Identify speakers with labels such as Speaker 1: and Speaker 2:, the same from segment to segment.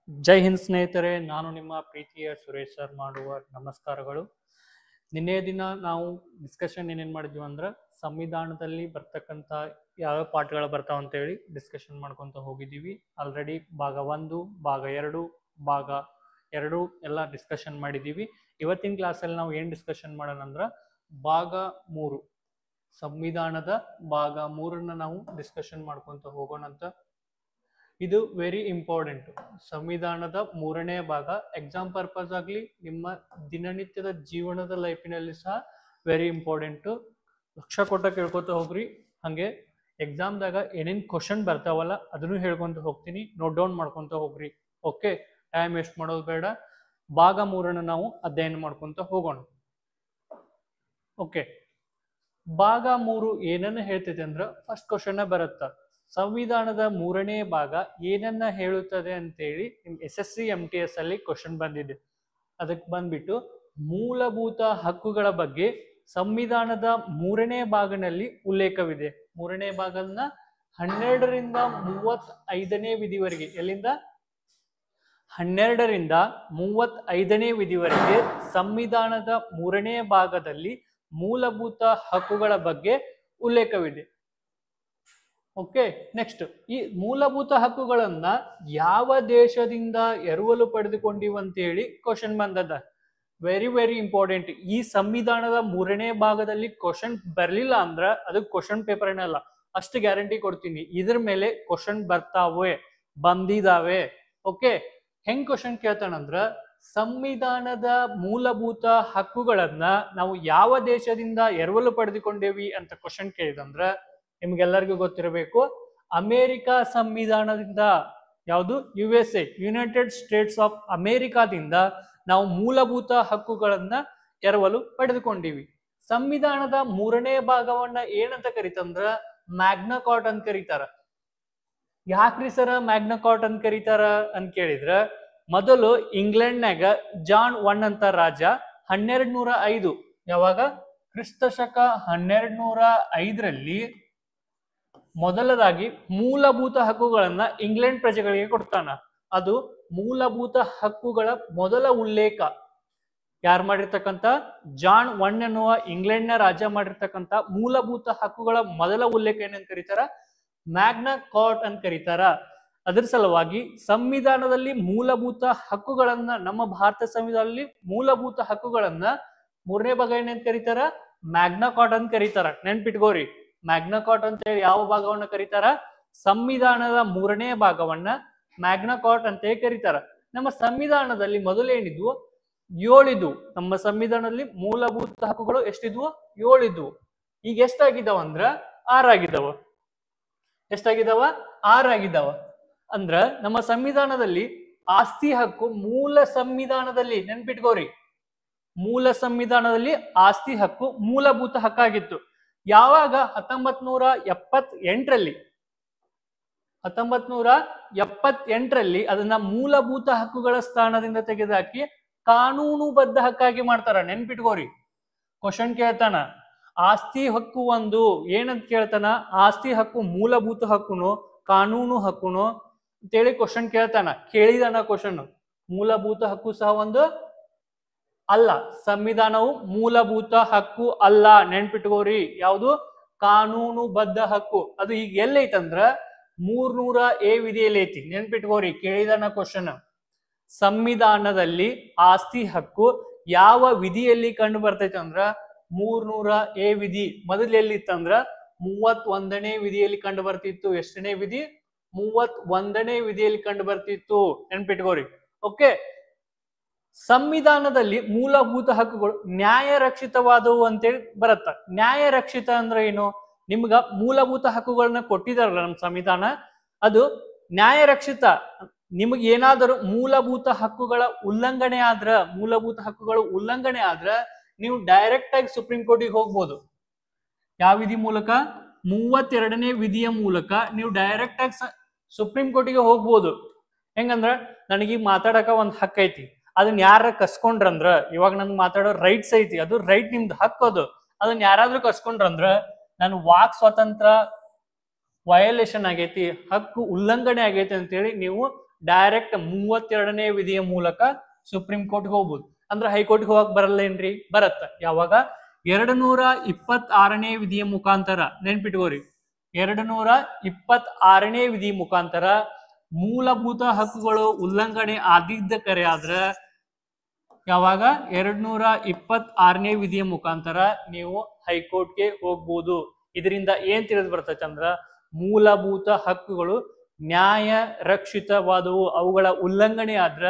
Speaker 1: ಜೈ ಹಿಂದ್ ಸ್ನೇಹಿತರೆ, ನಾನು ನಿಮ್ಮ ಪ್ರೀತಿಯ ಸುರೇಶ್ ಸರ್ ಮಾಡುವ ನಮಸ್ಕಾರಗಳು. ನಿನ್ನೆ ದಿನ ನಾವು ಡಿಸ್ಕಷನ್ ಏನೇನು ಮಾಡಿದ್ವಿ ಅಂದ್ರೆ ಸಂವಿಧಾನದಲ್ಲಿ ಬರ್ತಕ್ಕಂಥ ಯಾವ್ಯಾವ ಪಾಠಗಳು ಬರ್ತಾವ ಅಂತ ಹೇಳಿ ಡಿಸ್ಕಷನ್ ಮಾಡ್ಕೊಂತ ಹೋಗಿದ್ದೀವಿ. ಆಲ್ರೆಡಿ ಭಾಗ 1, ಭಾಗ 2, ಭಾಗ 2 ಎಲ್ಲ ಡಿಸ್ಕಷನ್ ಮಾಡಿದ್ದೀವಿ. ಇವತ್ತಿನ ಕ್ಲಾಸಲ್ಲಿ ನಾವು ಏನು ಡಿಸ್ಕಷನ್ ಮಾಡೋಣ ಅಂದ್ರೆ ಭಾಗ 3 ಸಂವಿಧಾನದ ಭಾಗ 3ನ್ನ ನಾವು ಡಿಸ್ಕಷನ್ ಮಾಡ್ಕೊಂತ ಹೋಗೋಣ ಅಂತ. ಇದು ವೆರಿ ಇಂಪಾರ್ಟೆಂಟ್. ಸಂವಿಧಾನದ 3ನೇ ಭಾಗ ಎಕ್ಸಾಮ್ ಪರ್ಪಸ್ ಆಗಲಿ ನಿಮ್ಮ ದಿನನಿತ್ಯದ ಜೀವನದ ಲೈಫಿನಲ್ಲಿ ಸಹ ವೆರಿ ಇಂಪಾರ್ಟೆಂಟು. ಲಕ್ಷ ಕೊಟ್ಟ ಕೇಳ್ಕೊತ ಹೋಗ್ರಿ. ಹಾಗೆ ಎಕ್ಸಾಮ್ದಾಗ ಏನೇನು ಕ್ವಶನ್ ಬರ್ತಾವಲ್ಲ ಅದನ್ನು ಹೇಳ್ಕೊಂತ ಹೋಗ್ತೀನಿ, ನೋಟ್ ಡೌನ್ ಮಾಡ್ಕೊಂತ ಹೋಗ್ರಿ. ಓಕೆ, ಟೈಮ್ ವೇಸ್ಟ್ ಮಾಡೋದು ಬೇಡ. ಭಾಗ 3ನ್ನ ನಾವು ಅಧ್ಯಯನ ಮಾಡ್ಕೊಂತ ಹೋಗೋಣ. ಓಕೆ, ಭಾಗ 3 ಏನನ್ನ ಹೇಳ್ತೈತೆ ಅಂದ್ರೆ ಫಸ್ಟ್ ಕ್ವಶನ್ ಬರುತ್ತ. ಸಂವಿಧಾನದ 3ನೇ ಭಾಗ ಏನನ್ನ ಹೇಳುತ್ತದೆ ಅಂತೇಳಿ ನಿಮ್ SSC MTS ಅಲ್ಲಿ ಕ್ವಶನ್ ಬಂದಿದೆ. ಅದಕ್ಕೆ ಬಂದ್ಬಿಟ್ಟು ಮೂಲಭೂತ ಹಕ್ಕುಗಳ ಬಗ್ಗೆ ಸಂವಿಧಾನದ 3ನೇ ಭಾಗನಲ್ಲಿ ಉಲ್ಲೇಖವಿದೆ. 3ನೇ ಭಾಗನ 12ರಿಂದ 35ನೇ ವಿಧಿವರೆಗೆ, ಎಲ್ಲಿಂದ 12ರಿಂದ 35ನೇ ವಿಧಿವರೆಗೆ ಸಂವಿಧಾನದ 3ನೇ ಭಾಗದಲ್ಲಿ ಮೂಲಭೂತ ಹಕ್ಕುಗಳ ಬಗ್ಗೆ ಉಲ್ಲೇಖವಿದೆ. ಓಕೆ, ನೆಕ್ಸ್ಟ್ ಈ ಮೂಲಭೂತ ಹಕ್ಕುಗಳನ್ನ ಯಾವ ದೇಶದಿಂದ ಎರವಲು ಪಡೆದುಕೊಂಡಿವಂತೇಳಿ ಕ್ವಶನ್ ಬಂದದ. Very very important. ಈ ಸಂವಿಧಾನದ 3ನೇ ಭಾಗದಲ್ಲಿ ಕ್ವಶನ್ ಬರ್ಲಿಲ್ಲ ಅಂದ್ರ ಅದು ಕ್ವಶನ್ ಪೇಪರ್ ಏನಲ್ಲ, ಅಷ್ಟು ಗ್ಯಾರಂಟಿ ಕೊಡ್ತೀನಿ. ಇದ್ರ ಮೇಲೆ ಕ್ವಶನ್ ಬರ್ತಾವೆ, ಬಂದಿದಾವೆ. ಓಕೆ, ಹೆಂಗ್ ಕ್ವಶನ್ ಕೇಳ್ತಾನಂದ್ರ ಸಂವಿಧಾನದ ಮೂಲಭೂತ ಹಕ್ಕುಗಳನ್ನ ನಾವು ಯಾವ ದೇಶದಿಂದ ಎರವಲು ಪಡೆದುಕೊಂಡೇವಿ ಅಂತ ಕ್ವಶನ್ ಕೇಳಿದಂದ್ರ ನಿಮ್ಗೆಲ್ಲರಿಗೂ ಗೊತ್ತಿರಬೇಕು, ಅಮೇರಿಕ ಸಂವಿಧಾನದಿಂದ, ಯಾವುದು USA ಯುನೈಟೆಡ್ ಸ್ಟೇಟ್ಸ್ ಆಫ್ ಅಮೇರಿಕಾದಿಂದ ನಾವು ಮೂಲಭೂತ ಹಕ್ಕುಗಳನ್ನ ಎರವಲು ಪಡೆದುಕೊಂಡಿವಿ. ಸಂವಿಧಾನದ 3ನೇ ಭಾಗವನ್ನ ಏನಂತ ಕರೀತಂದ್ರ ಮ್ಯಾಗ್ನಾ ಕಾರ್ಟಾ ಅಂತ ಕರೀತಾರ. ಯಾಕ್ರಿ ಸರ ಮ್ಯಾಗ್ನಾ ಕಾರ್ಟಾ ಅಂತ ಕರೀತಾರ ಅಂತ ಕೇಳಿದ್ರ, ಮೊದಲು ಇಂಗ್ಲೆಂಡ್ನಾಗ ಜಾನ್ 1 ಅಂತ ರಾಜ 1205, ಯಾವಾಗ ಕ್ರಿಸ್ತ ಶಕ 1205ರಲ್ಲಿ ಮೊದಲದಾಗಿ ಮೂಲಭೂತ ಹಕ್ಕುಗಳನ್ನ ಇಂಗ್ಲೆಂಡ್ ಪ್ರಜೆಗಳಿಗೆ ಕೊಡ್ತಾನ. ಅದು ಮೂಲಭೂತ ಹಕ್ಕುಗಳ ಮೊದಲ ಉಲ್ಲೇಖ ಯಾರು ಮಾಡಿರ್ತಕ್ಕಂಥ ಜಾನ್ 1 ಎನ್ನುವ ಇಂಗ್ಲೆಂಡ್ನ ರಾಜ ಮಾಡಿರ್ತಕ್ಕಂಥ ಮೂಲಭೂತ ಹಕ್ಕುಗಳ ಮೊದಲ ಉಲ್ಲೇಖ ಏನಂತ ಕರೀತಾರ, ಮ್ಯಾಗ್ನಾ ಕಾರ್ಟಾ ಅಂತ ಕರೀತಾರ. ಅದರ ಸಲುವಾಗಿ ಸಂವಿಧಾನದಲ್ಲಿ ಮೂಲಭೂತ ಹಕ್ಕುಗಳನ್ನ, ನಮ್ಮ ಭಾರತ ಸಂವಿಧಾನದಲ್ಲಿ ಮೂಲಭೂತ ಹಕ್ಕುಗಳನ್ನ 3ನೇ ಭಾಗ ಏನಂತ ಕರೀತಾರ, ಮ್ಯಾಗ್ನಾ ಕಾರ್ಟಾ ಅಂತ ಕರೀತಾರ. ನೆನ್ಪಿಟ್ಕೋರಿ, ಮ್ಯಾಗ್ನಾ ಕಾರ್ಟಾ ಅಂತ ಹೇಳಿ ಯಾವ ಭಾಗವನ್ನ ಕರೀತಾರ, ಸಂವಿಧಾನದ 3ನೇ ಭಾಗವನ್ನ ಮ್ಯಾಗ್ನಾ ಕಾರ್ಟಾ ಅಂತ ಹೇಳಿ ಕರೀತಾರ. ನಮ್ಮ ಸಂವಿಧಾನದಲ್ಲಿ ಮೊದಲೇನಿದ್ವು 7 ಇದ್ವು. ನಮ್ಮ ಸಂವಿಧಾನದಲ್ಲಿ ಮೂಲಭೂತ ಹಕ್ಕುಗಳು ಎಷ್ಟಿದ್ವು, 7 ಇದ್ವು. ಈಗ ಎಷ್ಟಾಗಿದ್ದಾವ ಅಂದ್ರ 6 ಆಗಿದ್ದಾವ. ಎಷ್ಟಾಗಿದ್ದಾವ, 6 ಆಗಿದ್ದಾವ. ಅಂದ್ರ ನಮ್ಮ ಸಂವಿಧಾನದಲ್ಲಿ ಆಸ್ತಿ ಹಕ್ಕು ಮೂಲ ಸಂವಿಧಾನದಲ್ಲಿ, ನೆನ್ಪಿಟ್ಕೋರಿ, ಮೂಲ ಸಂವಿಧಾನದಲ್ಲಿ ಆಸ್ತಿ ಹಕ್ಕು ಮೂಲಭೂತ ಹಕ್ಕಾಗಿತ್ತು. ಯಾವಾಗ 1978ರಲ್ಲಿ ಅದನ್ನ ಮೂಲಭೂತ ಹಕ್ಕುಗಳ ಸ್ಥಾನದಿಂದ ತೆಗೆದುಹಾಕಿ ಕಾನೂನುಬದ್ಧ ಹಕ್ಕಾಗಿ ಮಾಡ್ತಾರ. ನೆನ್ಪಿಟ್ಕೋರಿ, ಕ್ವಶನ್ ಕೇಳ್ತಾನ ಆಸ್ತಿ ಹಕ್ಕು ಒಂದು ಏನಂತ ಕೇಳ್ತಾನ, ಆಸ್ತಿ ಹಕ್ಕು ಮೂಲಭೂತ ಹಕ್ಕುನು ಕಾನೂನು ಹಕ್ಕುನು ಅಂತೇಳಿ ಕ್ವಶನ್ ಕೇಳ್ತಾನ. ಕೇಳಿದಾನ ಕ್ವಶನ್. ಮೂಲಭೂತ ಹಕ್ಕು ಸಹ ಒಂದು ಅಲ್ಲ, ಸಂವಿಧಾನವು ಮೂಲಭೂತ ಹಕ್ಕು ಅಲ್ಲ. ನೆನ್ಪಿಟ್ಕೋರಿ, ಯಾವುದು ಕಾನೂನುಬದ್ಧ ಹಕ್ಕು. ಅದು ಈಗ ಎಲ್ಲೈತಂದ್ರ 300A ವಿಧಿಯಲ್ಲಿ ಐತಿ. ನೆನ್ಪಿಟ್ಕೋರಿ, ಕೇಳಿದಾನ ಕ್ವಶನ್. ಸಂವಿಧಾನದಲ್ಲಿ ಆಸ್ತಿ ಹಕ್ಕು ಯಾವ ವಿಧಿಯಲ್ಲಿ ಕಂಡು ಬರ್ತೈತೆ ಅಂದ್ರ 300A ವಿಧಿ. ಮೊದಲು ಎಲ್ಲಿತ್ತಂದ್ರ 31ನೇ ವಿಧಿಯಲ್ಲಿ ಕಂಡು ಬರ್ತಿತ್ತು. ಎಷ್ಟನೇ ವಿಧಿ, 31ನೇ ವಿಧಿಯಲ್ಲಿ ಕಂಡು ಬರ್ತಿತ್ತು. ನೆನ್ಪಿಟ್ಕೋರಿ. ಓಕೆ, ಸಂವಿಧಾನದಲ್ಲಿ ಮೂಲಭೂತ ಹಕ್ಕುಗಳು ನ್ಯಾಯ ರಕ್ಷಿತವಾದವು ಅಂತೇಳಿ ಬರತ್ತ. ನ್ಯಾಯ ರಕ್ಷಿತ ಅಂದ್ರೆ ಏನು, ನಿಮ್ಗ ಮೂಲಭೂತ ಹಕ್ಕುಗಳನ್ನ ಕೊಟ್ಟಿದಾರಲ್ಲ ನಮ್ಮ ಸಂವಿಧಾನ, ಅದು ನ್ಯಾಯ ರಕ್ಷಿತ. ನಿಮಗೆ ಏನಾದರೂ ಮೂಲಭೂತ ಹಕ್ಕುಗಳ ಉಲ್ಲಂಘನೆ ಆದ್ರ ನೀವು ಡೈರೆಕ್ಟ್ ಆಗಿ ಸುಪ್ರೀಂ ಕೋರ್ಟಿಗೆ ಹೋಗ್ಬೋದು. ಯಾವ ವಿಧಿ ಮೂಲಕ, 32ನೇ ವಿಧಿಯ ಮೂಲಕ ನೀವು ಡೈರೆಕ್ಟ್ ಆಗಿ ಸುಪ್ರೀಂ ಕೋರ್ಟಿಗೆ ಹೋಗ್ಬೋದು. ಹೆಂಗಂದ್ರ ನನಗೀಗ ಮಾತಾಡಕ ಒಂದ್ ಹಕ್ಕು ಐತಿ, ಅದನ್ನ ಯಾರ ಕಸ್ಕೊಂಡ್ರಂದ್ರ, ಇವಾಗ ನನ್ಗೆ ಮಾತಾಡೋ ರೈಟ್ಸ್ ಐತಿ, ಅದು ರೈಟ್ ನಿಮ್ದು ಹಕ್ಕು. ಅದನ್ನ ಯಾರಾದ್ರೂ ಕಸ್ಕೊಂಡ್ರಂದ್ರ ನಾನು ವಾಕ್ ಸ್ವಾತಂತ್ರ್ಯ ವಯೋಲೇಷನ್ ಆಗೈತಿ, ಹಕ್ಕು ಉಲ್ಲಂಘನೆ ಆಗೈತಿ ಅಂತೇಳಿ ನೀವು ಡೈರೆಕ್ಟ್ 32ನೇ ವಿಧಿಯ ಮೂಲಕ ಸುಪ್ರೀಂ ಕೋರ್ಟ್ಗೆ ಹೋಗ್ಬೋದು. ಅಂದ್ರೆ ಹೈಕೋರ್ಟ್ಗೆ ಹೋಗಕ್ ಬರಲ್ಲೇನ್ರಿ? ಬರತ್ತ. ಯಾವಾಗ? 226ನೇ ವಿಧಿಯ ಮುಖಾಂತರ. ನೆನ್ಪಿಟ್ಕೋರಿ, 226ನೇ ವಿಧಿ ಮುಖಾಂತರ ಮೂಲಭೂತ ಹಕ್ಕುಗಳು ಉಲ್ಲಂಘನೆ ಆಗಿದ್ದ ಕರೆ ಆದ್ರ ಯಾವಾಗ? 226ನೇ ವಿಧಿಯ ಮುಖಾಂತರ ನೀವು ಹೈಕೋರ್ಟ್ಗೆ ಹೋಗ್ಬೋದು. ಇದರಿಂದ ಏನ್ ತಿಳಿದು ಬರ್ತೈತೆ ಅಂದ್ರ ಮೂಲಭೂತ ಹಕ್ಕುಗಳು ನ್ಯಾಯ ರಕ್ಷಿತವಾದವು. ಅವುಗಳ ಉಲ್ಲಂಘನೆ ಆದ್ರ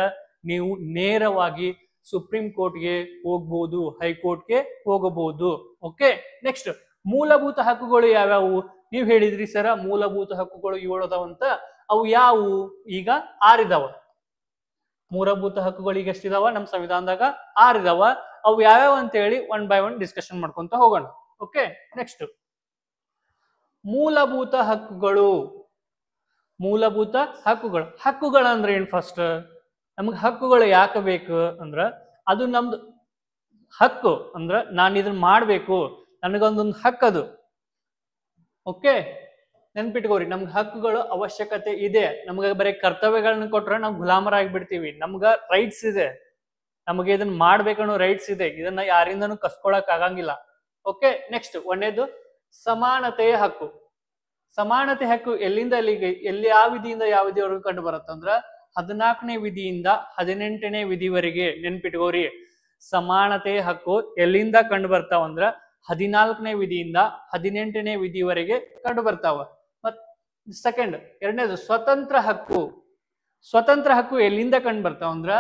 Speaker 1: ನೀವು ನೇರವಾಗಿ ಸುಪ್ರೀಂ ಕೋರ್ಟ್ಗೆ ಹೋಗ್ಬೋದು, ಹೈಕೋರ್ಟ್ಗೆ ಹೋಗಬಹುದು. ಓಕೆ, ನೆಕ್ಸ್ಟ್ ಮೂಲಭೂತ ಹಕ್ಕುಗಳು ಯಾವ್ಯಾವು? ನೀವು ಹೇಳಿದ್ರಿ ಸರ ಮೂಲಭೂತ ಹಕ್ಕುಗಳು 7 ಅದಾವಂತ. ಅವು ಯಾವುವು? ಈಗ 6 ಇದಾವ. ಮೂಲಭೂತ ಹಕ್ಕುಗಳು ಈಗ ಎಷ್ಟಿದಾವ? ನಮ್ಮ ಸಂವಿಧಾನದಾಗ 6 ಇದಾವ. ಅವು ಯಾವ್ಯಾವ ಅಂತ ಹೇಳಿ ಒನ್ ಬೈ ಒನ್ ಡಿಸ್ಕಷನ್ ಮಾಡ್ಕೊಂತ ಹೋಗೋಣ. ಓಕೆ, ನೆಕ್ಸ್ಟ್ ಮೂಲಭೂತ ಹಕ್ಕುಗಳು. ಮೂಲಭೂತ ಹಕ್ಕುಗಳು. ಹಕ್ಕುಗಳಂದ್ರೆ ಏನ್? ಫಸ್ಟ್ ನಮ್ಗೆ ಹಕ್ಕುಗಳು ಯಾಕೆ ಬೇಕು ಅಂದ್ರ ಅದು ನಮ್ದು ಹಕ್ಕು. ಅಂದ್ರ ನಾನು ಇದನ್ನ ಮಾಡ್ಬೇಕು, ನನಗೊಂದೊಂದು ಹಕ್ಕದು. ಓಕೆ, ನೆನ್ಪಿಟ್ಕೋರಿ, ನಮ್ಗೆ ಹಕ್ಕುಗಳು ಅವಶ್ಯಕತೆ ಇದೆ. ನಮ್ಗೆ ಬರೀ ಕರ್ತವ್ಯಗಳನ್ನ ಕೊಟ್ರೆ ನಾವು ಗುಲಾಮರಾಗಿ ಬಿಡ್ತೀವಿ. ನಮ್ಗ ರೈಟ್ಸ್ ಇದೆ, ನಮಗೆ ಇದನ್ನ ಮಾಡ್ಬೇಕನ್ನೋ ರೈಟ್ಸ್ ಇದೆ. ಇದನ್ನ ಯಾರಿಂದನೂ ಕಸ್ಕೊಳಕ್ ಆಗಂಗಿಲ್ಲ. ಓಕೆ, ನೆಕ್ಸ್ಟ್ ಒಂದೇದು ಸಮಾನತೆಯ ಹಕ್ಕು. ಸಮಾನತೆ ಹಕ್ಕು ಎಲ್ಲಿಂದ ಎಲ್ಲಿಗೆ, ಯಾವ ವಿಧಿಯಿಂದ ಯಾವ ವಿಧಿವರೆಗೂ ಕಂಡು ಬರುತ್ತಂದ್ರ 14ನೇ ವಿಧಿಯಿಂದ 18ನೇ ವಿಧಿವರೆಗೆ. ನೆನ್ಪಿಟ್ಕೋರಿ, ಸಮಾನತೆಯ ಹಕ್ಕು ಎಲ್ಲಿಂದ ಕಂಡು ಬರ್ತಾವಂದ್ರ 14ನೇ ವಿಧಿಯಿಂದ 18ನೇ ವಿಧಿವರೆಗೆ ಕಂಡು ಬರ್ತಾವ. ಮತ್ ಸೆಕೆಂಡ್, ಎರಡನೇದು ಸ್ವತಂತ್ರ ಹಕ್ಕು. ಸ್ವತಂತ್ರ ಹಕ್ಕು ಎಲ್ಲಿಂದ ಕಂಡು ಬರ್ತಾವಂದ್ರ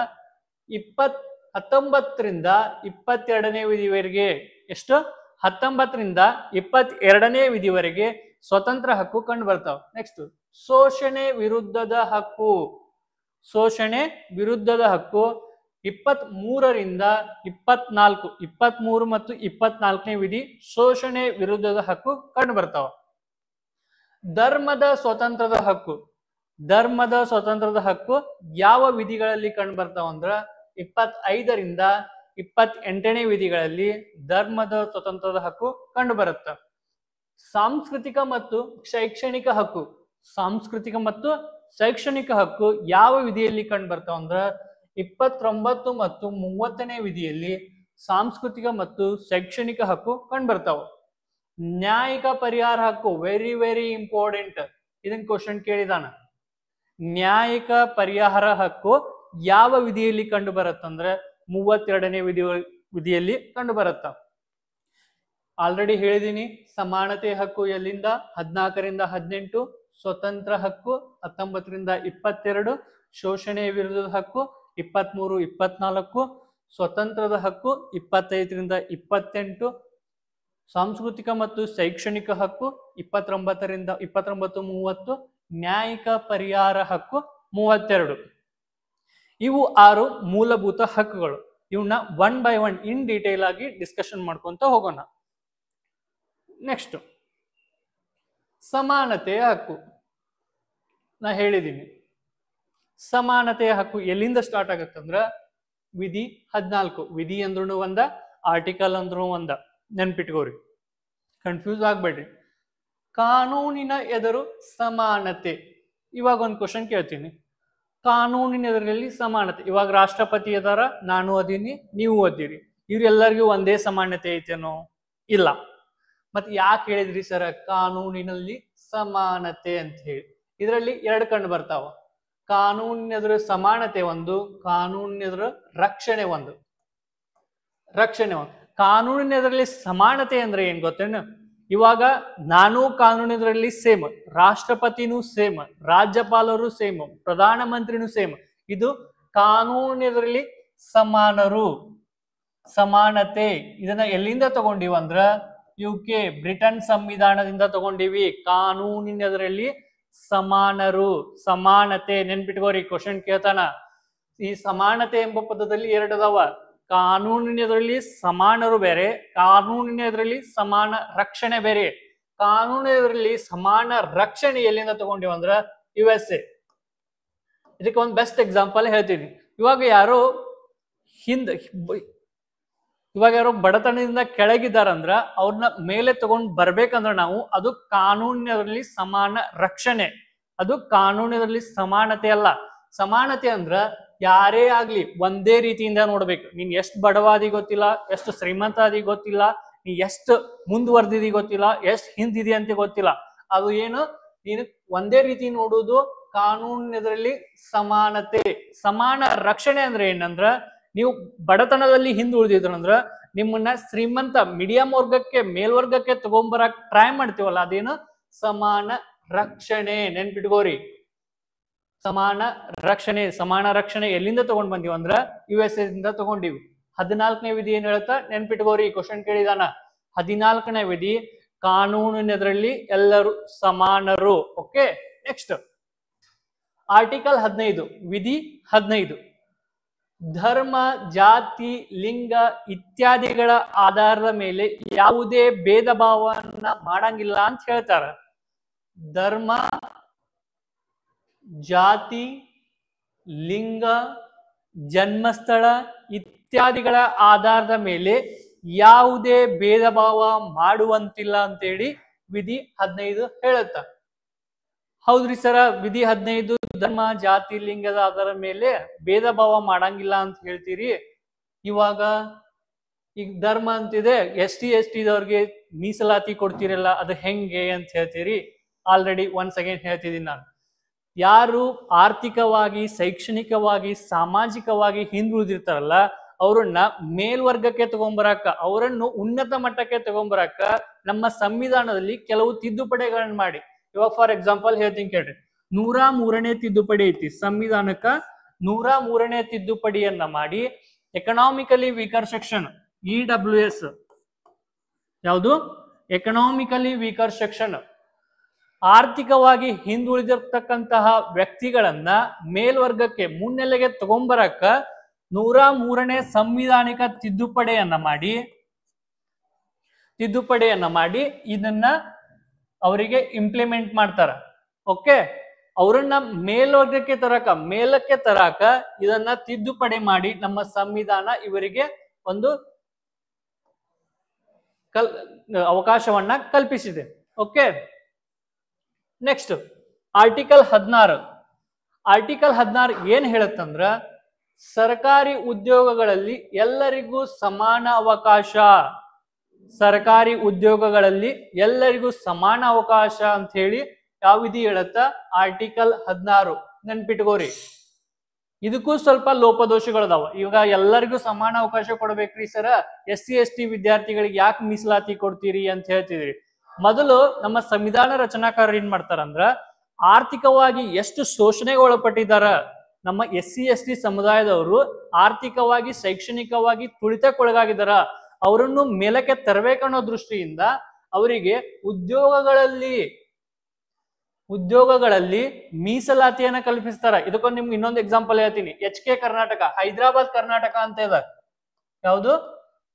Speaker 1: 19ರಿಂದ 22ನೇ ವಿಧಿವರೆಗೆ. ಎಷ್ಟು? 19ರಿಂದ 22ನೇ ವಿಧಿವರೆಗೆ ಸ್ವತಂತ್ರ ಹಕ್ಕು ಕಂಡು ಬರ್ತಾವ. ನೆಕ್ಸ್ಟ್ ಶೋಷಣೆ ವಿರುದ್ಧದ ಹಕ್ಕು. ಶೋಷಣೆ ವಿರುದ್ಧದ ಹಕ್ಕು 23ರಿಂದ 24, 23 ಮತ್ತು 24ನೇ ವಿಧಿ ಶೋಷಣೆ ವಿರುದ್ಧದ ಹಕ್ಕು ಕಂಡು ಬರ್ತಾವ. ಧರ್ಮದ ಸ್ವತಂತ್ರದ ಹಕ್ಕು. ಧರ್ಮದ ಸ್ವತಂತ್ರದ ಹಕ್ಕು ಯಾವ ವಿಧಿಗಳಲ್ಲಿ ಕಂಡು ಬರ್ತಾವ ಅಂದ್ರ 25ರಿಂದ 28ನೇ ವಿಧಿಗಳಲ್ಲಿ ಧರ್ಮದ ಸ್ವತಂತ್ರದ ಹಕ್ಕು ಕಂಡು ಬರುತ್ತ. ಸಾಂಸ್ಕೃತಿಕ ಮತ್ತು ಶೈಕ್ಷಣಿಕ ಹಕ್ಕು. ಸಾಂಸ್ಕೃತಿಕ ಮತ್ತು ಶೈಕ್ಷಣಿಕ ಹಕ್ಕು ಯಾವ ವಿಧಿಯಲ್ಲಿ ಕಂಡು ಬರ್ತಾವ ಅಂದ್ರ 29 ಮತ್ತು 30ನೇ ವಿಧಿಯಲ್ಲಿ ಸಾಂಸ್ಕೃತಿಕ ಮತ್ತು ಶೈಕ್ಷಣಿಕ ಹಕ್ಕು ಕಂಡು ಬರ್ತಾವ. ನ್ಯಾಯಿಕ ಪರಿಹಾರ ಹಕ್ಕು. Very very important. ಇದನ್ನ ಕ್ವಶನ್ ಕೇಳಿದಾನ. ನ್ಯಾಯಿಕ ಪರಿಹಾರ ಹಕ್ಕು ಯಾವ ವಿಧಿಯಲ್ಲಿ ಕಂಡು ಬರುತ್ತಂದ್ರೆ 32ನೇ ವಿಧಿಯಲ್ಲಿ ಕಂಡು ಬರುತ್ತ. ಆಲ್ರೆಡಿ ಹೇಳಿದೀನಿ, ಸಮಾನತೆ ಹಕ್ಕು ಎಲ್ಲಿಂದ? 14ರಿಂದ 18, ಸ್ವತಂತ್ರ ಹಕ್ಕು 19ರಿಂದ 22, ಶೋಷಣೆ ವಿರುದ್ಧದ ಹಕ್ಕು 23, 24, ಸ್ವತಂತ್ರದ ಹಕ್ಕು 25ರಿಂದ 28, ಸಾಂಸ್ಕೃತಿಕ ಮತ್ತು ಶೈಕ್ಷಣಿಕ ಹಕ್ಕು 29ರಿಂದ 29, 30, ನ್ಯಾಯಿಕ ಪರಿಹಾರ ಹಕ್ಕು 32. ಇವು 6 ಮೂಲಭೂತ ಹಕ್ಕುಗಳು. ಇವನ್ನ one by one in detail ಆಗಿ ಡಿಸ್ಕಷನ್ ಮಾಡ್ಕೊಂತ ಹೋಗೋಣ. ನೆಕ್ಸ್ಟ್ ಸಮಾನತೆಯ ಹಕ್ಕು. ನಾ ಹೇಳಿದ್ದೀನಿ, ಸಮಾನತೆಯ ಹಕ್ಕು ಎಲ್ಲಿಂದ ಸ್ಟಾರ್ಟ್ ಆಗತ್ತಂದ್ರ ವಿಧಿ 14. ವಿಧಿ ಅಂದ್ರೂ ಒಂದ, ಆರ್ಟಿಕಲ್ ಅಂದ್ರೂ ಒಂದ. ನೆನ್ಪಿಟ್ಕೋರಿ, ಕನ್ಫ್ಯೂಸ್ ಆಗ್ಬೇಡ್ರಿ. ಕಾನೂನಿನ ಎದುರು ಸಮಾನತೆ. ಇವಾಗ ಒಂದು ಕ್ವಶನ್ ಕೇಳ್ತೀನಿ, ಕಾನೂನಿನ ಎದುರಲ್ಲಿ ಸಮಾನತೆ. ಇವಾಗ ರಾಷ್ಟ್ರಪತಿ ಅದಾರ, ನಾನು ಅದೀನಿ, ನೀವು ಓದಿರಿ, ಇವ್ರೆಲ್ಲರಿಗೂ ಒಂದೇ ಸಮಾನತೆ ಐತೇನೋ? ಇಲ್ಲ. ಮತ್ತೆ ಯಾಕೆ ಹೇಳಿದ್ರಿ ಸರ್ ಕಾನೂನಿನಲ್ಲಿ ಸಮಾನತೆ ಅಂತ ಹೇಳಿ? ಇದರಲ್ಲಿ 2 ಕಂಡು ಬರ್ತಾವ. ಕಾನೂನಿನ ಎದುರು ಸಮಾನತೆ ಒಂದು, ಕಾನೂನಿನ ಎದುರು ರಕ್ಷಣೆ ಒಂದು. ರಕ್ಷಣೆ ಒಂದು. ಕಾನೂನಿನ ಎದುರಲ್ಲಿ ಸಮಾನತೆ ಅಂದ್ರೆ ಏನ್ ಗೊತ್ತೇನು? ಇವಾಗ ನಾನು ಕಾನೂನಿನಲ್ಲಿ ಸೇಮ್, ರಾಷ್ಟ್ರಪತಿನೂ ಸೇಮ್, ರಾಜ್ಯಪಾಲರು ಸೇಮ್, ಪ್ರಧಾನಮಂತ್ರಿನೂ ಸೇಮ್. ಇದು ಕಾನೂನಿನಲ್ಲಿ ಸಮಾನರು. ಸಮಾನತೆ ಇದನ್ನ ಎಲ್ಲಿಂದ ತಗೊಂಡಿವ ಅಂದ್ರ UK ಬ್ರಿಟನ್ ಸಂವಿಧಾನದಿಂದ ತಗೊಂಡಿವಿ. ಕಾನೂನಿನದರಲ್ಲಿ ಸಮಾನರು, ಸಮಾನತೆ. ನೆನ್ಪಿಟ್ಕೋರಿ, ಕ್ವಶನ್ ಕೇಳ್ತಾನ. ಈ ಸಮಾನತೆ ಎಂಬ ಪದದಲ್ಲಿ 2 ಅದಾವ. ಕಾನೂನಿನದರಲ್ಲಿ ಸಮಾನರು ಬೇರೆ, ಕಾನೂನಿನದರಲ್ಲಿ ಸಮಾನ ರಕ್ಷಣೆ ಬೇರೆ. ಕಾನೂನಿನದರಲ್ಲಿ ಸಮಾನ ರಕ್ಷಣೆ ಎಲ್ಲಿಂದ ತಗೊಂಡಿವ ಅಂದ್ರ USA. ಇದಕ್ಕೆ ಒಂದು ಬೆಸ್ಟ್ ಎಕ್ಸಾಂಪಲ್ ಹೇಳ್ತೀನಿ. ಇವಾಗ ಯಾರೋ ಬಡತನದಿಂದ ಕೆಳಗಿದಾರಂದ್ರ ಅವ್ರನ್ನ ಮೇಲೆ ತಗೊಂಡ್ ಬರ್ಬೇಕಂದ್ರ ನಾವು, ಅದು ಕಾನೂನಿನಲ್ಲಿ ಸಮಾನ ರಕ್ಷಣೆ, ಅದು ಕಾನೂನಿನಲ್ಲಿ ಸಮಾನತೆ ಅಲ್ಲ. ಸಮಾನತೆ ಅಂದ್ರ ಯಾರೇ ಆಗ್ಲಿ ಒಂದೇ ರೀತಿಯಿಂದ ನೋಡ್ಬೇಕು. ನೀನ್ ಎಷ್ಟು ಬಡವಾದಿ ಗೊತ್ತಿಲ್ಲ, ಎಷ್ಟು ಶ್ರೀಮಂತಾದಿ ಗೊತ್ತಿಲ್ಲ, ನೀ ಎಷ್ಟು ಮುಂದುವರೆದಿದಿ ಗೊತ್ತಿಲ್ಲ, ಎಷ್ಟು ಹಿಂದಿದಿ ಅಂತ ಗೊತ್ತಿಲ್ಲ. ಅದು ಏನು, ನೀನು ಒಂದೇ ರೀತಿ ನೋಡುವುದು ಕಾನೂನಿನಲ್ಲಿ ಸಮಾನತೆ. ಸಮಾನ ರಕ್ಷಣೆ ಅಂದ್ರೆ ಏನಂದ್ರ, ನೀವು ಬಡತನದಲ್ಲಿ ಹಿಂದುಳಿದಿದ್ರಂದ್ರ ನಿಮ್ಮನ್ನ ಶ್ರೀಮಂತ ಮೀಡಿಯಂ ವರ್ಗಕ್ಕೆ ಮೇಲ್ವರ್ಗಕ್ಕೆ ತಗೊಂಬರಕ್ ಟ್ರೈ ಮಾಡ್ತೀವಲ್ಲ, ಅದೇನು ಸಮಾನ ರಕ್ಷಣೆ. ನೆನ್ಪಿಟ್ಕೋರಿ, ಸಮಾನ ರಕ್ಷಣೆ. ಸಮಾನ ರಕ್ಷಣೆ ಎಲ್ಲಿಂದ ತಗೊಂಡ್ ಬಂದೀವಿ ಅಂದ್ರ USA ಇಂದ ತಗೊಂಡಿವಿ. 14ನೇ ವಿಧಿ ಏನ್ ಹೇಳುತ್ತಾ ನೆನ್ಪಿಟ್ಕೋರಿ, ಕ್ವಶನ್ ಕೇಳಿದಾನ. 14ನೇ ವಿಧಿ, ಕಾನೂನಿನದ್ರಲ್ಲಿ ಎಲ್ಲರೂ ಸಮಾನರು. ಓಕೆ, ನೆಕ್ಸ್ಟ್ ಆರ್ಟಿಕಲ್ 15, ವಿಧಿ 15, ಧರ್ಮ, ಜಾತಿ, ಲಿಂಗ ಇತ್ಯಾದಿಗಳ ಆಧಾರದ ಮೇಲೆ ಯಾವುದೇ ಭೇದ ಭಾವವನ್ನ ಮಾಡಂಗಿಲ್ಲ ಅಂತ ಹೇಳ್ತಾರ. ಧರ್ಮ, ಜಾತಿ, ಲಿಂಗ, ಜನ್ಮಸ್ಥಳ ಇತ್ಯಾದಿಗಳ ಆಧಾರದ ಮೇಲೆ ಯಾವುದೇ ಭೇದ ಭಾವ ಮಾಡುವಂತಿಲ್ಲ ಅಂತೇಳಿ ವಿಧಿ 15 ಹೇಳುತ್ತ. ಹೌದ್ರಿ ಸರ, ವಿಧಿ 15 ಧರ್ಮ, ಜಾತಿ, ಲಿಂಗದ ಆಧಾರದ ಮೇಲೆ ಭೇದ ಭಾವ ಮಾಡಂಗಿಲ್ಲ ಅಂತ ಹೇಳ್ತೀರಿ. ಇವಾಗ ಈಗ ಧರ್ಮ ಅಂತಿದೆ, ST ದವ್ರಿಗೆ ಮೀಸಲಾತಿ ಕೊಡ್ತೀರಲ್ಲ, ಅದು ಹೆಂಗೆ ಅಂತ ಹೇಳ್ತೀರಿ. ಆಲ್ರೆಡಿ ಒನ್ಸ್ ಅಗೇನ್ ಹೇಳ್ತಿದ್ದೀನಿ ನಾನು. ಯಾರು ಆರ್ಥಿಕವಾಗಿ, ಶೈಕ್ಷಣಿಕವಾಗಿ, ಸಾಮಾಜಿಕವಾಗಿ ಹಿಂದುಳಿದಿರ್ತಾರಲ್ಲ, ಅವರನ್ನ ಮೇಲ್ವರ್ಗಕ್ಕೆ ತಗೊಂಬರಾಕ, ಅವರನ್ನು ಉನ್ನತ ಮಟ್ಟಕ್ಕೆ ತಗೊಂಬರಾಕ ನಮ್ಮ ಸಂವಿಧಾನದಲ್ಲಿ ಕೆಲವು ತಿದ್ದುಪಡಿಗಳನ್ನ ಮಾಡಿ. ಇವಾಗ ಫಾರ್ ಎಕ್ಸಾಂಪಲ್ ಹೇಳ್ತೀನಿ ಕೇಳ್ರಿ, 103ನೇ ತಿದ್ದುಪಡಿ ಐತಿ ಸಂವಿಧಾನಕ್ಕ. 103ನೇ ತಿದ್ದುಪಡಿಯನ್ನ ಮಾಡಿ ಎಕನಾಮಿಕಲಿ ವೀಕರ್ ಸೆಕ್ಷನ್, EWS, ಯಾವುದು ಎಕನಾಮಿಕಲಿ ವೀಕರ್ ಸೆಕ್ಷನ್, ಆರ್ಥಿಕವಾಗಿ ಹಿಂದುಳಿದಿರ್ತಕ್ಕಂತಹ ವ್ಯಕ್ತಿಗಳನ್ನ ಮೇಲ್ವರ್ಗಕ್ಕೆ ಮುನ್ನೆಲೆಗೆ ತಗೊಂಬರಕ 103ನೇ ಸಂವಿಧಾನಿಕ ತಿದ್ದುಪಡಿಯನ್ನ ಮಾಡಿ ಇದನ್ನ ಅವರಿಗೆ ಇಂಪ್ಲಿಮೆಂಟ್ ಮಾಡ್ತಾರ. ಓಕೆ, ಅವರನ್ನ ಮೇಲಕ್ಕೆ ತರಾಕ ಇದನ್ನ ತಿದ್ದುಪಡಿ ಮಾಡಿ ನಮ್ಮ ಸಂವಿಧಾನ ಇವರಿಗೆ ಒಂದು ಅವಕಾಶವನ್ನ ಕಲ್ಪಿಸಿದೆ. Okay, next article 16. ಆರ್ಟಿಕಲ್ 16 ಏನ್ ಹೇಳುತ್ತಂದ್ರ, ಸರ್ಕಾರಿ ಉದ್ಯೋಗಗಳಲ್ಲಿ ಎಲ್ಲರಿಗೂ ಸಮಾನ ಅವಕಾಶ. ಸರ್ಕಾರಿ ಉದ್ಯೋಗಗಳಲ್ಲಿ ಎಲ್ಲರಿಗೂ ಸಮಾನ ಅವಕಾಶ ಅಂತ ಹೇಳಿ ಯಾವ ವಿಧಿ ಹೇಳುತ್ತ, ಆರ್ಟಿಕಲ್ 16. ನೆನ್ಪಿಟ್ಕೋರಿ, ಇದಕ್ಕೂ ಸ್ವಲ್ಪ ಲೋಪದೋಷಗಳದಾವ. ಇವಾಗ ಎಲ್ಲರಿಗೂ ಸಮಾನ ಅವಕಾಶ ಕೊಡ್ಬೇಕ್ರಿ ಸರ, SC/ST ವಿದ್ಯಾರ್ಥಿಗಳಿಗೆ ಯಾಕೆ ಮೀಸಲಾತಿ ಕೊಡ್ತೀರಿ ಅಂತ ಹೇಳ್ತಿದ್ರಿ. ಮೊದಲು ನಮ್ಮ ಸಂವಿಧಾನ ರಚನಾಕಾರರು ಏನ್ ಮಾಡ್ತಾರಂದ್ರ, ಆರ್ಥಿಕವಾಗಿ ಎಷ್ಟು ಶೋಷಣೆಗೆ ಒಳಪಟ್ಟಿದಾರ ನಮ್ಮ SC/ST ಸಮುದಾಯದವರು, ಆರ್ಥಿಕವಾಗಿ ಶೈಕ್ಷಣಿಕವಾಗಿ ತುಳಿತಕ್ಕೊಳಗಾಗಿದ್ದಾರ, ಅವರನ್ನು ಮೇಲಕ್ಕೆ ತರಬೇಕನ್ನೋ ದೃಷ್ಟಿಯಿಂದ ಅವರಿಗೆ ಉದ್ಯೋಗಗಳಲ್ಲಿ ಮೀಸಲಾತಿಯನ್ನ ಕಲ್ಪಿಸ್ತಾರ. ಇದಕ್ಕೊಂದು ನಿಮ್ಗೆ ಇನ್ನೊಂದು ಎಕ್ಸಾಂಪಲ್ ಹೇಳ್ತೀನಿ. HK ಕರ್ನಾಟಕ, ಹೈದರಾಬಾದ್ ಕರ್ನಾಟಕ ಅಂತ ಇದೆ. ಯಾವುದು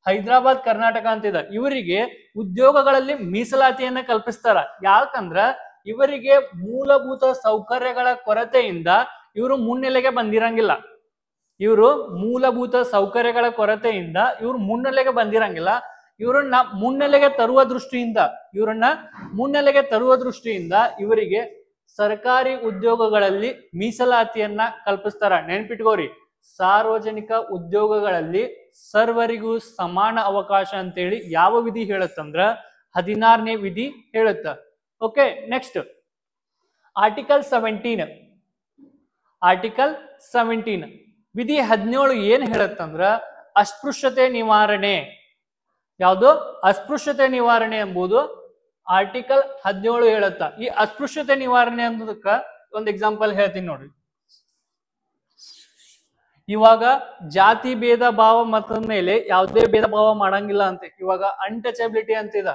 Speaker 1: ಹೈದರಾಬಾದ್ ಕರ್ನಾಟಕ ಅಂತ ಇದೆ. ಇವರಿಗೆ ಉದ್ಯೋಗಗಳಲ್ಲಿ ಮೀಸಲಾತಿಯನ್ನ ಕಲ್ಪಿಸ್ತಾರ. ಯಾಕಂದ್ರ ಇವರಿಗೆ ಮೂಲಭೂತ ಸೌಕರ್ಯಗಳ ಕೊರತೆಯಿಂದ ಇವರು ಮುನ್ನೆಲೆಗೆ ಬಂದಿರಂಗಿಲ್ಲ. ಇವ್ರನ್ನ ಮುನ್ನೆಲೆಗೆ ತರುವ ದೃಷ್ಟಿಯಿಂದ ಇವರಿಗೆ ಸರ್ಕಾರಿ ಉದ್ಯೋಗಗಳಲ್ಲಿ ಮೀಸಲಾತಿಯನ್ನ ಕಲ್ಪಿಸ್ತಾರ. ನೆನ್ಪಿಟ್ಕೋರಿ, ಸಾರ್ವಜನಿಕ ಉದ್ಯೋಗಗಳಲ್ಲಿ ಸರ್ವರಿಗೂ ಸಮಾನ ಅವಕಾಶ ಅಂತೇಳಿ ಯಾವ ವಿಧಿ ಹೇಳುತ್ತಂದ್ರ 16ನೇ ವಿಧಿ ಹೇಳುತ್ತ. Okay, next article 17. ಆರ್ಟಿಕಲ್ 17 ವಿಧಿ 17 ಏನ್ ಹೇಳುತ್ತಂದ್ರ, ಅಸ್ಪೃಶ್ಯತೆ ನಿವಾರಣೆ. ಯಾವುದು ಅಸ್ಪೃಶ್ಯತೆ ನಿವಾರಣೆ ಎಂಬುದು ಆರ್ಟಿಕಲ್ 17 ಹೇಳುತ್ತ. ಈ ಅಸ್ಪೃಶ್ಯತೆ ನಿವಾರಣೆ ಅನ್ನೋದಕ್ಕ ಒಂದು ಎಕ್ಸಾಂಪಲ್ ಹೇಳ್ತೀನಿ ನೋಡ್ರಿ. ಇವಾಗ ಜಾತಿ ಭೇದ ಭಾವ ಮತದ ಮೇಲೆ ಯಾವುದೇ ಭೇದ ಭಾವ ಮಾಡಂಗಿಲ್ಲ ಅಂತೆ. ಇವಾಗ ಅನ್ಟಚಬಿಲಿಟಿ ಅಂತಿದ.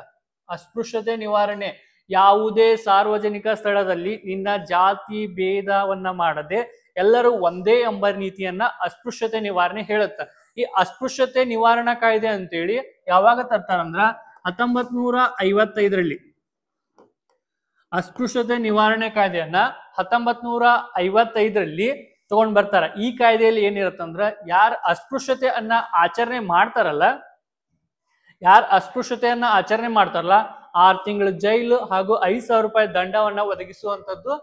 Speaker 1: ಅಸ್ಪೃಶ್ಯತೆ ನಿವಾರಣೆ, ಯಾವುದೇ ಸಾರ್ವಜನಿಕ ಸ್ಥಳದಲ್ಲಿ ನಿನ್ನ ಜಾತಿ ಭೇದವನ್ನ ಮಾಡದೆ ಎಲ್ಲರೂ ಒಂದೇ ಎಂಬ ನೀತಿಯನ್ನ ಅಸ್ಪೃಶ್ಯತೆ ನಿವಾರಣೆ ಹೇಳುತ್ತ. ಈ ಅಸ್ಪೃಶ್ಯತೆ ನಿವಾರಣಾ ಕಾಯ್ದೆ ಅಂತೇಳಿ ಯಾವಾಗ ತರ್ತಾರಂದ್ರ 1955ರಲ್ಲಿ ಅಸ್ಪೃಶ್ಯತೆ ನಿವಾರಣೆ ಕಾಯ್ದೆಯನ್ನ 1955ರಲ್ಲಿ ತಗೊಂಡ್ ಬರ್ತಾರ. ಈ ಕಾಯ್ದೆಯಲ್ಲಿ ಏನಿರುತ್ತಂದ್ರ, ಯಾರು ಅಸ್ಪೃಶ್ಯತೆಯನ್ನ ಆಚರಣೆ ಮಾಡ್ತಾರಲ್ಲ 6 ತಿಂಗಳು ಜೈಲು ಹಾಗೂ 5,000 ರೂಪಾಯಿ ದಂಡವನ್ನ ಒದಗಿಸುವಂತದ್ದು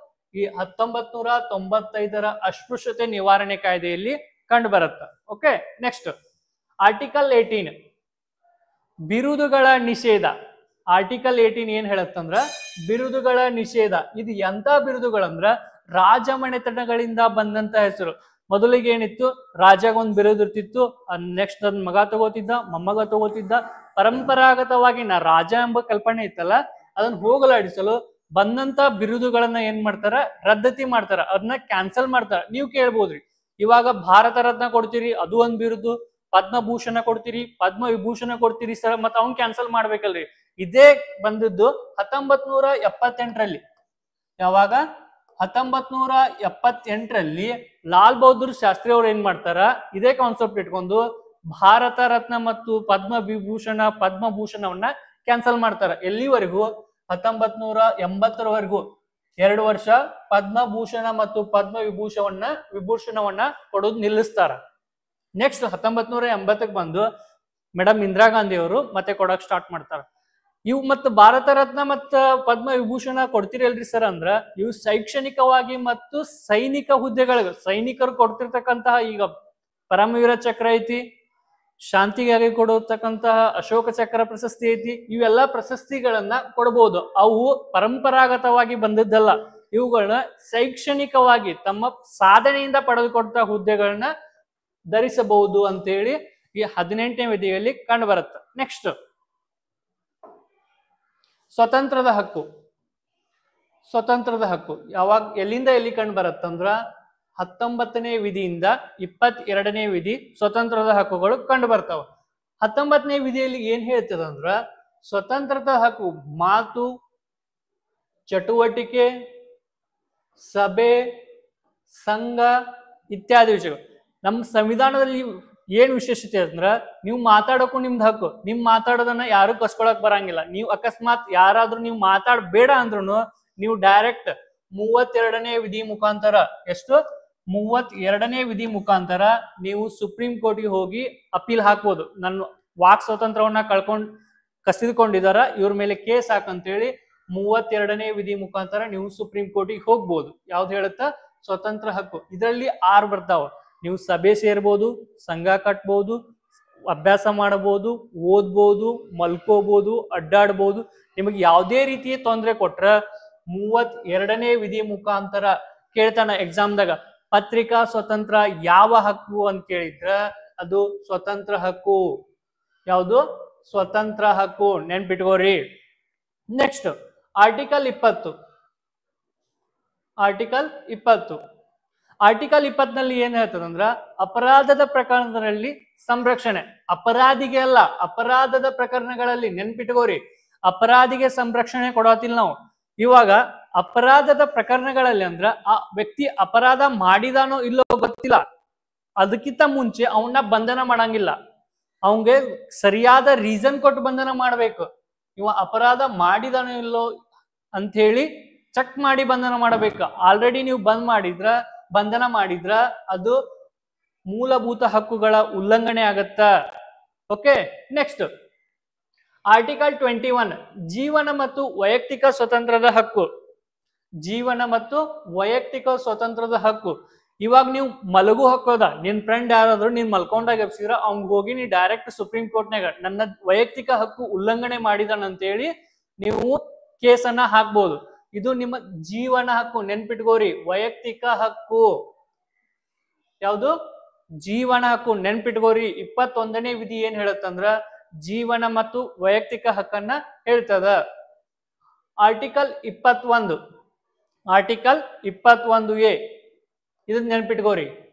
Speaker 1: ಈ 1995ರ ಅಸ್ಪೃಶ್ಯತೆ ನಿವಾರಣೆ ಕಾಯ್ದೆಯಲ್ಲಿ ಕಂಡು ಬರುತ್ತೆ. ಓಕೆ, ನೆಕ್ಸ್ಟ್ ಆರ್ಟಿಕಲ್ 18 ಬಿರುದುಗಳ ನಿಷೇಧ. ಆರ್ಟಿಕಲ್ 18 ಏನ್ ಹೇಳತ್ತಂದ್ರ ಬಿರುದುಗಳ ನಿಷೇಧ. ಇದು ಎಂತ ಬಿರುದುಗಳಂದ್ರ ರಾಜಮನೆತನಗಳಿಂದ ಬಂದಂತ ಹೆಸರು. ಮೊದಲಿಗೆ ಏನಿತ್ತು, ರಾಜಾಗ ಒಂದ್ ಬಿರುದು ಇರ್ತಿತ್ತು, ನೆಕ್ಸ್ಟ್ ಅದ್ ಮಗ ತಗೋತಿದ್ದ, ಮೊಮ್ಮಗ ತಗೋತಿದ್ದ. ಪರಂಪರಾಗತವಾಗಿ ರಾಜ ಎಂಬ ಕಲ್ಪನೆ ಇತ್ತಲ್ಲ, ಅದನ್ನ ಹೋಗಲಾಡಿಸಲು ಬಂದಂತ ಬಿರುದುಗಳನ್ನ ಏನ್ ಮಾಡ್ತಾರ, ರದ್ದತಿ ಮಾಡ್ತಾರ, ಅದನ್ನ ಕ್ಯಾನ್ಸಲ್ ಮಾಡ್ತಾರ. ನೀವು ಕೇಳ್ಬೋದ್ರಿ, ಇವಾಗ ಭಾರತ ರತ್ನ ಕೊಡ್ತೀರಿ, ಅದು ಒಂದ್ ಬಿರುದು, ಪದ್ಮಭೂಷಣ ಕೊಡ್ತೀರಿ, ಪದ್ಮ ವಿಭೂಷಣ ಕೊಡ್ತೀರಿ ಸರ್, ಮತ್ತ ಅವ್ನ್ ಕ್ಯಾನ್ಸಲ್ ಮಾಡ್ಬೇಕಲ್ರಿ. ಇದೇ ಬಂದಿದ್ದು 1978ರಲ್ಲಿ. ಯಾವಾಗ? 1978ರಲ್ಲಿ ಲಾಲ್ ಬಹದ್ದೂರ್ ಶಾಸ್ತ್ರಿ ಅವ್ರು ಏನ್ ಮಾಡ್ತಾರ, ಇದೇ ಕಾನ್ಸೆಪ್ಟ್ ಇಟ್ಕೊಂಡು ಭಾರತ ರತ್ನ ಮತ್ತು ಪದ್ಮ ವಿಭೂಷಣ ಪದ್ಮಭೂಷಣವನ್ನ ಕ್ಯಾನ್ಸಲ್ ಮಾಡ್ತಾರ. ಎಲ್ಲಿವರೆಗೂ? 1980ರವರೆಗೂ 2 ವರ್ಷ ಪದ್ಮಭೂಷಣ ಮತ್ತು ಪದ್ಮ ವಿಭೂಷಣವನ್ನ ಕೊಡೋದು ನಿಲ್ಲಿಸ್ತಾರ. ನೆಕ್ಸ್ಟ್ 1980ಕ್ಕೆ ಬಂದು ಮೇಡಮ್ ಇಂದಿರಾ ಗಾಂಧಿ ಅವರು ಮತ್ತೆ ಕೊಡಕ್ ಸ್ಟಾರ್ಟ್ ಮಾಡ್ತಾರ. ಇವು ಮತ್ತು ಭಾರತ ರತ್ನ ಮತ್ತ ಪದ್ಮ ವಿಭೂಷಣ ಕೊಡ್ತಿರಲ್ರಿ ಸರ್ ಅಂದ್ರ, ಇವು ಶೈಕ್ಷಣಿಕವಾಗಿ ಮತ್ತು ಸೈನಿಕ ಹುದ್ದೆಗಳಿಗೆ ಸೈನಿಕರು ಕೊಡ್ತಿರ್ತಕ್ಕಂತಹ, ಈಗ ಪರಮವೀರ ಚಕ್ರ ಐತಿ, ಶಾಂತಿಗಾಗಿ ಕೊಡತಕ್ಕಂತಹ ಅಶೋಕ ಚಕ್ರ ಪ್ರಶಸ್ತಿ ಐತಿ, ಇವೆಲ್ಲ ಪ್ರಶಸ್ತಿಗಳನ್ನ ಕೊಡಬಹುದು. ಅವು ಪರಂಪರಾಗತವಾಗಿ ಬಂದದ್ದಲ್ಲ, ಇವುಗಳನ್ನ ಶೈಕ್ಷಣಿಕವಾಗಿ ತಮ್ಮ ಸಾಧನೆಯಿಂದ ಪಡೆದುಕೊಟ್ಟ ಹುದ್ದೆಗಳನ್ನ ಧರಿಸಬಹುದು ಅಂತೇಳಿ ಈ 18ನೇ ವಿಧಿಯಲ್ಲಿ ಕಂಡು ಬರುತ್ತೆ. ನೆಕ್ಸ್ಟ್ ಸ್ವತಂತ್ರದ ಹಕ್ಕು. ಸ್ವತಂತ್ರದ ಹಕ್ಕು ಯಾವಾಗ ಎಲ್ಲಿಂದ ಎಲ್ಲಿ ಕಂಡು ಬರುತ್ತಂದ್ರ 19ನೇ ವಿಧಿಯಿಂದ 22ನೇ ವಿಧಿ ಸ್ವತಂತ್ರದ ಹಕ್ಕುಗಳು ಕಂಡು ಬರ್ತಾವ. 19ನೇ ವಿಧಿಯಲ್ಲಿ ಏನ್ ಹೇಳ್ತದಂದ್ರ, ಸ್ವತಂತ್ರದ ಹಕ್ಕು ಮಾತು, ಚಟುವಟಿಕೆ, ಸಭೆ, ಸಂಘ ಇತ್ಯಾದಿ ವಿಷಯಗಳು. ನಮ್ಮ ಸಂವಿಧಾನದಲ್ಲಿ ಏನ್ ವಿಶೇಷತೆ ಅಂದ್ರ, ನೀವು ಮಾತಾಡೋಕು ನಿಮ್ದು ಹಕ್ಕು, ನಿಮ್ ಮಾತಾಡೋದನ್ನ ಯಾರು ಕಸ್ಕೊಳಕ್ ಬರಂಗಿಲ್ಲ. ನೀವು ಅಕಸ್ಮಾತ್ ಯಾರಾದ್ರೂ ನೀವು ಮಾತಾಡ್ಬೇಡ ಅಂದ್ರೂ ನೀವು ಡೈರೆಕ್ಟ್ 32ನೇ ವಿಧಿ ಮುಖಾಂತರ, ಎಷ್ಟು 32ನೇ ವಿಧಿ ಮುಖಾಂತರ ನೀವು ಸುಪ್ರೀಂ ಕೋರ್ಟ್ಗೆ ಹೋಗಿ ಅಪೀಲ್ ಹಾಕ್ಬೋದು. ನನ್ನ ವಾಕ್ ಸ್ವಾತಂತ್ರ್ಯವನ್ನ ಕಸಿದುಕೊಂಡಿದಾರ, ಇವ್ರ ಮೇಲೆ ಕೇಸ್ ಹಾಕಂತೇಳಿ 32ನೇ ವಿಧಿ ಮುಖಾಂತರ ನೀವು ಸುಪ್ರೀಂ ಕೋರ್ಟಿಗೆ ಹೋಗ್ಬೋದು. ಯಾವ್ದು ಹೇಳುತ್ತಾ? ಸ್ವತಂತ್ರ ಹಕ್ಕು. ಇದರಲ್ಲಿ 6 ಬರ್ತಾವ. ನೀವು ಸಭೆ ಸೇರ್ಬೋದು, ಸಂಘ ಕಟ್ಬೋದು, ಅಭ್ಯಾಸ ಮಾಡಬಹುದು, ಓದ್ಬೋದು, ಮಲ್ಕೋಬಹುದು, ಅಡ್ಡಾಡ್ಬೋದು. ನಿಮಗೆ ಯಾವುದೇ ರೀತಿಯ ತೊಂದರೆ ಕೊಟ್ರ 32ನೇ ವಿಧಿ ಮುಖಾಂತರ ಕೇಳ್ತಾನ ಎಕ್ಸಾಮ್ದಾಗ, ಪತ್ರಿಕಾ ಸ್ವತಂತ್ರ ಯಾವ ಹಕ್ಕು ಅಂತ ಕೇಳಿದ್ರ ಅದು ಸ್ವತಂತ್ರ ಹಕ್ಕು. ಯಾವುದು? ಸ್ವತಂತ್ರ ಹಕ್ಕು. ನೆನ್ಪಿಟ್ಕೋರಿ. Next article 20. ಆರ್ಟಿಕಲ್ 20ನಲ್ಲಿ ಏನ್ ಹೇಳ್ತದಂದ್ರ, ಅಪರಾಧದ ಪ್ರಕರಣದಲ್ಲಿ ಸಂರಕ್ಷಣೆ. ಅಪರಾಧಿಗೆ ಅಲ್ಲ, ಅಪರಾಧದ ಪ್ರಕರಣಗಳಲ್ಲಿ. ನೆನ್ಪಿಟ್ಕೋರಿ, ಅಪರಾಧಿಗೆ ಸಂರಕ್ಷಣೆ ಕೊಡೋತಿಲ್ಲ ನಾವು. ಇವಾಗ ಅಪರಾಧದ ಪ್ರಕರಣಗಳಲ್ಲಿ ಅಂದ್ರ ಆ ವ್ಯಕ್ತಿ ಅಪರಾಧ ಮಾಡಿದಾನೋ ಇಲ್ಲೋ ಗೊತ್ತಿಲ್ಲ, ಅದಕ್ಕಿಂತ ಮುಂಚೆ ಅವನ್ನ ಬಂಧನ ಮಾಡಂಗಿಲ್ಲ. ಅವಂಗೆ ಸರಿಯಾದ ರೀಸನ್ ಕೊಟ್ಟು ಬಂಧನ ಮಾಡ್ಬೇಕು. ಇವ ಅಪರಾಧ ಮಾಡಿದಾನೋ ಇಲ್ಲೋ ಅಂತ ಹೇಳಿ ಚೆಕ್ ಮಾಡಿ ಬಂಧನ ಮಾಡಬೇಕು. ಆಲ್ರೆಡಿ ನೀವು ಬಂಧನ ಮಾಡಿದ್ರ ಅದು ಮೂಲಭೂತ ಹಕ್ಕುಗಳ ಉಲ್ಲಂಘನೆ ಆಗತ್ತ. ಓಕೆ, ನೆಕ್ಸ್ಟ್ ಆರ್ಟಿಕಲ್ 21 ಜೀವನ ಮತ್ತು ವೈಯಕ್ತಿಕ ಸ್ವತಂತ್ರದ ಹಕ್ಕು. ಜೀವನ ಮತ್ತು ವೈಯಕ್ತಿಕ ಸ್ವತಂತ್ರದ ಹಕ್ಕು. ಇವಾಗ ನೀವು ಮಲಗು ಹಕ್ಕೋದ, ನಿನ್ ಫ್ರೆಂಡ್ ಯಾರಾದ್ರೂ ನೀನ್ ಮಲ್ಕೊಂಡಾಗ ಎಬ್ಸಿದ್ರ ಅವ್ನಿಗೆ ಹೋಗಿ ನೀ ಡೈರೆಕ್ಟ್ ಸುಪ್ರೀಂ ಕೋರ್ಟ್ನಾಗ ನನ್ನ ವೈಯಕ್ತಿಕ ಹಕ್ಕು ಉಲ್ಲಂಘನೆ ಮಾಡಿದಾನಂತೇಳಿ ನೀವು ಕೇಸನ್ನ ಹಾಕ್ಬೋದು. ಇದು ನಿಮ್ಮ ಜೀವನ ಹಕ್ಕು. ನೆನ್ಪಿಟ್ಕೋರಿ, ವೈಯಕ್ತಿಕ ಹಕ್ಕು. ಯಾವುದು? ಜೀವನ ಹಕ್ಕು. ನೆನ್ಪಿಟ್ಕೋರಿ. 21ನೇ ವಿಧಿ ಏನ್ ಹೇಳುತ್ತಂದ್ರ ಜೀವನ ಮತ್ತು ವೈಯಕ್ತಿಕ ಹಕ್ಕನ್ನ ಹೇಳ್ತದ. ಆರ್ಟಿಕಲ್ 21A ಇದನ್ನ ನೆನ್ಪಿಟ್ಕೋರಿ.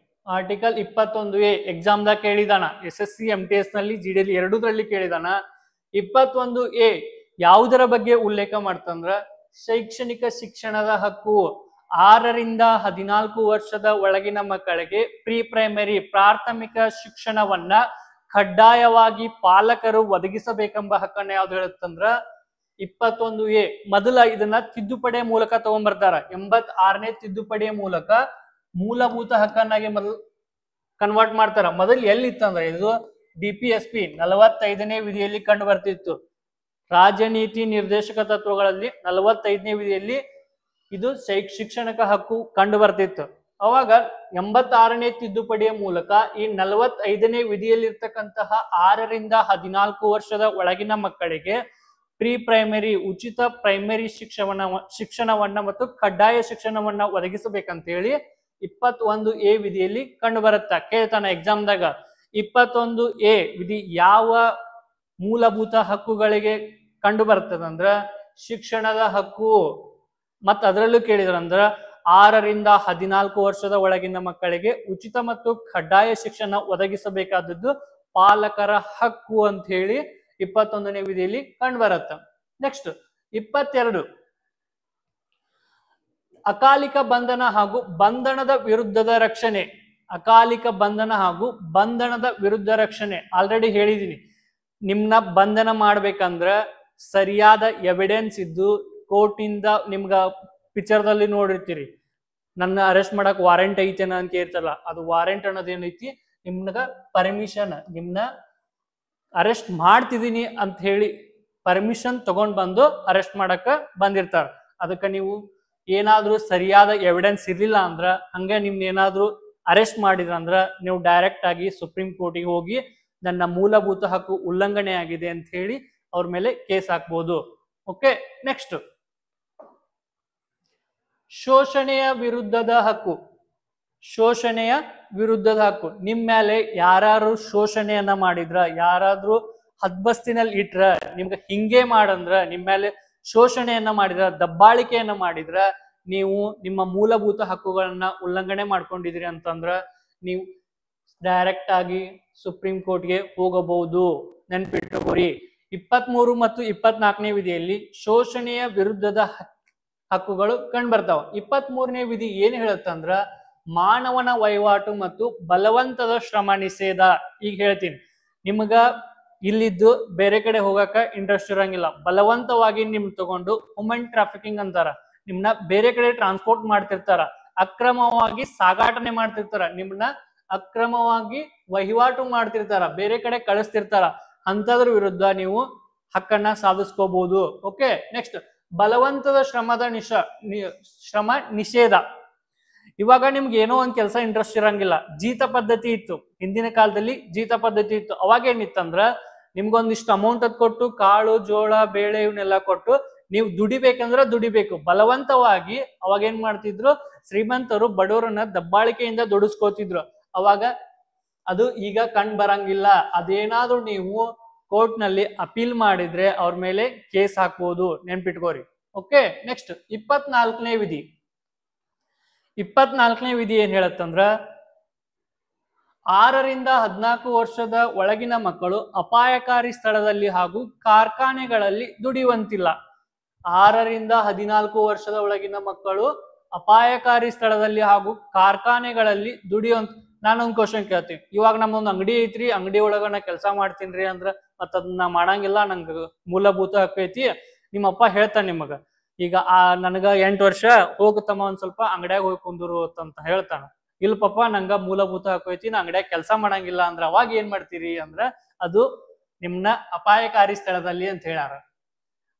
Speaker 1: ಆರ್ಟಿಕಲ್ 21A ಎಕ್ಸಾಮ್ದಾಗ ಕೇಳಿದಾನ, SSC MTS ನಲ್ಲಿ GD ಎರಡೂದ್ರಲ್ಲಿ ಕೇಳಿದಾನ. 21A ಯಾವುದರ ಬಗ್ಗೆ ಉಲ್ಲೇಖ ಮಾಡ್ತಂದ್ರ ಶೈಕ್ಷಣಿಕ ಶಿಕ್ಷಣದ ಹಕ್ಕು. 6ರಿಂದ 14 ವರ್ಷದ ಒಳಗಿನ ಮಕ್ಕಳಿಗೆ ಪ್ರೀ ಪ್ರೈಮರಿ ಪ್ರಾಥಮಿಕ ಶಿಕ್ಷಣವನ್ನ ಕಡ್ಡಾಯವಾಗಿ ಪಾಲಕರು ಒದಗಿಸಬೇಕೆಂಬ ಹಕ್ಕನ್ನ ಯಾವ್ದು ಹೇಳುತ್ತಂದ್ರ 21A. ಮೊದಲ ಇದನ್ನ ತಿದ್ದುಪಡಿಯ ಮೂಲಕ ತಗೊಂಡ್ಬರ್ತಾರ. 86ನೇ ತಿದ್ದುಪಡಿಯ ಮೂಲಕ ಮೂಲಭೂತ ಹಕ್ಕನ್ನಾಗಿ ಮೊದಲು ಕನ್ವರ್ಟ್ ಮಾಡ್ತಾರ. ಮೊದಲು ಎಲ್ಲಿತ್ತಂದ್ರ ಇದು DPSP 45ನೇ ವಿಧಿಯಲ್ಲಿ ಕಂಡು ಬರ್ತಿತ್ತು. ರಾಜನೀತಿ ನಿರ್ದೇಶಕ ತತ್ವಗಳಲ್ಲಿ 45ನೇ ವಿಧಿಯಲ್ಲಿ ಇದು ಶಿಕ್ಷಣಕ ಹಕ್ಕು ಕಂಡು ಬರ್ತಿತ್ತು. ಅವಾಗ 86ನೇ ತಿದ್ದುಪಡಿಯ ಮೂಲಕ ಈ 45ನೇ ವಿಧಿಯಲ್ಲಿರ್ತಕ್ಕಂತಹ 6 ರಿಂದ 14 ವರ್ಷದ ಒಳಗಿನ ಮಕ್ಕಳಿಗೆ ಪ್ರೀ ಪ್ರೈಮರಿ ಉಚಿತ ಪ್ರೈಮರಿ ಶಿಕ್ಷಣವನ್ನ ಮತ್ತು ಕಡ್ಡಾಯ ಶಿಕ್ಷಣವನ್ನ ಒದಗಿಸಬೇಕಂತ ಹೇಳಿ 21A ವಿಧಿಯಲ್ಲಿ ಕಂಡು ಬರುತ್ತಾ. ಕೇಳ್ತಾನ ಎಕ್ಸಾಮ್ದಾಗ 21A ವಿಧಿ ಯಾವ ಮೂಲಭೂತ ಹಕ್ಕುಗಳಿಗೆ ಕಂಡು ಬರ್ತದಂದ್ರ ಶಿಕ್ಷಣದ ಹಕ್ಕು. ಮತ್ತ ಅದರಲ್ಲೂ ಕೇಳಿದ್ರಂದ್ರ 6 ರಿಂದ 14 ವರ್ಷದ ಒಳಗಿನ ಮಕ್ಕಳಿಗೆ ಉಚಿತ ಮತ್ತು ಕಡ್ಡಾಯ ಶಿಕ್ಷಣ ಒದಗಿಸಬೇಕಾದದ್ದು ಪಾಲಕರ ಹಕ್ಕು ಅಂತ ಹೇಳಿ 21ನೇ ವಿಧಿಯಲ್ಲಿ ಕಂಡು ಬರುತ್ತ. ನೆಕ್ಸ್ಟ್ 22 ಅಕಾಲಿಕ ಬಂಧನ ಹಾಗೂ ಬಂಧನದ ವಿರುದ್ಧದ ರಕ್ಷಣೆ. ಅಕಾಲಿಕ ಬಂಧನ ಹಾಗೂ ಬಂಧನದ ವಿರುದ್ಧ ರಕ್ಷಣೆ ಆಲ್ರೆಡಿ ಹೇಳಿದೀನಿ. ನಿಮ್ನ ಬಂಧನ ಮಾಡ್ಬೇಕಂದ್ರ ಸರಿಯಾದ ಎವಿಡೆನ್ಸ್ ಇದ್ದು ಕೋರ್ಟ್ ಇಂದ ನಿಮ್ಗ ಪಿಕ್ಚರ್ದಲ್ಲಿ ನೋಡಿರ್ತೀರಿ, ನನ್ನ ಅರೆಸ್ಟ್ ಮಾಡಕ್ ವಾರೆಂಟ್ ಐತೇನ ಅಂತ ಇರ್ತಲ್ಲ, ಅದು ವಾರೆಂಟ್ ಅನ್ನೋದೇನೈತಿ ನಿಮ್ಗ ಪರ್ಮಿಷನ್, ನಿಮ್ನ ಅರೆಸ್ಟ್ ಮಾಡ್ತಿದೀನಿ ಅಂತ ಹೇಳಿ ಪರ್ಮಿಷನ್ ತಗೊಂಡ್ ಬಂದು ಅರೆಸ್ಟ್ ಮಾಡಕ ಬಂದಿರ್ತಾರ. ಅದಕ್ಕೆ ನೀವು ಏನಾದ್ರೂ ಸರಿಯಾದ ಎವಿಡೆನ್ಸ್ ಇರ್ಲಿಲ್ಲ ಅಂದ್ರ ಹಂಗೆ ನಿಮ್ನ ಏನಾದ್ರೂ ಅರೆಸ್ಟ್ ಮಾಡಿದ್ರಂದ್ರ ನೀವು ಡೈರೆಕ್ಟ್ ಆಗಿ ಸುಪ್ರೀಂ ಕೋರ್ಟಿಗೆ ಹೋಗಿ ನನ್ನ ಮೂಲಭೂತ ಹಕ್ಕು ಉಲ್ಲಂಘನೆ ಆಗಿದೆ ಅಂತ ಹೇಳಿ ಅವ್ರ ಮೇಲೆ ಕೇಸ್ ಹಾಕ್ಬೋದು. ಓಕೆ, ನೆಕ್ಸ್ಟ್ ಶೋಷಣೆಯ ವಿರುದ್ಧದ ಹಕ್ಕು. ಶೋಷಣೆಯ ವಿರುದ್ಧದ ಹಕ್ಕು. ನಿಮ್ ಮೇಲೆ ಯಾರು ಶೋಷಣೆಯನ್ನ ಮಾಡಿದ್ರ, ಯಾರಾದ್ರೂ ಹದ್ಬಸ್ತಿನಲ್ಲಿ ಇಟ್ರ, ನಿಮ್ಗೆ ಹಿಂಗೆ ಮಾಡಂದ್ರ, ನಿಮ್ ಮೇಲೆ ಶೋಷಣೆಯನ್ನ ಮಾಡಿದ್ರ, ದಬ್ಬಾಳಿಕೆಯನ್ನ ಮಾಡಿದ್ರ, ನೀವು ನಿಮ್ಮ ಮೂಲಭೂತ ಹಕ್ಕುಗಳನ್ನ ಉಲ್ಲಂಘನೆ ಮಾಡ್ಕೊಂಡಿದ್ರಿ ಅಂತಂದ್ರ ನೀವು ಡೈರೆಕ್ಟ್ ಆಗಿ ಸುಪ್ರೀಂ ಕೋರ್ಟ್ಗೆ ಹೋಗಬಹುದು. ನೆನ್ಪಿಟ್ಟುಕೋರಿ. 23 ಮತ್ತು 24ನೇ ವಿಧಿಯಲ್ಲಿ ಶೋಷಣೆಯ ವಿರುದ್ಧದ ಹಕ್ಕುಗಳು ಕಂಡು ಬರ್ತಾವ. 23ನೇ ವಿಧಿ ಏನ್ ಹೇಳುತ್ತಂದ್ರ ಮಾನವನ ವಹಿವಾಟು ಮತ್ತು ಬಲವಂತದ ಶ್ರಮ ನಿಷೇಧ. ಈಗ ಹೇಳ್ತೀನಿ, ನಿಮ್ಗ ಇಲ್ಲಿದ್ದು ಬೇರೆ ಕಡೆ ಹೋಗಕ ಇಂಟ್ರೆಸ್ಟ್ ಇರಂಗಿಲ್ಲ, ಬಲವಂತವಾಗಿ ನಿಮ್ ತಗೊಂಡು ಹ್ಯೂಮನ್ ಟ್ರಾಫಿಕಿಂಗ್ ಅಂತಾರ, ನಿಮ್ನ ಬೇರೆ ಕಡೆ ಟ್ರಾನ್ಸ್ಪೋರ್ಟ್ ಮಾಡ್ತಿರ್ತಾರ, ಅಕ್ರಮವಾಗಿ ಸಾಗಾಟನೆ ಮಾಡ್ತಿರ್ತಾರ, ನಿಮ್ನ ಅಕ್ರಮವಾಗಿ ವಹಿವಾಟು ಮಾಡ್ತಿರ್ತಾರ, ಬೇರೆ ಕಡೆ ಕಳಿಸ್ತಿರ್ತಾರ, ಅಂತದ್ರ ವಿರುದ್ಧ ನೀವು ಹಕ್ಕನ್ನ ಸಾಧಿಸ್ಕೋಬಹುದು. ಓಕೆ, ನೆಕ್ಸ್ಟ್ ಬಲವಂತದ ಶ್ರಮ ನಿಷೇಧ. ಇವಾಗ ನಿಮ್ಗೆ ಏನೋ ಒಂದ್ ಕೆಲಸ ಇಂಟ್ರೆಸ್ಟ್ ಇರಂಗಿಲ್ಲ, ಜೀತ ಪದ್ಧತಿ ಇತ್ತು, ಹಿಂದಿನ ಕಾಲದಲ್ಲಿ ಜೀತ ಪದ್ಧತಿ ಇತ್ತು. ಅವಾಗ ಏನಿತ್ತಂದ್ರ ನಿಮ್ಗೊಂದಿಷ್ಟು ಅಮೌಂಟ್ ಅದ್ ಕೊಟ್ಟು ಕಾಳು ಜೋಳ ಬೇಳೆ ಇವನ್ನೆಲ್ಲ ಕೊಟ್ಟು ನೀವು ದುಡಿಬೇಕಂದ್ರ ದುಡಿಬೇಕು. ಬಲವಂತವಾಗಿ ಅವಾಗ ಏನ್ ಮಾಡ್ತಿದ್ರು, ಶ್ರೀಮಂತರು ಬಡವರನ್ನ ದಬ್ಬಾಳಿಕೆಯಿಂದ ದುಡಿಸ್ಕೋತಿದ್ರು. ಅವಾಗ ಅದು ಈಗ ಕಂಡು ಬರಂಗಿಲ್ಲ. ಅದೇನಾದ್ರೂ ನೀವು ಕೋರ್ಟ್ ನಲ್ಲಿ ಅಪೀಲ್ ಮಾಡಿದ್ರೆ ಅವ್ರ ಮೇಲೆ ಕೇಸ್ ಹಾಕ್ಬೋದು, ನೆನ್ಪಿಟ್ಕೋರಿ. ಓಕೆ, ನೆಕ್ಸ್ಟ್ 24ನೇ ವಿಧಿ. 24ನೇ ವಿಧಿ ಏನ್ ಹೇಳತ್ತಂದ್ರ 6 ರಿಂದ 14 ವರ್ಷದ ಒಳಗಿನ ಮಕ್ಕಳು ಅಪಾಯಕಾರಿ ಸ್ಥಳದಲ್ಲಿ ಹಾಗೂ ಕಾರ್ಖಾನೆಗಳಲ್ಲಿ ದುಡಿಯುವಂತಿಲ್ಲ. 6 ರಿಂದ 14 ವರ್ಷದ ಒಳಗಿನ ಮಕ್ಕಳು ಅಪಾಯಕಾರಿ ಸ್ಥಳದಲ್ಲಿ ಹಾಗೂ ಕಾರ್ಖಾನೆಗಳಲ್ಲಿ ದುಡಿಯುವಂತ. ನಾನೊಂದ್ ಕ್ವಶನ್ ಕೇಳ್ತೀನಿ, ಇವಾಗ ನಮ್ಮೊಂದ್ ಅಂಗಡಿ ಐತ್ರಿ, ಅಂಗಡಿ ಒಳಗ ನಾ ಕೆಲಸ ಮಾಡ್ತೀನ್ರಿ ಅಂದ್ರ ಮತ್ತ ಅದನ್ನ ಮಾಡಂಗಿಲ್ಲ, ನಂಗ ಮೂಲಭೂತ ಹಕ್ಕು ಐತಿ. ನಿಮ್ಮಪ್ಪ ಹೇಳ್ತಾನ ನಿಮಗ, ಈಗ ನನಗ 8 ವರ್ಷ ಹೋಗುತ್ತಮ್ಮ ಒಂದ್ ಸ್ವಲ್ಪ ಅಂಗಡ್ಯಾಗ ಹೋಗಿ ಕುಂದ್ರು ಅಂತ ಹೇಳ್ತಾನ. ಇಲ್ಲ ಪಪ್ಪ ನಂಗ ಮೂಲಭೂತ ಹಕ್ಕು ಐತಿ, ನಾ ಅಂಗಡ್ಯಾಗ ಕೆಲಸ ಮಾಡಂಗಿಲ್ಲ ಅಂದ್ರ ಅವಾಗ ಏನ್ ಮಾಡ್ತೀರಿ ಅಂದ್ರ ಅದು ನಿಮ್ನ ಅಪಾಯಕಾರಿ ಸ್ಥಳದಲ್ಲಿ ಅಂತ ಹೇಳ್ಯಾರ.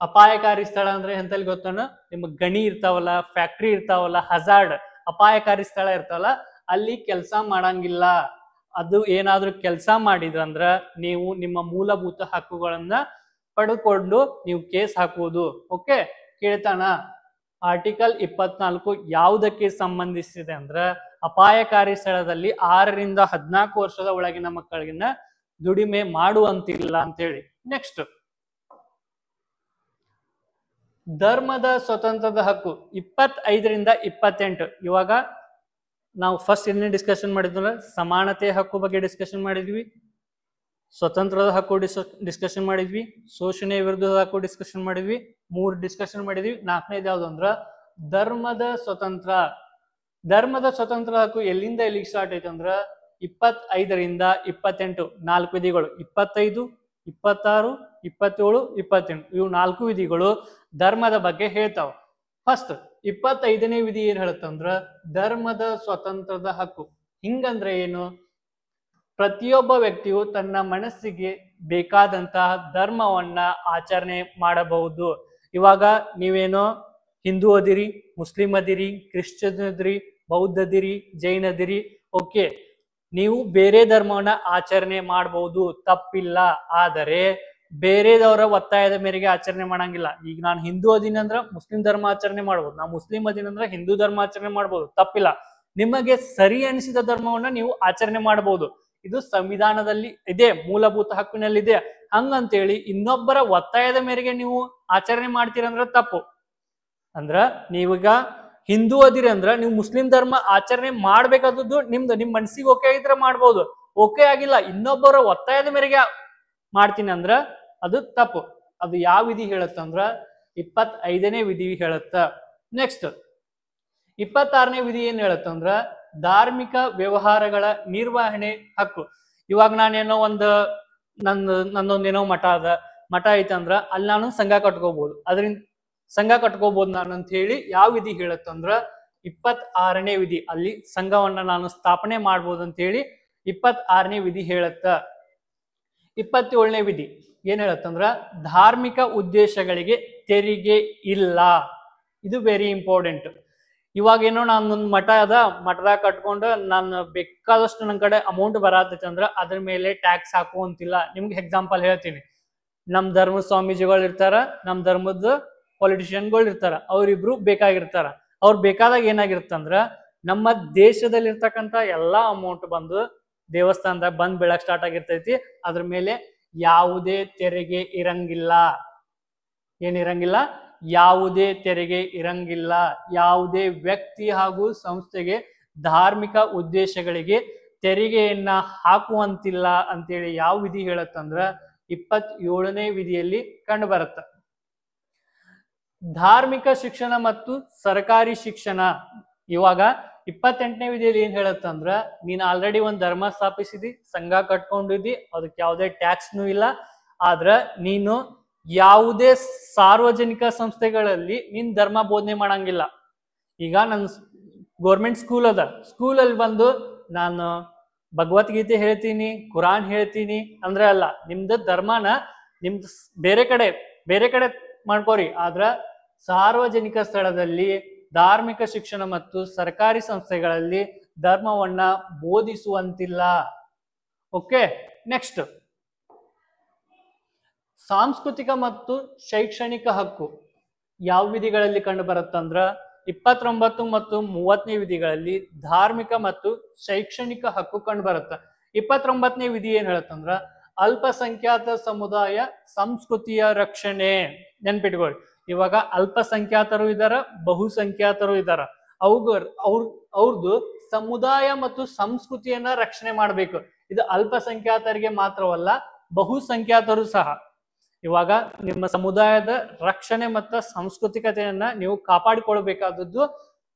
Speaker 1: ಅಪಾಯಕಾರಿ ಸ್ಥಳ ಅಂದ್ರೆ ಎಂತಲ್ಲಿ ಗೊತ್ತಾನ, ನಿಮ್ ಗಣಿ ಇರ್ತಾವಲ್ಲ, ಫ್ಯಾಕ್ಟ್ರಿ ಇರ್ತಾವಲ್ಲ, ಹಜಾರ್ಡ್ ಅಪಾಯಕಾರಿ ಸ್ಥಳ ಇರ್ತಾವಲ್ಲ, ಅಲ್ಲಿ ಕೆಲಸ ಮಾಡಂಗಿಲ್ಲ. ಅದು ಏನಾದ್ರೂ ಕೆಲಸ ಮಾಡಿದ್ರಂದ್ರ ನೀವು ನಿಮ್ಮ ಮೂಲಭೂತ ಹಕ್ಕುಗಳನ್ನ ಪಡೆದುಕೊಂಡು ನೀವು ಕೇಸ್ ಹಾಕುವುದು. ಓಕೆ, ಕೇಳ್ತಾನ ಆರ್ಟಿಕಲ್ 24 ಯಾವುದಕ್ಕೆ ಸಂಬಂಧಿಸಿದೆ ಅಂದ್ರ ಅಪಾಯಕಾರಿ ಸ್ಥಳದಲ್ಲಿ 6 ರಿಂದ 14 ವರ್ಷದ ಒಳಗಿನ ಮಕ್ಕಳಿನ ದುಡಿಮೆ ಮಾಡುವಂತಿಲ್ಲ ಅಂತ ಹೇಳಿ. ನೆಕ್ಸ್ಟ್ ಧರ್ಮದ ಸ್ವತಂತ್ರದ ಹಕ್ಕು 25 ರಿಂದ 28. ಇವಾಗ ನಾವು ಫಸ್ಟ್ ಏನೇ ಡಿಸ್ಕಷನ್ ಮಾಡಿದ್ವಿ, ಸಮಾನತೆಯ ಹಕ್ಕು ಬಗ್ಗೆ ಡಿಸ್ಕಷನ್ ಮಾಡಿದ್ವಿ, ಸ್ವತಂತ್ರದ ಹಕ್ಕು ಡಿಸ್ಕಷನ್ ಮಾಡಿದ್ವಿ, ಶೋಷಣೆಯ ವಿರುದ್ಧದ ಹಕ್ಕು ಡಿಸ್ಕಷನ್ ಮಾಡಿದ್ವಿ, 3 ಡಿಸ್ಕಷನ್ ಮಾಡಿದ್ವಿ. 4ನೇದು ಯಾವ್ದು ಅಂದ್ರ ಧರ್ಮದ ಸ್ವತಂತ್ರ. ಧರ್ಮದ ಸ್ವತಂತ್ರ ಹಕ್ಕು ಎಲ್ಲಿಂದ ಎಲ್ಲಿಗೆ ಸ್ಟಾರ್ಟ್ ಐತೆ ಅಂದ್ರ 25 ರಿಂದ 28 4 ವಿಧಿಗಳು. 25, 26, 27, 28 ಇವು 4 ವಿಧಿಗಳು ಧರ್ಮದ ಬಗ್ಗೆ ಹೇಳ್ತಾವ. ಫಸ್ಟ್ 25ನೇ ವಿಧಿ ಏನ್ ಹೇಳುತ್ತಂದ್ರ ಧರ್ಮದ ಸ್ವತಂತ್ರದ ಹಕ್ಕು. ಹಿಂಗಂದ್ರೆ ಏನು, ಪ್ರತಿಯೊಬ್ಬ ವ್ಯಕ್ತಿಯು ತನ್ನ ಮನಸ್ಸಿಗೆ ಬೇಕಾದಂತಹ ಧರ್ಮವನ್ನ ಆಚರಣೆ ಮಾಡಬಹುದು. ಇವಾಗ ನೀವೇನೋ ಹಿಂದೂ ಅದಿರಿ, ಮುಸ್ಲಿಂ ಅದಿರಿ, ಕ್ರಿಶ್ಚಿಯನ್ ಅದಿರಿ, ಬೌದ್ಧ ಅದಿರಿ, ಜೈನ್ ಅದಿರಿ. ಓಕೆ, ನೀವು ಬೇರೆ ಧರ್ಮವನ್ನ ಆಚರಣೆ ಮಾಡಬಹುದು, ತಪ್ಪಿಲ್ಲ. ಆದರೆ ಬೇರೆದವರ ಒತ್ತಾಯದ ಮೇರೆಗೆ ಆಚರಣೆ ಮಾಡಂಗಿಲ್ಲ. ಈಗ ನಾನು ಹಿಂದೂ ಅದೀನಿ ಅಂದ್ರ ಮುಸ್ಲಿಂ ಧರ್ಮ ಆಚರಣೆ ಮಾಡ್ಬೋದು, ನಾ ಮುಸ್ಲಿಂ ಅದೀನಿ ಅಂದ್ರ ಹಿಂದೂ ಧರ್ಮ ಆಚರಣೆ ಮಾಡ್ಬೋದು, ತಪ್ಪಿಲ್ಲ. ನಿಮಗೆ ಸರಿ ಅನಿಸಿದ ಧರ್ಮವನ್ನ ನೀವು ಆಚರಣೆ ಮಾಡಬಹುದು. ಇದು ಸಂವಿಧಾನದಲ್ಲಿ ಇದೆ, ಮೂಲಭೂತ ಹಕ್ಕಿನಲ್ಲಿದೆ. ಹಂಗಂತೇಳಿ ಇನ್ನೊಬ್ಬರ ಒತ್ತಾಯದ ಮೇರೆಗೆ ನೀವು ಆಚರಣೆ ಮಾಡ್ತೀರಂದ್ರ ತಪ್ಪು. ಅಂದ್ರ ನೀವೀಗ ಹಿಂದೂ ಅದಿರಿ ಅಂದ್ರ ನೀವು ಮುಸ್ಲಿಂ ಧರ್ಮ ಆಚರಣೆ ಮಾಡ್ಬೇಕಾದದ್ದು ನಿಮ್ದು, ನಿಮ್ ಮನ್ಸಿಗೆ ಓಕೆ ಆಗಿದ್ರೆ ಮಾಡ್ಬೋದು. ಓಕೆ ಆಗಿಲ್ಲ, ಇನ್ನೊಬ್ಬರ ಒತ್ತಾಯದ ಮೇರೆಗೆ ಮಾಡ್ತೀನಿ ಅಂದ್ರ ಅದು ತಪ್ಪು. ಅದು ಯಾವ ವಿಧಿ ಹೇಳತ್ತಂದ್ರ 25ನೇ ವಿಧಿ ಹೇಳತ್ತ. ನೆಕ್ಸ್ಟ್ 26ನೇ ವಿಧಿ ಏನ್ ಹೇಳತ್ತಂದ್ರ ಧಾರ್ಮಿಕ ವ್ಯವಹಾರಗಳ ನಿರ್ವಹಣೆ ಹಕ್ಕು. ಇವಾಗ ನಾನೇನೋ ಒಂದು ನನ್ನೊಂದೇನೋ ಮಠ ಐತಂದ್ರ ಅಲ್ಲಿ ನಾನು ಸಂಘ ಕಟ್ಕೋಬಹುದು, ಅದರಿಂದ ಸಂಘ ಕಟ್ಕೋಬಹುದು ನಾನು ಅಂತ ಹೇಳಿ ಯಾವ ವಿಧಿ ಹೇಳತ್ತಂದ್ರ 26ನೇ ವಿಧಿ. ಅಲ್ಲಿ ಸಂಘವನ್ನ ನಾನು ಸ್ಥಾಪನೆ ಮಾಡ್ಬೋದು ಅಂತ ಹೇಳಿ 26ನೇ ವಿಧಿ ಹೇಳತ್ತ. 27ನೇ ವಿಧಿ ಏನ್ ಹೇಳತ್ತಂದ್ರ ಧಾರ್ಮಿಕ ಉದ್ದೇಶಗಳಿಗೆ ತೆರಿಗೆ ಇಲ್ಲ. ಇದು ವೆರಿ ಇಂಪಾರ್ಟೆಂಟ್. ಇವಾಗ ಏನೋ ನಾನೊಂದು ಮಠ ಅದ, ಮಠದಾಗ ಕಟ್ಕೊಂಡು ನಾನು ಬೇಕಾದಷ್ಟು ನನ್ನ ಕಡೆ ಅಮೌಂಟ್ ಬರತೈತಿ ಅಂದ್ರ ಅದ್ರ ಮೇಲೆ ಟ್ಯಾಕ್ಸ್ ಹಾಕುವಂತಿಲ್ಲ. ನಿಮ್ಗೆ ಎಕ್ಸಾಂಪಲ್ ಹೇಳ್ತೀನಿ. ನಮ್ ಧರ್ಮದ ಸ್ವಾಮೀಜಿಗಳು ಇರ್ತಾರ, ನಮ್ ಧರ್ಮದ ಪೊಲಿಟಿಷಿಯನ್ಗಳು ಇರ್ತಾರ, ಅವ್ರಿಬ್ರು ಬೇಕಾಗಿರ್ತಾರ. ಅವ್ರು ಬೇಕಾದಾಗ ಏನಾಗಿರ್ತಂದ್ರ ನಮ್ಮ ದೇಶದಲ್ಲಿ ಇರ್ತಕ್ಕಂಥ ಎಲ್ಲಾ ಅಮೌಂಟ್ ಬಂದು ದೇವಸ್ಥಾನದಾಗ ಬಂದ್ ಬೀಳಕ್ ಸ್ಟಾರ್ಟ್ ಆಗಿರ್ತೈತಿ. ಅದ್ರ ಮೇಲೆ ಯಾವುದೇ ತೆರಿಗೆ ಇರಂಗಿಲ್ಲ. ಏನಿರಂಗಿಲ್ಲ? ಯಾವುದೇ ತೆರಿಗೆ ಇರಂಗಿಲ್ಲ. ಯಾವುದೇ ವ್ಯಕ್ತಿ ಹಾಗೂ ಸಂಸ್ಥೆಗೆ ಧಾರ್ಮಿಕ ಉದ್ದೇಶಗಳಿಗೆ ತೆರಿಗೆಯನ್ನ ಹಾಕುವಂತಿಲ್ಲ ಅಂತೇಳಿ ಯಾವ ವಿಧಿ ಹೇಳತ್ತಂದ್ರ 27ನೇ ವಿಧಿಯಲ್ಲಿ ಕಂಡು ಬರುತ್ತ. ಧಾರ್ಮಿಕ ಶಿಕ್ಷಣ ಮತ್ತು ಸರ್ಕಾರಿ ಶಿಕ್ಷಣ. ಇವಾಗ 28ನೇ ವಿಧಿಯಲ್ಲಿ ಏನ್ ಹೇಳತ್ತಂದ್ರ ನೀನ್ ಆಲ್ರೆಡಿ ಒಂದ್ ಧರ್ಮ ಸ್ಥಾಪಿಸಿದಿ, ಸಂಘ ಕಟ್ಕೊಂಡಿದ್ದಿ, ಅದಕ್ಕೆ ಯಾವುದೇ ಟ್ಯಾಕ್ಸ್ನೂ ಇಲ್ಲ. ಆದ್ರ ನೀನು ಯಾವುದೇ ಸಾರ್ವಜನಿಕ ಸಂಸ್ಥೆಗಳಲ್ಲಿ ನೀನ್ ಧರ್ಮ ಬೋಧನೆ ಮಾಡಂಗಿಲ್ಲ. ಈಗ ನನ್ ಗೌರ್ಮೆಂಟ್ ಸ್ಕೂಲ್ ಅದ, ಸ್ಕೂಲಲ್ಲಿ ಬಂದು ನಾನು ಭಗವದ್ಗೀತೆ ಹೇಳ್ತೀನಿ, ಕುರಾನ್ ಹೇಳ್ತೀನಿ ಅಂದ್ರೆ ಅಲ್ಲ. ನಿಮ್ದು ಧರ್ಮನ ನಿಮ್ದು ಬೇರೆ ಕಡೆ ಮಾಡ್ಕೋರಿ. ಆದ್ರ ಸಾರ್ವಜನಿಕ ಸ್ಥಳದಲ್ಲಿ ಧಾರ್ಮಿಕ ಶಿಕ್ಷಣ ಮತ್ತು ಸರ್ಕಾರಿ ಸಂಸ್ಥೆಗಳಲ್ಲಿ ಧರ್ಮವನ್ನ ಬೋಧಿಸುವಂತಿಲ್ಲ. ಓಕೆ, ನೆಕ್ಸ್ಟ್ ಸಾಂಸ್ಕೃತಿಕ ಮತ್ತು ಶೈಕ್ಷಣಿಕ ಹಕ್ಕು ಯಾವ ವಿಧಿಗಳಲ್ಲಿ ಕಂಡು ಬರುತ್ತಂದ್ರ 29 ಮತ್ತು 30ನೇ ವಿಧಿಗಳಲ್ಲಿ ಧಾರ್ಮಿಕ ಮತ್ತು ಶೈಕ್ಷಣಿಕ ಹಕ್ಕು ಕಂಡು ಬರುತ್ತೆ. 29ನೇ ವಿಧಿ ಏನ್ ಹೇಳುತ್ತಂದ್ರ ಅಲ್ಪಸಂಖ್ಯಾತ ಸಮುದಾಯ ಸಂಸ್ಕೃತಿಯ ರಕ್ಷಣೆ. ನೆನ್ಪಿಟ್ಕೊಳ್ಳಿ, ಇವಾಗ ಅಲ್ಪಸಂಖ್ಯಾತರು ಇದಾರ, ಬಹುಸಂಖ್ಯಾತರು ಇದಾರ. ಅವ್ರದ್ದು ಸಮುದಾಯ ಮತ್ತು ಸಂಸ್ಕೃತಿಯನ್ನ ರಕ್ಷಣೆ ಮಾಡ್ಬೇಕು. ಇದು ಅಲ್ಪಸಂಖ್ಯಾತರಿಗೆ ಮಾತ್ರವಲ್ಲ, ಬಹುಸಂಖ್ಯಾತರು ಸಹ. ಇವಾಗ ನಿಮ್ಮ ಸಮುದಾಯದ ರಕ್ಷಣೆ ಮತ್ತು ಸಾಂಸ್ಕೃತಿಕತೆಯನ್ನ ನೀವು ಕಾಪಾಡಿಕೊಳ್ಬೇಕಾದದ್ದು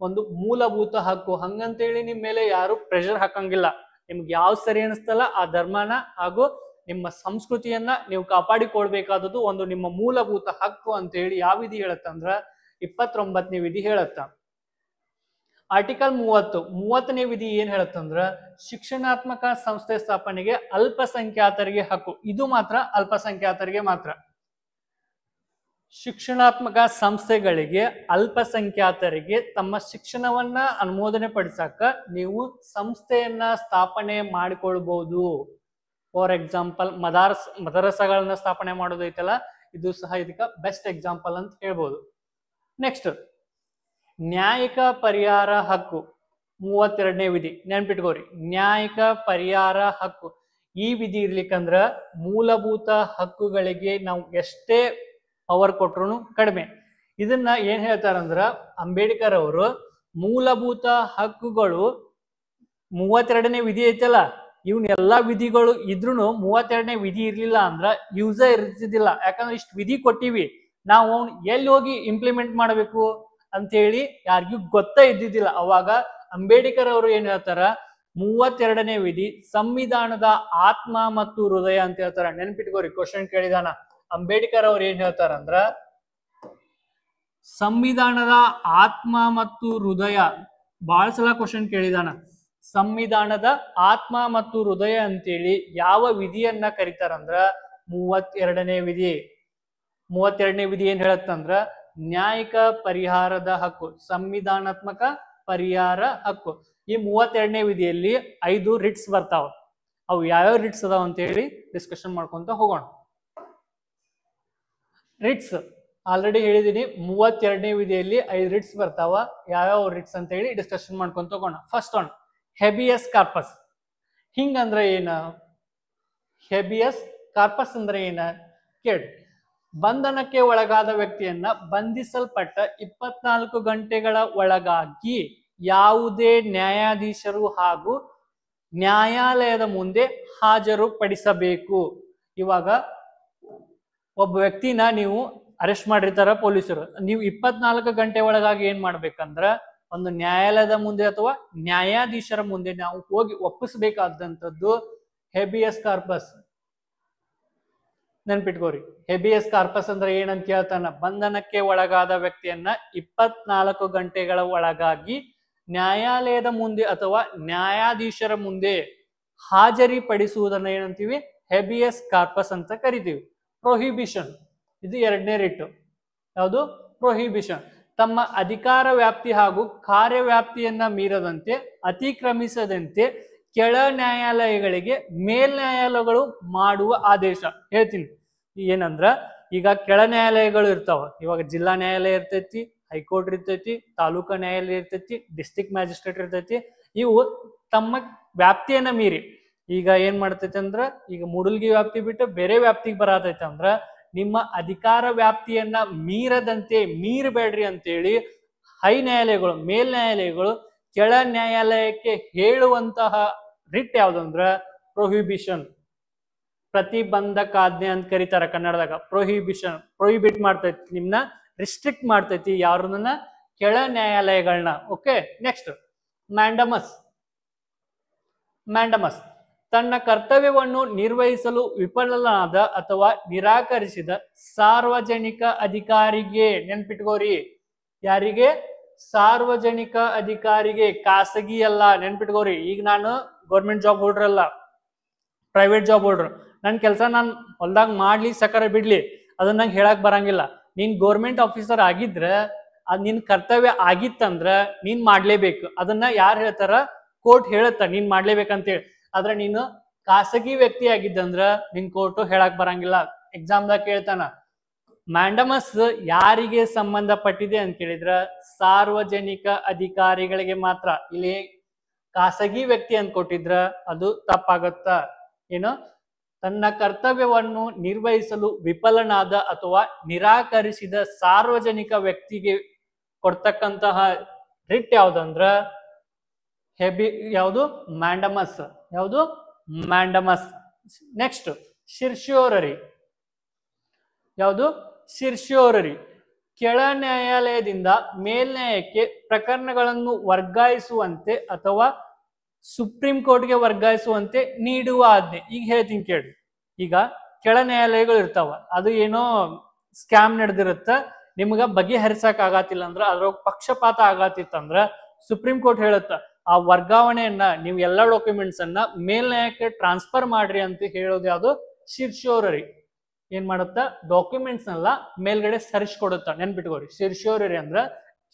Speaker 1: ಒಂದು ಮೂಲಭೂತ ಹಕ್ಕು. ಹಂಗಂತೇಳಿ ನಿಮ್ ಮೇಲೆ ಯಾರು ಪ್ರೆಷರ್ ಹಾಕಂಗಿಲ್ಲ. ನಿಮ್ಗೆ ಯಾವ ಸರಿ ಅನಿಸ್ತಲ್ಲ ಆ ಧರ್ಮನ ಹಾಗೂ ನಿಮ್ಮ ಸಂಸ್ಕೃತಿಯನ್ನ ನೀವು ಕಾಪಾಡಿಕೊಳ್ಬೇಕಾದದ್ದು ಒಂದು ನಿಮ್ಮ ಮೂಲಭೂತ ಹಕ್ಕು ಅಂತ ಹೇಳಿ ಯಾವ ವಿಧಿ ಹೇಳತ್ತಂದ್ರ 29ನೇ ವಿಧಿ ಹೇಳತ್ತ. ಆರ್ಟಿಕಲ್ 30ನೇ ವಿಧಿ ಏನ್ ಹೇಳತ್ತಂದ್ರ ಶಿಕ್ಷಣಾತ್ಮಕ ಸಂಸ್ಥೆ ಸ್ಥಾಪನೆಗೆ ಅಲ್ಪಸಂಖ್ಯಾತರಿಗೆ ಹಕ್ಕು. ಇದು ಮಾತ್ರ ಅಲ್ಪಸಂಖ್ಯಾತರಿಗೆ ಮಾತ್ರ. ಶಿಕ್ಷಣಾತ್ಮಕ ಸಂಸ್ಥೆಗಳಿಗೆ ಅಲ್ಪಸಂಖ್ಯಾತರಿಗೆ ತಮ್ಮ ಶಿಕ್ಷಣವನ್ನ ಅನುಮೋದನೆ ಪಡಿಸಕ ನೀವು ಸಂಸ್ಥೆಯನ್ನ ಸ್ಥಾಪನೆ ಮಾಡಿಕೊಳ್ಬಹುದು. ಫಾರ್ ಎಕ್ಸಾಂಪಲ್ ಮದರಸಗಳನ್ನ ಸ್ಥಾಪನೆ ಮಾಡೋದೈತಲ್ಲ, ಇದು ಸಹ ಇದಕ್ಕೆ ಬೆಸ್ಟ್ ಎಕ್ಸಾಂಪಲ್ ಅಂತ ಹೇಳ್ಬೋದು. ನೆಕ್ಸ್ಟ್ ನ್ಯಾಯಿಕ ಪರಿಹಾರ ಹಕ್ಕು 32ನೇ ವಿಧಿ. ನೆನ್ಪಿಟ್ಕೋರಿ, ನ್ಯಾಯಿಕ ಪರಿಹಾರ ಹಕ್ಕು. ಈ ವಿಧಿ ಇರ್ಲಿಕ್ಕಂದ್ರ ಮೂಲಭೂತ ಹಕ್ಕುಗಳಿಗೆ ನಾವು ಎಷ್ಟೇ ಪವರ್ ಕೊಟ್ರು ಕಡಿಮೆ. ಇದನ್ನ ಏನ್ ಹೇಳ್ತಾರಂದ್ರ ಅಂಬೇಡ್ಕರ್ ಅವರು ಮೂಲಭೂತ ಹಕ್ಕುಗಳು 32ನೇ ವಿಧಿ ಐತಲ್ಲ, ಇವನ್ ಎಲ್ಲಾ ವಿಧಿಗಳು ಇದ್ರೂ 32ನೇ ವಿಧಿ ಇರ್ಲಿಲ್ಲ ಅಂದ್ರ ಯೂಸೇ ಇರ್ತಿದ್ದಿಲ್ಲ. ಯಾಕಂದ್ರೆ ಇಷ್ಟು ವಿಧಿ ಕೊಟ್ಟಿವಿ, ನಾವು ಎಲ್ಲಿ ಹೋಗಿ ಇಂಪ್ಲಿಮೆಂಟ್ ಮಾಡಬೇಕು ಅಂತ ಹೇಳಿ ಯಾರಿಗೂ ಗೊತ್ತೇ ಇದ್ದಿದ್ದಿಲ್ಲ. ಅವಾಗ ಅಂಬೇಡ್ಕರ್ ಅವರು ಏನ್ ಹೇಳ್ತಾರ, 32ನೇ ವಿಧಿ ಸಂವಿಧಾನದ ಆತ್ಮ ಮತ್ತು ಹೃದಯ ಅಂತ ಹೇಳ್ತಾರ. ನೆನ್ಪಿಟ್ಕೋರಿ, ಕ್ವಶನ್ ಕೇಳಿದಾನ. ಅಂಬೇಡ್ಕರ್ ಅವ್ರು ಏನ್ ಹೇಳ್ತಾರಂದ್ರ ಸಂವಿಧಾನದ ಆತ್ಮ ಮತ್ತು ಹೃದಯ. ಬಹಳ ಸಲ ಕ್ವಶನ್ ಕೇಳಿದಾನ. ಸಂವಿಧಾನದ ಆತ್ಮ ಮತ್ತು ಹೃದಯ ಅಂತೇಳಿ ಯಾವ ವಿಧಿಯನ್ನ ಕರೀತಾರಂದ್ರ 32ನೇ ವಿಧಿ. 32ನೇ ವಿಧಿ ಏನ್ ಹೇಳತ್ತಂದ್ರ ನ್ಯಾಯಿಕ ಪರಿಹಾರದ ಹಕ್ಕು, ಸಂವಿಧಾನಾತ್ಮಕ ಪರಿಹಾರ ಹಕ್ಕು. ಈ 32ನೇ ವಿಧಿಯಲ್ಲಿ 5 ರಿಟ್ಸ್ ಬರ್ತಾವ. ಅವು ಯಾವ್ಯಾವ ರಿಟ್ಸ್ ಅದಾವ ಅಂತ ಹೇಳಿ ಡಿಸ್ಕಷನ್ ಮಾಡ್ಕೊಂತ ಹೋಗೋಣ. ರಿಟ್ಸ್ ಆಲ್ರೆಡಿ ಹೇಳಿದೀನಿ, 32ನೇ ವಿಧಿಯಲ್ಲಿ 5 ರಿಟ್ಸ್ ಬರ್ತಾವ. ಯಾವ್ಯಾವ ರಿಟ್ಸ್ ಅಂತ ಹೇಳಿ ಡಿಸ್ಕಷನ್ ಮಾಡ್ಕೊಂತ ಹೋಗೋಣ. First one habeas corpus. ಹಿಂಗಂದ್ರೆ ಏನ? ಹೆಬಿಯಸ್ ಕಾರ್ಪಸ್ ಅಂದ್ರೆ ಏನ ಕೇಳಿ. ಬಂಧನಕ್ಕೆ ಒಳಗಾದ ವ್ಯಕ್ತಿಯನ್ನ ಬಂಧಿಸಲ್ಪಟ್ಟ 24 ಗಂಟೆಗಳ ಒಳಗಾಗಿ ಯಾವುದೇ ನ್ಯಾಯಾಧೀಶರು ಹಾಗೂ ನ್ಯಾಯಾಲಯದ ಮುಂದೆ ಹಾಜರುಪಡಿಸಬೇಕು. ಇವಾಗ ಒಬ್ಬ ವ್ಯಕ್ತಿನ ನೀವು ಅರೆಸ್ಟ್ ಮಾಡಿರ್ತಾರ ಪೊಲೀಸರು, ನೀವು 24 ಗಂಟೆ ಒಳಗಾಗಿ ಏನ್ ಮಾಡ್ಬೇಕಂದ್ರ ಒಂದು ನ್ಯಾಯಾಲಯದ ಮುಂದೆ ಅಥವಾ ನ್ಯಾಯಾಧೀಶರ ಮುಂದೆ ನಾವು ಹೋಗಿ ಒಪ್ಪಿಸಬೇಕಾದಂಥದ್ದು ಹೆಬಿಯಸ್ ಕಾರ್ಪಸ್. ನೆನ್ಪಿಟ್ಕೋರಿ, ಹೆಬಿಯಸ್ ಕಾರ್ಪಸ್ ಅಂದ್ರೆ ಏನಂತ ಹೇಳ್ತಾನ, ಬಂಧನಕ್ಕೆ ಒಳಗಾದ ವ್ಯಕ್ತಿಯನ್ನ 24 ಗಂಟೆಗಳ ಒಳಗಾಗಿ ನ್ಯಾಯಾಲಯದ ಮುಂದೆ ಅಥವಾ ನ್ಯಾಯಾಧೀಶರ ಮುಂದೆ ಹಾಜರಿಪಡಿಸುವುದನ್ನ ಏನಂತೀವಿ? ಹೆಬಿಯಸ್ ಕಾರ್ಪಸ್ ಅಂತ ಕರಿತೀವಿ. ಪ್ರೊಹಿಬಿಷನ್, ಇದು 2ನೇ ರಿಟ್. ಯಾವುದು? ಪ್ರೊಹಿಬಿಷನ್. ತಮ್ಮ ಅಧಿಕಾರ ವ್ಯಾಪ್ತಿ ಹಾಗೂ ಕಾರ್ಯವ್ಯಾಪ್ತಿಯನ್ನ ಮೀರದಂತೆ, ಅತಿಕ್ರಮಿಸದಂತೆ ಕೆಳ ನ್ಯಾಯಾಲಯಗಳಿಗೆ ಮೇಲ್ ನ್ಯಾಯಾಲಯಗಳು ಮಾಡುವ ಆದೇಶ. ಹೇಳ್ತೀನಿ ಏನಂದ್ರ, ಈಗ ಕೆಳ ನ್ಯಾಯಾಲಯಗಳು ಇರ್ತಾವ. ಇವಾಗ ಜಿಲ್ಲಾ ನ್ಯಾಯಾಲಯ ಇರ್ತೈತಿ, ಹೈಕೋರ್ಟ್ ಇರ್ತೈತಿ, ತಾಲೂಕಾ ನ್ಯಾಯಾಲಯ ಇರ್ತೈತಿ, ಡಿಸ್ಟ್ರಿಕ್ಟ್ ಮ್ಯಾಜಿಸ್ಟ್ರೇಟ್ ಇರ್ತೈತಿ. ಇವು ತಮ್ಮ ವ್ಯಾಪ್ತಿಯನ್ನ ಮೀರಿ ಈಗ ಏನ್ ಮಾಡ್ತೈತಿ ಅಂದ್ರ, ಈಗ ಮೂಡಲ್ಗಿ ವ್ಯಾಪ್ತಿ ಬಿಟ್ಟು ಬೇರೆ ವ್ಯಾಪ್ತಿಗೆ ಬರತೈತಿ ಅಂದ್ರ ನಿಮ್ಮ ಅಧಿಕಾರ ವ್ಯಾಪ್ತಿಯನ್ನ ಮೀರದಂತೆ, ಮೀರಬೇಡ್ರಿ ಅಂತೇಳಿ ಹೈ ನ್ಯಾಯಾಲಯಗಳು, ಮೇಲ್ ನ್ಯಾಯಾಲಯಗಳು ಕೆಳ ನ್ಯಾಯಾಲಯಕ್ಕೆ ಹೇಳುವಂತಹ ರಿಟ್ ಯಾವ್ದಂದ್ರ ಪ್ರೊಹಿಬಿಷನ್. ಪ್ರತಿಬಂಧಕಾಜ್ಞೆ ಅಂತ ಕರೀತಾರ ಕನ್ನಡದಾಗ. ಪ್ರೊಹಿಬಿಷನ್, ಪ್ರೊಹಿಬಿಟ್ ಮಾಡ್ತೈತಿ, ನಿಮ್ನ ರಿಸ್ಟ್ರಿಕ್ಟ್ ಮಾಡ್ತೈತಿ ಯಾರನ್ನ? ಕೆಳ ನ್ಯಾಯಾಲಯಗಳನ್ನ. Okay, next mandamus. ಮ್ಯಾಂಡಮಸ್ ತನ್ನ ಕರ್ತವ್ಯವನ್ನು ನಿರ್ವಹಿಸಲು ವಿಫಲನಾದ ಅಥವಾ ನಿರಾಕರಿಸಿದ ಸಾರ್ವಜನಿಕ ಅಧಿಕಾರಿಗೆ. ನೆನ್ಪಿಟ್ಕೋರಿ, ಯಾರಿಗೆ? ಸಾರ್ವಜನಿಕ ಅಧಿಕಾರಿಗೆ, ಖಾಸಗಿ ಅಲ್ಲ. ನೆನ್ಪಿಟ್ಕೋರಿ, ಈಗ ನಾನು ಗೌರ್ಮೆಂಟ್ ಜಾಬ್ ಹೋಲ್ಡರ್ ಅಲ್ಲ, ಪ್ರೈವೇಟ್ ಜಾಬ್ ಹೋಲ್ಡರ್. ನನ್ನ ಕೆಲಸ ನಾನು ಹೊಲ್ದಾಗ ಮಾಡ್ಲಿ ಸಕರ ಬಿಡ್ಲಿ ಅದನ್ನ ನಂಗೆ ಹೇಳಕ್ ಬರಂಗಿಲ್ಲ. ನೀನ್ ಗೌರ್ಮೆಂಟ್ ಆಫೀಸರ್ ಆಗಿದ್ರ ಅದ್ ನಿನ್ ಕರ್ತವ್ಯ ಆಗಿತ್ತಂದ್ರ ನೀನ್ ಮಾಡ್ಲೇಬೇಕು. ಅದನ್ನ ಯಾರು ಹೇಳ್ತಾರ? ಕೋರ್ಟ್ ಹೇಳತ್ತ ನೀನ್ ಮಾಡ್ಲೇಬೇಕಂತೇಳಿ. ಆದ್ರೆ ನೀನು ಖಾಸಗಿ ವ್ಯಕ್ತಿ ಆಗಿದ್ದಂದ್ರ ನಿನ್ ಕೋರ್ಟ್ ಹೇಳಕ್ ಬರಂಗಿಲ್ಲ. ಎಕ್ಸಾಮ್ದಾಗ ಕೇಳ್ತಾನ, ಮ್ಯಾಂಡಮಸ್ ಯಾರಿಗೆ ಸಂಬಂಧಪಟ್ಟಿದೆ ಅಂತ ಕೇಳಿದ್ರ ಸಾರ್ವಜನಿಕ ಅಧಿಕಾರಿಗಳಿಗೆ ಮಾತ್ರ. ಇಲ್ಲಿ ಖಾಸಗಿ ವ್ಯಕ್ತಿ ಅಂತ ಕೊಟ್ಟಿದ್ರ ಅದು ತಪ್ಪಾಗತ್ತ. ಏನು? ತನ್ನ ಕರ್ತವ್ಯವನ್ನು ನಿರ್ವಹಿಸಲು ವಿಫಲನಾದ ಅಥವಾ ನಿರಾಕರಿಸಿದ ಸಾರ್ವಜನಿಕ ವ್ಯಕ್ತಿಗೆ ಕೊಡ್ತಕ್ಕಂತಹ ರಿಟ್ ಯಾವ್ದಂದ್ರ ಯಾವುದು? ಮ್ಯಾಂಡಮಸ್. ಯಾವುದು? ಮ್ಯಾಂಡಮಸ್. ನೆಕ್ಸ್ಟ್ ಸಿರ್ಶ್ಯೋರರಿ. ಯಾವುದು? ಸಿರ್ಶ್ಯೋರರಿ. ಕೆಳ ನ್ಯಾಯಾಲಯದಿಂದ ಮೇಲ್ನ್ಯಾಯಕ್ಕೆ ಪ್ರಕರಣಗಳನ್ನು ವರ್ಗಾಯಿಸುವಂತೆ ಅಥವಾ ಸುಪ್ರೀಂ ಕೋರ್ಟ್ಗೆ ವರ್ಗಾಯಿಸುವಂತೆ ನೀಡುವ ಆಜ್ಞೆ. ಈಗ ಹೇಳ್ತೀನಿ ಕೇಳಿ. ಈಗ ಕೆಳ ನ್ಯಾಯಾಲಯಗಳು ಇರ್ತಾವ, ಅದು ಏನೋ ಸ್ಕ್ಯಾಮ್ ನಡೆದಿರುತ್ತ, ನಿಮ್ಗ ಬಗೆಹರಿಸಕ್ ಆಗತ್ತಿಲ್ಲ ಅಂದ್ರ, ಅದ್ರ ಪಕ್ಷಪಾತ ಆಗತ್ತಿತ್ತಂದ್ರ ಸುಪ್ರೀಂ ಕೋರ್ಟ್ ಹೇಳುತ್ತ ಆ ವರ್ಗಾವಣೆಯನ್ನ, ನೀವು ಎಲ್ಲಾ ಡಾಕ್ಯುಮೆಂಟ್ಸ್ ಅನ್ನ ಮೇಲ್ನ್ಯಾಯಕ್ಕೆ ಟ್ರಾನ್ಸ್ಫರ್ ಮಾಡ್ರಿ ಅಂತ ಹೇಳೋದು ಯಾವುದು? ಸಿರ್ಶ್ಯೋರರಿ. ಏನ್ ಮಾಡುತ್ತ? ಡಾಕ್ಯುಮೆಂಟ್ಸ್ ನೆಲ್ಲ ಮೇಲ್ಗಡೆ ಸರಿಸ್ಕೊಡುತ್ತ. ನೆನ್ಪಿಟ್ಕೋರಿ, ಸಿರ್ಶ್ಯೋರರಿ ಅಂದ್ರ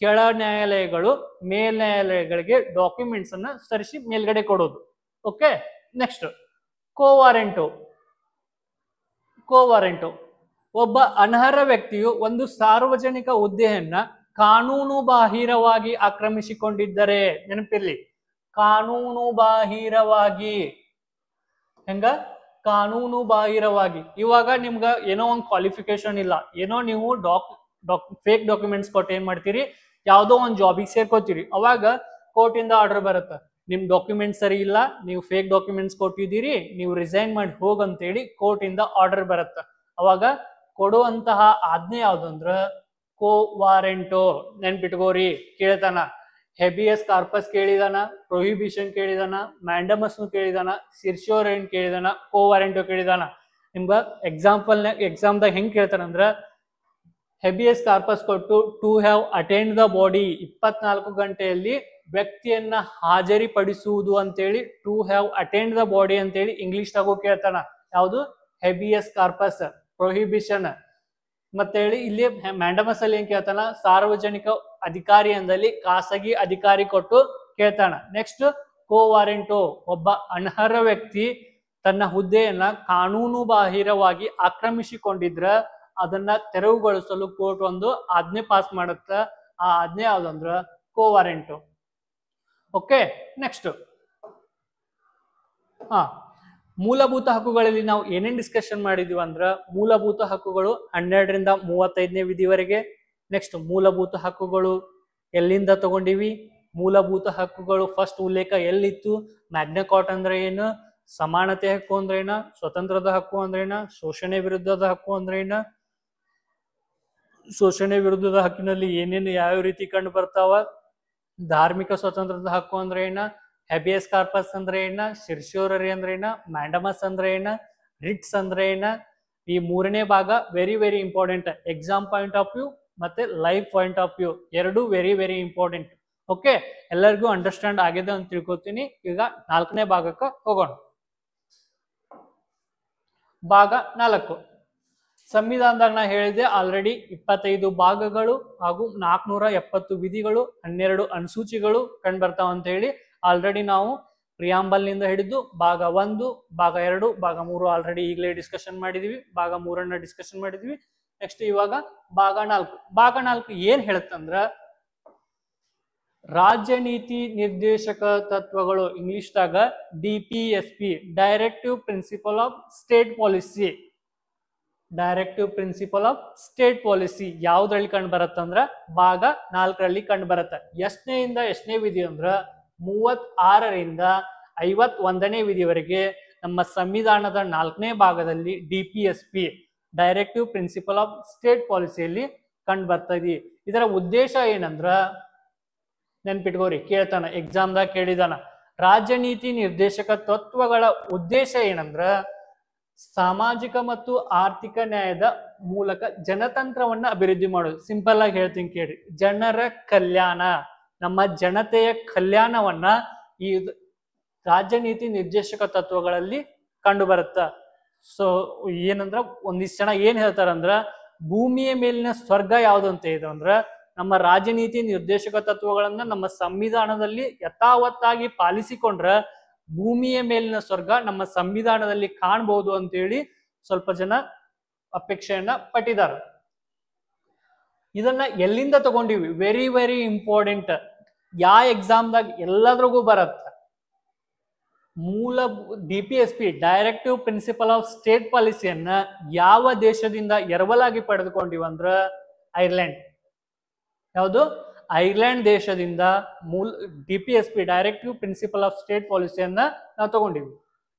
Speaker 1: ಕೆಳ ನ್ಯಾಯಾಲಯಗಳು ಮೇಲ್ ನ್ಯಾಯಾಲಯಗಳಿಗೆ ಡಾಕ್ಯುಮೆಂಟ್ಸ್ ಅನ್ನ ಸರಿಸಿ ಮೇಲ್ಗಡೆ ಕೊಡೋದು. Okay, next ಕೋವಾರೆಂಟು. ಕೋವಾರೆಂಟು ಒಬ್ಬ ಅನರ್ಹ ವ್ಯಕ್ತಿಯು ಒಂದು ಸಾರ್ವಜನಿಕ ಹುದ್ದೆಯನ್ನ ಕಾನೂನು ಬಾಹಿರವಾಗಿ ಆಕ್ರಮಿಸಿಕೊಂಡಿದ್ದರೆ. ನೆನಪಿರ್ಲಿ, ಕಾನೂನು ಬಾಹಿರವಾಗಿ. ಹೆಂಗ? ಕಾನೂನು ಬಾಹಿರವಾಗಿ. ಇವಾಗ ನಿಮ್ಗ ಏನೋ ಒಂದು ಕ್ವಾಲಿಫಿಕೇಶನ್ ಇಲ್ಲ, ಏನೋ ನೀವು ಫೇಕ್ ಡಾಕ್ಯುಮೆಂಟ್ಸ್ ಕೊಟ್ಟು ಏನ್ ಮಾಡ್ತೀರಿ, ಯಾವ್ದೋ ಒಂದು ಜಾಬಿಗೆ ಸೇರ್ಕೋತೀರಿ. ಅವಾಗ ಕೋರ್ಟ್ ಇಂದ ಆರ್ಡರ್ ಬರುತ್ತೆ, ನಿಮ್ ಡಾಕ್ಯುಮೆಂಟ್ ಸರಿ ಇಲ್ಲ, ನೀವು ಫೇಕ್ ಡಾಕ್ಯುಮೆಂಟ್ಸ್ ಕೊಟ್ಟಿದ್ದೀರಿ, ನೀವು ರಿಸೈನ್ ಮಾಡಿ ಹೋಗಂತೇಳಿ ಕೋರ್ಟ್ ಇಂದ ಆರ್ಡರ್ ಬರುತ್ತೆ. ಅವಾಗ ಕೊಡುವಂತಹ ಆಜ್ಞೆ ಯಾವ್ದಂದ್ರ ಕೋವಾರೆಂಟೋ. ನೆನ್ಪಿಟ್ಕೋರಿ, ಕೇಳ್ತಾನ. ಹೆಬಿಯಸ್ ಕಾರ್ಪಸ್ ಕೇಳಿದಾನ, ಪ್ರೊಹಿಬಿಷನ್ ಕೇಳಿದಾನ, ಮ್ಯಾಂಡಮಸ್ ಕೇಳಿದಾನ, ಸಿರ್ಶ್ಯೋರನ್ ಕೇಳಿದಾನ, ಕೋವಾರೆಂಟೋ ಕೇಳಿದಾನ. ನಿಮ್ಗ ಎಕ್ಸಾಮ್ದಾಗ ಹೆಂಗ್ ಕೇಳ್ತಾರಂದ್ರ, ಹೆಬಿಯಸ್ ಕಾರ್ಪಸ್ ಕೊಟ್ಟು to have attend the body, 24 ಗಂಟೆಯಲ್ಲಿ ವ್ಯಕ್ತಿಯನ್ನ ಹಾಜರಿಪಡಿಸುವುದು ಅಂತೇಳಿ to have attend the body ಅಂತೇಳಿ ಇಂಗ್ಲಿಷ್ ತಾಗೂ ಕೇಳ್ತಾನ. ಯಾವುದು? Habeas corpus. ಪ್ರೊಹಿಬಿಷನ್ ಮತ್ತೆ ಹೇಳಿ ಇಲ್ಲಿ ಮ್ಯಾಂಡಮಸ್ ಅಲ್ಲಿ ಏನ್ ಕೇಳ್ತಾನ, ಸಾರ್ವಜನಿಕ ಅಧಿಕಾರಿ ಅಂದಲ್ಲಿ ಖಾಸಗಿ ಅಧಿಕಾರಿ ಕೊಟ್ಟು ಕೇಳ್ತಾನ. ನೆಕ್ಸ್ಟ್ ಕೋ ವಾರೆಂಟೋ, ಒಬ್ಬ ಅನರ್ಹ ವ್ಯಕ್ತಿ ತನ್ನ ಹುದ್ದೆಯನ್ನ ಕಾನೂನು ಬಾಹಿರವಾಗಿ ಆಕ್ರಮಿಸಿಕೊಂಡಿದ್ರ ಅದನ್ನ ತೆರವುಗೊಳಿಸಲು ಕೋರ್ಟ್ ಒಂದು ಆಜ್ಞೆ ಪಾಸ್ ಮಾಡುತ್ತ. ಆ ಆಜ್ಞೆ ಯಾವ್ದಂದ್ರ ಕೋ ವಾರೆಂಟೋ. ಓಕೆ, ನೆಕ್ಸ್ಟ್ ಮೂಲಭೂತ ಹಕ್ಕುಗಳಲ್ಲಿ ನಾವು ಏನೇನ್ ಡಿಸ್ಕಷನ್ ಮಾಡಿದೀವಿ ಅಂದ್ರ, ಮೂಲಭೂತ ಹಕ್ಕುಗಳು 12ರಿಂದ 35ನೇ ವಿಧಿವರೆಗೆ. ನೆಕ್ಸ್ಟ್ ಮೂಲಭೂತ ಹಕ್ಕುಗಳು ಎಲ್ಲಿಂದ ತಗೊಂಡಿವಿ, ಮೂಲಭೂತ ಹಕ್ಕುಗಳು ಫಸ್ಟ್ ಉಲ್ಲೇಖ ಎಲ್ಲಿತ್ತು, ಮ್ಯಾಗ್ನಾ ಕಾರ್ಟಾ ಅಂದ್ರೆ ಏನು, ಸಮಾನತೆ ಹಕ್ಕು ಅಂದ್ರೆ ಏನ, ಸ್ವತಂತ್ರದ ಹಕ್ಕು ಅಂದ್ರೆ ಏನ, ಶೋಷಣೆ ವಿರುದ್ಧದ ಹಕ್ಕು ಅಂದ್ರೆ ಏನ, ಶೋಷಣೆ ವಿರುದ್ಧದ ಹಕ್ಕಿನಲ್ಲಿ ಏನೇನು ಯಾವ ರೀತಿ ಕಂಡು ಬರ್ತಾವ, ಧಾರ್ಮಿಕ ಸ್ವತಂತ್ರದ ಹಕ್ಕು ಅಂದ್ರೆ ಏನ, ಹೆಬಿಯಸ್ ಕಾರ್ಪಸ್ ಅಂದ್ರೆ ಏನ, ಶಿರ್ಷಿಯೋರರಿ ಅಂದ್ರೆ ಏನ, ಮ್ಯಾಂಡಮಸ್ ಅಂದ್ರೆ ಏನ, ರಿಟ್ಸ್ ಅಂದ್ರೆ ಏನ. ಈ ಮೂರನೇ ಭಾಗ very very important, exam point of view ಮತ್ತೆ ಲೈಫ್ ಪಾಯಿಂಟ್ ಆಫ್ ವ್ಯೂ ಎರಡು ವೆರಿ ವೆರಿ ಇಂಪಾರ್ಟೆಂಟ್. ಓಕೆ, ಎಲ್ಲರಿಗೂ ಅಂಡರ್ಸ್ಟ್ಯಾಂಡ್ ಆಗಿದೆ ಅಂತ ತಿಳ್ಕೊತೀನಿ. ಈಗ 4ನೇ ಭಾಗಕ್ಕೆ ಹೋಗೋಣ. ಭಾಗ 4, ಸಂವಿಧಾನದಾಗ ನಾ ಹೇಳಿದೆ ಆಲ್ರೆಡಿ 25 ಭಾಗಗಳು ಹಾಗೂ 470 ವಿಧಿಗಳು, 12 ಅನುಸೂಚಿಗಳು ಕಂಡು ಬರ್ತಾವ ಅಂತ ಹೇಳಿ ಆಲ್ರೆಡಿ ನಾವು ಪ್ರಿಯಾಂಬಲ್ ನಿಂದ ಹಿಡಿದು ಭಾಗ 1, ಭಾಗ 2, ಭಾಗ 3 ಆಲ್ರೆಡಿ ಈಗಲೇ ಡಿಸ್ಕಷನ್ ಮಾಡಿದೀವಿ. ಭಾಗ 3 ಡಿಸ್ಕಷನ್ ಮಾಡಿದ್ವಿ. ನೆಕ್ಸ್ಟ್ ಇವಾಗ ಭಾಗ 4. ಭಾಗ 4 ಏನ್ ಹೇಳುತ್ತಂದ್ರ, ರಾಜ್ಯ ನೀತಿ ನಿರ್ದೇಶಕ ತತ್ವಗಳು, ಇಂಗ್ಲಿಷ್ದಾಗ DPSP, directive principle of state policy. Directive principle of state policy ಯಾವ್ದ್ರಲ್ಲಿ ಕಂಡು ಬರುತ್ತಂದ್ರ ಭಾಗ 4ರಲ್ಲಿ ಕಂಡು ಬರುತ್ತೆ. ಎಷ್ಟನೆಯಿಂದ ಎಷ್ಟನೇ ವಿಧಿ ಅಂದ್ರ 36ರಿಂದ 51ನೇ ವಿಧಿವರೆಗೆ ನಮ್ಮ ಸಂವಿಧಾನದ 4ನೇ ಭಾಗದಲ್ಲಿ DPSP, directive principle of state ಪಾಲಿಸಿಯಲ್ಲಿ ಕಂಡು ಬರ್ತದೆ. ಇದರ ಉದ್ದೇಶ ಏನಂದ್ರ, ನೆನ್ಪಿಟ್ಕೋರಿ, ಕೇಳ್ತಾನ ಎಕ್ಸಾಮ್ದಾಗ ಕೇಳಿದಾನ. ರಾಜ್ಯ ನೀತಿ ನಿರ್ದೇಶಕ ತತ್ವಗಳ ಉದ್ದೇಶ ಏನಂದ್ರ, ಸಾಮಾಜಿಕ ಮತ್ತು ಆರ್ಥಿಕ ನ್ಯಾಯದ ಮೂಲಕ ಜನತಂತ್ರವನ್ನ ಅಭಿವೃದ್ಧಿ ಮಾಡೋದು. ಸಿಂಪಲ್ ಆಗಿ ಹೇಳ್ತೀನಿ ಕೇಳಿ, ಜನರ ಕಲ್ಯಾಣ, ನಮ್ಮ ಜನತೆಯ ಕಲ್ಯಾಣವನ್ನ ಈ ರಾಜ್ಯ ನೀತಿ ನಿರ್ದೇಶಕ ತತ್ವಗಳಲ್ಲಿ ಕಂಡು ಬರುತ್ತ. ಸೊ ಏನಂದ್ರ, ಒಂದಿಷ್ಟು ಜನ ಏನ್ ಹೇಳ್ತಾರಂದ್ರ, ಭೂಮಿಯ ಮೇಲಿನ ಸ್ವರ್ಗ ಯಾವ್ದು ಅಂತ ಇದೆ ಅಂದ್ರ, ನಮ್ಮ ರಾಜನೀತಿ ನಿರ್ದೇಶಕ ತತ್ವಗಳನ್ನ ನಮ್ಮ ಸಂವಿಧಾನದಲ್ಲಿ ಯಥಾವತ್ತಾಗಿ ಪಾಲಿಸಿಕೊಂಡ್ರ ಭೂಮಿಯ ಮೇಲಿನ ಸ್ವರ್ಗ ನಮ್ಮ ಸಂವಿಧಾನದಲ್ಲಿ ಕಾಣಬಹುದು ಅಂತೇಳಿ ಸ್ವಲ್ಪ ಜನ ಅಪೇಕ್ಷೆಯನ್ನ ಪಟ್ಟಿದ್ದಾರೆ. ಇದನ್ನ ಎಲ್ಲಿಂದ ತಗೊಂಡಿವಿ, ವೆರಿ ವೆರಿ ಇಂಪಾರ್ಟೆಂಟ್, ಯಾವ ಎಕ್ಸಾಮ್ದಾಗ ಎಲ್ಲದ್ರಿಗೂ ಬರತ್ತ. ಮೂಲ DPSP, directive principle of state ಪಾಲಿಸಿಯನ್ನ ಯಾವ ದೇಶದಿಂದ ಎರವಲಾಗಿ ಪಡೆದುಕೊಂಡಿವಂದ್ರ ಐರ್ಲೆಂಡ್. ಯಾವುದು? ಐರ್ಲೆಂಡ್ ದೇಶದಿಂದ DPSP, directive principle of state ಪಾಲಿಸಿಯನ್ನ ನಾವು ತಗೊಂಡಿವಿ.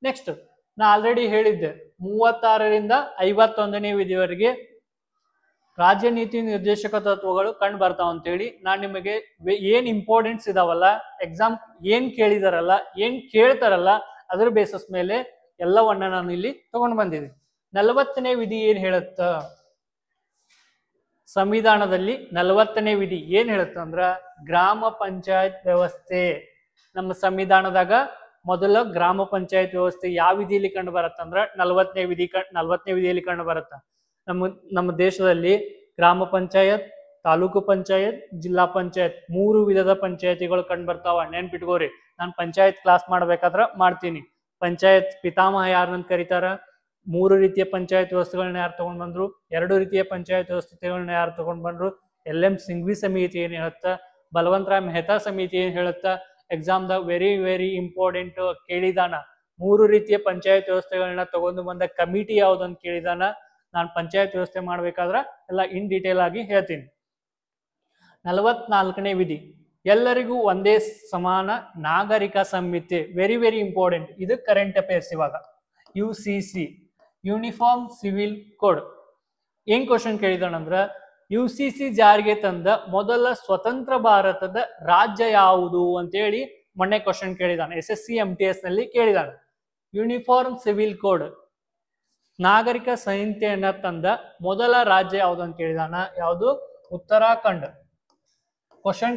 Speaker 1: ನೆಕ್ಸ್ಟ್ ನಾ ಆಲ್ರೆಡಿ ಹೇಳಿದ್ದೆ, 36ರಿಂದ 51ನೇ ವಿಧಿವರೆಗೆ ರಾಜ್ಯ ನೀತಿ ನಿರ್ದೇಶಕ ತತ್ವಗಳು ಕಂಡು ಬರ್ತಾವ ಅಂತೇಳಿ ನಾನು ನಿಮಗೆ ಏನ್ ಇಂಪಾರ್ಟೆನ್ಸ್ ಇದಾವಲ್ಲ, ಎಕ್ಸಾಮ್ ಏನ್ ಕೇಳಿದಾರಲ್ಲ, ಏನ್ ಕೇಳ್ತಾರಲ್ಲ, ಅದ್ರ ಬೇಸಿಸ್ ಮೇಲೆ ಎಲ್ಲವನ್ನ ನಾನು ಇಲ್ಲಿ ತಗೊಂಡು ಬಂದಿದ್ದೀನಿ. 40ನೇ ವಿಧಿ ಏನ್ ಹೇಳುತ್ತ, ಸಂವಿಧಾನದಲ್ಲಿ 40ನೇ ವಿಧಿ ಏನ್ ಹೇಳುತ್ತ ಅಂದ್ರ, ಗ್ರಾಮ ಪಂಚಾಯತ್ ವ್ಯವಸ್ಥೆ. ನಮ್ಮ ಸಂವಿಧಾನದಾಗ ಮೊದಲ ಗ್ರಾಮ ಪಂಚಾಯತ್ ವ್ಯವಸ್ಥೆ ಯಾವ ವಿಧಿಯಲ್ಲಿ ಕಂಡು ಬರುತ್ತಂದ್ರ 40ನೇ ವಿಧಿಯಲ್ಲಿ ಕಂಡು ಬರುತ್ತ. ನಮ್ಮ ದೇಶದಲ್ಲಿ ಗ್ರಾಮ ಪಂಚಾಯತ್, ತಾಲೂಕು ಪಂಚಾಯತ್, ಜಿಲ್ಲಾ ಪಂಚಾಯತ್ 3 ವಿಧದ ಪಂಚಾಯತಿಗಳು ಕಂಡು ಬರ್ತಾವ. ನೆನ್ಪಿಟ್ಕೋರಿ, ನಾನು ಪಂಚಾಯತ್ ಕ್ಲಾಸ್ ಮಾಡ್ಬೇಕಾದ್ರ ಮಾಡ್ತೀನಿ. ಪಂಚಾಯತ್ ಪಿತಾಮಹ ಯಾರನ್ನ ಕರೀತಾರ, 3 ರೀತಿಯ ಪಂಚಾಯತ್ ವ್ಯವಸ್ಥೆಗಳನ್ನ ಯಾರು ತಗೊಂಡ್ ಬಂದ್ರು, 2 ರೀತಿಯ ಪಂಚಾಯತ್ ವ್ಯವಸ್ಥೆಗಳನ್ನ ಯಾರು ತಗೊಂಡ್ ಬಂದ್ರು, LM ಸಿಂಘ್ವಿ ಸಮಿತಿ ಏನ್ ಹೇಳುತ್ತ, ಬಲವಂತರಾಯ್ ಮೆಹ್ತಾ ಸಮಿತಿ ಏನ್ ಹೇಳುತ್ತ. ಎಕ್ಸಾಮ್ದಾಗ ವೆರಿ ವೆರಿ ಇಂಪಾರ್ಟೆಂಟ್ ಕೇಳಿದಾನ. 3 ರೀತಿಯ ಪಂಚಾಯತ್ ವ್ಯವಸ್ಥೆಗಳನ್ನ ತಗೊಂಡು ಬಂದ ಕಮಿಟಿ ಯಾವ್ದಂತ ಕೇಳಿದಾನ. ನಾನು ಪಂಚಾಯತ್ ವ್ಯವಸ್ಥೆ ಮಾಡ್ಬೇಕಾದ್ರ ಎಲ್ಲ ಇನ್ ಡೀಟೇಲ್ ಆಗಿ ಹೇಳ್ತೀನಿ. 44ನೇ ವಿಧಿ, ಎಲ್ಲರಿಗೂ ಒಂದೇ ಸಮಾನ ನಾಗರಿಕ ಸಂಹಿತೆ. ವೆರಿ ವೆರಿ ಇಂಪಾರ್ಟೆಂಟ್, ಇದು ಕರೆಂಟ್ ಅಫೇರ್ಸ್. ಇವಾಗ UCC, ಯೂನಿಫಾರ್ಮ್ ಸಿವಿಲ್ ಕೋಡ್. ಏನ್ ಕ್ವಶನ್ ಕೇಳಿದಾನಂದ್ರ, UCC ಜಾರಿಗೆ ತಂದ ಮೊದಲ ಸ್ವತಂತ್ರ ಭಾರತದ ರಾಜ್ಯ ಯಾವುದು ಅಂತೇಳಿ ಮೊನ್ನೆ ಕ್ವಶನ್ ಕೇಳಿದಾನೆ. SSC MTS ನಲ್ಲಿ ಕೇಳಿದಾನೆ. ಯೂನಿಫಾರ್ಮ್ ಸಿವಿಲ್ ಕೋಡ್, ನಾಗರಿಕ ಸಂಹಿತೆಯನ್ನ ತಂದ ಮೊದಲ ರಾಜ್ಯ ಯಾವುದು ಅಂತ ಕೇಳಿದಾನ. ಯಾವುದು? ಉತ್ತರಾಖಂಡ್. ಕ್ವಶನ್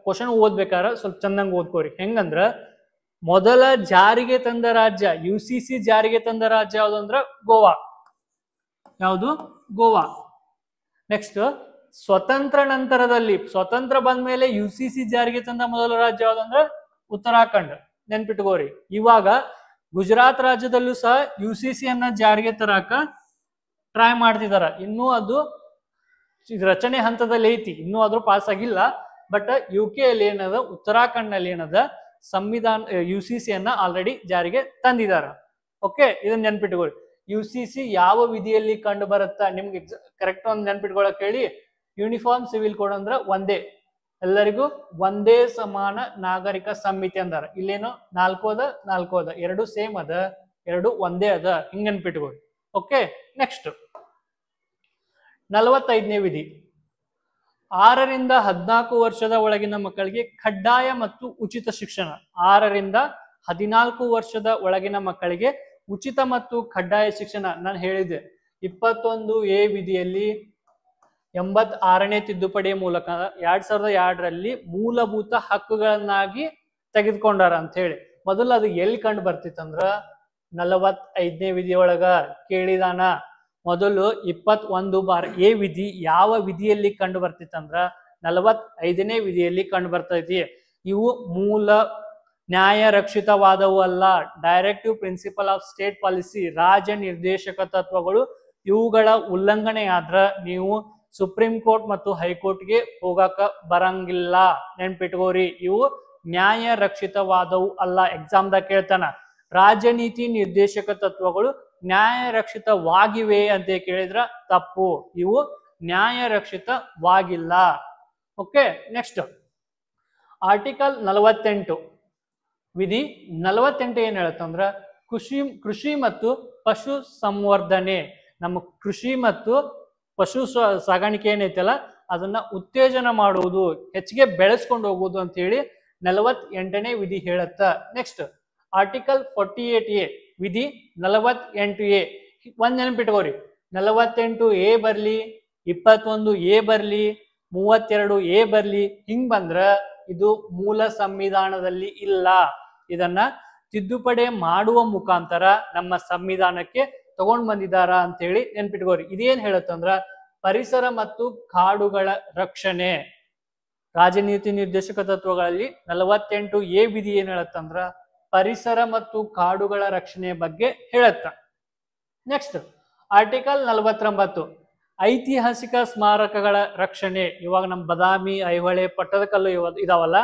Speaker 1: ಕ್ವಶನ್ ಓದ್ಬೇಕಾದ್ರೆ ಸ್ವಲ್ಪ ಚಂದಂಗ್ ಓದ್ಕೋರಿ. ಹೆಂಗಂದ್ರ, ಮೊದಲ ಜಾರಿಗೆ ತಂದ ರಾಜ್ಯ, UCC ಜಾರಿಗೆ ತಂದ ರಾಜ್ಯ ಯಾವುದು ಅಂದ್ರ ಗೋವಾ. ಯಾವುದು? ಗೋವಾ. ನೆಕ್ಸ್ಟ್ ಸ್ವತಂತ್ರ ನಂತರದಲ್ಲಿ, ಸ್ವತಂತ್ರ ಬಂದ ಮೇಲೆ UCC ಜಾರಿಗೆ ತಂದ ಮೊದಲ ರಾಜ್ಯ ಯಾವ್ದಂದ್ರೆ ಉತ್ತರಾಖಂಡ್, ನೆನ್ಪಿಟ್ಕೋರಿ. ಇವಾಗ ಗುಜರಾತ್ ರಾಜ್ಯದಲ್ಲೂ ಸಹ UCC ಅನ್ನ ಜಾರಿಗೆ ತರಾಕ ಟ್ರೈ ಮಾಡ್ತಿದಾರ. ಇನ್ನೂ ಅದು ರಚನೆ ಹಂತದಲ್ಲಿ ಐತಿ, ಇನ್ನೂ ಅದ್ರ ಪಾಸ್ ಆಗಿಲ್ಲ. ಬಟ್ UK ಅಲ್ಲಿ ಏನದ, ಉತ್ತರಾಖಂಡ್ ನಲ್ಲಿ ಏನದ, ಸಂವಿಧಾನ UCC ಅನ್ನ ಆಲ್ರೆಡಿ ಜಾರಿಗೆ ತಂದಿದಾರ. ಓಕೆ, ಇದನ್ನ ನೆನ್ಪಿಟ್ಕೊಳ್ಳಿ. UCC ಯಾವ ವಿಧಿಯಲ್ಲಿ ಕಂಡು ಬರುತ್ತಾ ನಿಮ್ಗೆ ಕರೆಕ್ಟ್ ಒಂದು ನೆನ್ಪಿಟ್ಕೊಳಕ್ ಹೇಳಿ. ಯೂನಿಫಾರ್ಮ್ ಸಿವಿಲ್ ಕೋಡ್ ಅಂದ್ರ ಒಂದೇ, ಎಲ್ಲರಿಗೂ ಒಂದೇ ಸಮಾನ ನಾಗರಿಕ ಸಂಹಿತೆ ಅಂದಾರ. ಇಲ್ಲೇನು 4 ಅದ 4 ಅದ, ಎರಡು ಸೇಮ್ ಅದ, ಎರಡು ಒಂದೇ ಅದ, ಹಿಂಗ್ ನೆನ್ಪಿಟ್ಕೊಳ್ಳಿ. ಓಕೆ, ನೆಕ್ಸ್ಟ್ 45ನೇ ವಿಧಿ. 6 ರಿಂದ 14 ವರ್ಷದ ಒಳಗಿನ ಮಕ್ಕಳಿಗೆ ಕಡ್ಡಾಯ ಮತ್ತು ಉಚಿತ ಶಿಕ್ಷಣ. 6 ರಿಂದ 14 ವರ್ಷದ ಒಳಗಿನ ಮಕ್ಕಳಿಗೆ ಉಚಿತ ಮತ್ತು ಕಡ್ಡಾಯ ಶಿಕ್ಷಣ. ನಾನು ಹೇಳಿದೆ 21A ವಿಧಿಯಲ್ಲಿ 86ನೇ ತಿದ್ದುಪಡಿಯ ಮೂಲಕ 2002ರಲ್ಲಿ ಮೂಲಭೂತ ಹಕ್ಕುಗಳನ್ನಾಗಿ ತೆಗೆದುಕೊಂಡಾರ ಅಂತ ಹೇಳಿ. ಮೊದಲು ಅದು ಎಲ್ಲಿ ಕಂಡು ಬರ್ತಿತ್ತಂದ್ರ 45ನೇ ವಿಧಿಯೊಳಗ ಕೇಳಿದಾನ. ಮೊದಲು 21A ವಿಧಿ ಯಾವ ವಿಧಿಯಲ್ಲಿ ಕಂಡು ಬರ್ತಿತ್ತಂದ್ರ 45ನೇ ವಿಧಿಯಲ್ಲಿ ಕಂಡು ಬರ್ತೈತಿ. ಇವು ಮೂಲ ನ್ಯಾಯ ರಕ್ಷಿತವಾದವು ಅಲ್ಲ, directive principle of state policy, ರಾಜ್ಯ ನಿರ್ದೇಶಕ ತತ್ವಗಳು. ಇವುಗಳ ಉಲ್ಲಂಘನೆ ಆದ್ರ ನೀವು ಸುಪ್ರೀಂ ಕೋರ್ಟ್ ಮತ್ತು ಹೈಕೋರ್ಟ್ಗೆ ಹೋಗಾಕ ಬರಂಗಿಲ್ಲ, ನೆನ್ಪಿಟ್ಕೋರಿ. ಇವು ನ್ಯಾಯ ರಕ್ಷಿತವಾದವು ಅಲ್ಲ. ಎಕ್ಸಾಮ್ದಾಗ ಕೇಳ್ತಾನ, ರಾಜ್ಯ ನೀತಿ ನಿರ್ದೇಶಕ ತತ್ವಗಳು ನ್ಯಾಯ ರಕ್ಷಿತವಾಗಿವೆ ಅಂತ ಕೇಳಿದ್ರ ತಪ್ಪು, ಇವು ನ್ಯಾಯ ರಕ್ಷಿತವಾಗಿಲ್ಲ. ಓಕೆ, ನೆಕ್ಸ್ಟ್ ಆರ್ಟಿಕಲ್ 48 ವಿಧಿ 48 ಏನ್ ಹೇಳತ್ತಂದ್ರ ಕೃಷಿ ಮತ್ತು ಪಶು ಸಂವರ್ಧನೆ. ನಮ್ಮ ಕೃಷಿ ಮತ್ತು ಪಶು ಸಾಗಾಣಿಕೆ ಏನೈತಲ್ಲ ಅದನ್ನ ಉತ್ತೇಜನ ಮಾಡುವುದು, ಹೆಚ್ಚಿಗೆ ಬೆಳೆಸ್ಕೊಂಡು ಹೋಗುವುದು ಅಂತ ಹೇಳಿ 48ನೇ ವಿಧಿ ಹೇಳತ್ತ. ನೆಕ್ಸ್ಟ್ ಆರ್ಟಿಕಲ್ 48A ವಿಧಿ 48A. ಒಂದ್ ನೆನಪಿಟ್ಕೋರಿ, 48A ಬರ್ಲಿ, 21A ಬರ್ಲಿ, 32A ಬರ್ಲಿ, ಹಿಂಗ್ ಬಂದ್ರ ಇದು ಮೂಲ ಸಂವಿಧಾನದಲ್ಲಿ ಇಲ್ಲ. ಇದನ್ನ ತಿದ್ದುಪಡಿ ಮಾಡುವ ಮುಖಾಂತರ ನಮ್ಮ ಸಂವಿಧಾನಕ್ಕೆ ತಗೊಂಡ್ ಬಂದಿದಾರ ಅಂತ ಹೇಳಿ ನೆನ್ಪಿಟ್ಕೋರಿ. ಇದೇನ್ ಹೇಳತ್ತಂದ್ರ ಪರಿಸರ ಮತ್ತು ಕಾಡುಗಳ ರಕ್ಷಣೆ. ರಾಜನೀತಿ ನಿರ್ದೇಶಕ ತತ್ವಗಳಲ್ಲಿ 48A ವಿಧಿ ಏನ್ ಹೇಳತ್ತಂದ್ರ ಪರಿಸರ ಮತ್ತು ಕಾಡುಗಳ ರಕ್ಷಣೆಯ ಬಗ್ಗೆ ಹೇಳತ್ತ. ನೆಕ್ಸ್ಟ್ ಆರ್ಟಿಕಲ್ 49 ಐತಿಹಾಸಿಕ ಸ್ಮಾರಕಗಳ ರಕ್ಷಣೆ. ಇವಾಗ ನಮ್ಮ ಬದಾಮಿ, ಐಹೊಳೆ, ಪಟ್ಟದಕಲ್ಲು ಇದಾವಲ್ಲ,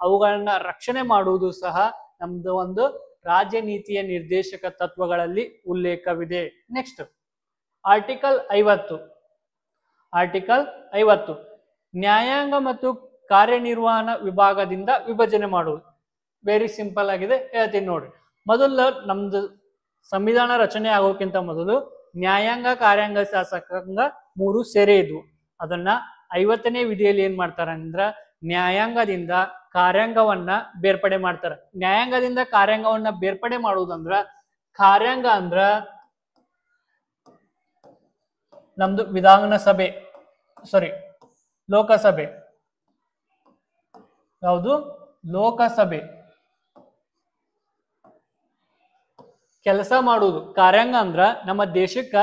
Speaker 1: ಅವುಗಳನ್ನ ರಕ್ಷಣೆ ಮಾಡುವುದು ಸಹ ನಮ್ದು ಒಂದು ರಾಜ್ಯ ನೀತಿಯ ನಿರ್ದೇಶಕ ತತ್ವಗಳಲ್ಲಿ ಉಲ್ಲೇಖವಿದೆ. Next article 50. ಆರ್ಟಿಕಲ್ 50 ನ್ಯಾಯಾಂಗ ಮತ್ತು ಕಾರ್ಯನಿರ್ವಹಣಾ ವಿಭಾಗದಿಂದ ವಿಭಜನೆ ಮಾಡುವುದು. ವೆರಿ ಸಿಂಪಲ್ ಆಗಿದೆ, ಹೇಳ್ತೀನಿ ನೋಡ್ರಿ. ಮೊದಲು ನಮ್ದು ಸಂವಿಧಾನ ರಚನೆ ಆಗೋಕ್ಕಿಂತ ಮೊದಲು ನ್ಯಾಯಾಂಗ, ಕಾರ್ಯಾಂಗ, ಶಾಸಕಾಂಗ 3 ಸೇರೆ ಇದ್ವು. ಅದನ್ನ 50ನೇ ವಿಧಿಯಲ್ಲಿ ಏನ್ ಮಾಡ್ತಾರ ಅಂದ್ರ ನ್ಯಾಯಾಂಗದಿಂದ ಕಾರ್ಯಾಂಗವನ್ನ ಬೇರ್ಪಡೆ ಮಾಡ್ತಾರ. ನ್ಯಾಯಾಂಗದಿಂದ ಕಾರ್ಯಾಂಗವನ್ನ ಬೇರ್ಪಡೆ ಮಾಡುವುದಂದ್ರ, ಕಾರ್ಯಾಂಗ ಅಂದ್ರ ನಮ್ದು ವಿಧಾನಸಭೆ, ಲೋಕಸಭೆ. ಯಾವುದು? ಲೋಕಸಭೆ ಕೆಲಸ ಮಾಡುವುದು. ಕಾರ್ಯಾಂಗ ಅಂದ್ರ ನಮ್ಮ ದೇಶಕ್ಕ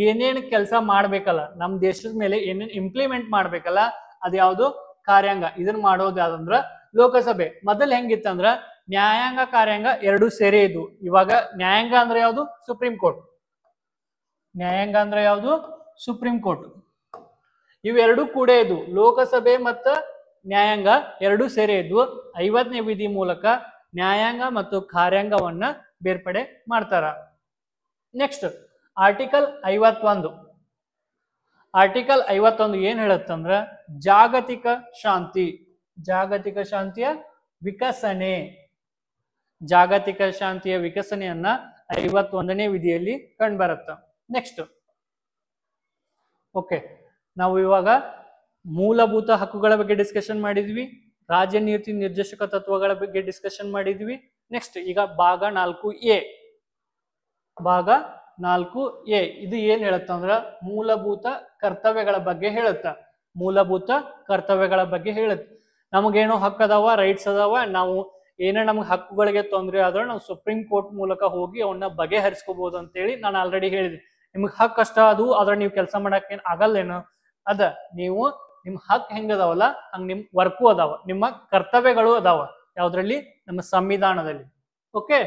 Speaker 1: ಏನೇನ್ ಕೆಲಸ ಮಾಡ್ಬೇಕಲ್ಲ, ನಮ್ಮ ದೇಶದ ಮೇಲೆ ಏನೇನ್ ಇಂಪ್ಲಿಮೆಂಟ್ ಮಾಡ್ಬೇಕಲ್ಲ, ಅದ್ ಯಾವ್ದು? ಕಾರ್ಯಾಂಗ. ಇದನ್ನ ಮಾಡೋದು ಯಾವ್ದಂದ್ರ ಲೋಕಸಭೆ. ಮೊದಲ್ ಹೆಂಗಿತ್ತಂದ್ರ ನ್ಯಾಯಾಂಗ, ಕಾರ್ಯಾಂಗ 2 ಸೇರೆ ಇದ್ವು. ಇವಾಗ ನ್ಯಾಯಾಂಗ ಅಂದ್ರೆ ಯಾವ್ದು? Supreme court. ನ್ಯಾಯಾಂಗ ಅಂದ್ರೆ ಯಾವ್ದು? Supreme court. ಇವೆರಡು ಕೂಡ ಇದ್ವು. ಲೋಕಸಭೆ ಮತ್ತ ನ್ಯಾಯಾಂಗ 2 ಸೇರೆ ಇದ್ವು. 50ನೇ ವಿಧಿ ಮೂಲಕ ನ್ಯಾಯಾಂಗ ಮತ್ತು ಕಾರ್ಯಾಂಗವನ್ನ ಬೇರ್ಪಡೆ ಮಾಡ್ತಾರ. Next article 51. ಆರ್ಟಿಕಲ್ 51 ಏನ್ ಹೇಳತ್ತಂದ್ರ ಜಾಗತಿಕ ಶಾಂತಿ, ಜಾಗತಿಕ ಶಾಂತಿಯ ವಿಕಸನೆ. ಜಾಗತಿಕ ಶಾಂತಿಯ ವಿಕಸನೆಯನ್ನ 51ನೇ ವಿಧಿಯಲ್ಲಿ ಕಂಡುಬರುತ್ತ. ನೆಕ್ಸ್ಟ್ ಓಕೆ, ನಾವು ಇವಾಗ ಮೂಲಭೂತ ಹಕ್ಕುಗಳ ಬಗ್ಗೆ ಡಿಸ್ಕಷನ್ ಮಾಡಿದ್ವಿ, ರಾಜ್ಯ ನೀತಿ ನಿರ್ದೇಶಕ ತತ್ವಗಳ ಬಗ್ಗೆ ಡಿಸ್ಕಷನ್ ಮಾಡಿದ್ವಿ. ನೆಕ್ಸ್ಟ್ ಈಗ ಭಾಗ 4A. ಭಾಗ 4A ಇದು ಏನ್ ಹೇಳತ್ತಂದ್ರ ಮೂಲಭೂತ ಕರ್ತವ್ಯಗಳ ಬಗ್ಗೆ ಹೇಳುತ್ತ. ಮೂಲಭೂತ ಕರ್ತವ್ಯಗಳ ಬಗ್ಗೆ ಹೇಳುತ್ತೆ. ನಮಗೇನೋ ಹಕ್ಕು ಅದಾವ, ರೈಟ್ಸ್ ಅದಾವ, ನಾವು ಏನೇ ನಮ್ಗೆ ಹಕ್ಕುಗಳಿಗೆ ತೊಂದರೆ ಆದ್ರೆ ನಾವು ಸುಪ್ರೀಂ ಕೋರ್ಟ್ ಮೂಲಕ ಹೋಗಿ ಅವನ್ನ ಬಗೆಹರಿಸ್ಕೋಬಹುದು ಅಂತೇಳಿ ನಾನು ಆಲ್ರೆಡಿ ಹೇಳಿದೆ. ನಿಮ್ಗೆ ಹಕ್ಕು ಕಷ್ಟ ಅದು, ಆದ್ರೆ ನೀವು ಕೆಲಸ ಮಾಡಕ್ ಏನ್ ಆಗಲ್ಲೇನು? ಅದ ನೀವು ನಿಮ್ ಹಕ್ ಹೆಂಗದಾವಲ್ಲ ಹಂಗ ನಿಮ್ ವರ್ಕು ಅದಾವ, ನಿಮ್ಮ ಕರ್ತವ್ಯಗಳು ಅದಾವ ಯಾವ್ದ್ರಲ್ಲಿ, ನಮ್ಮ ಸಂವಿಧಾನದಲ್ಲಿ. ಓಕೆ,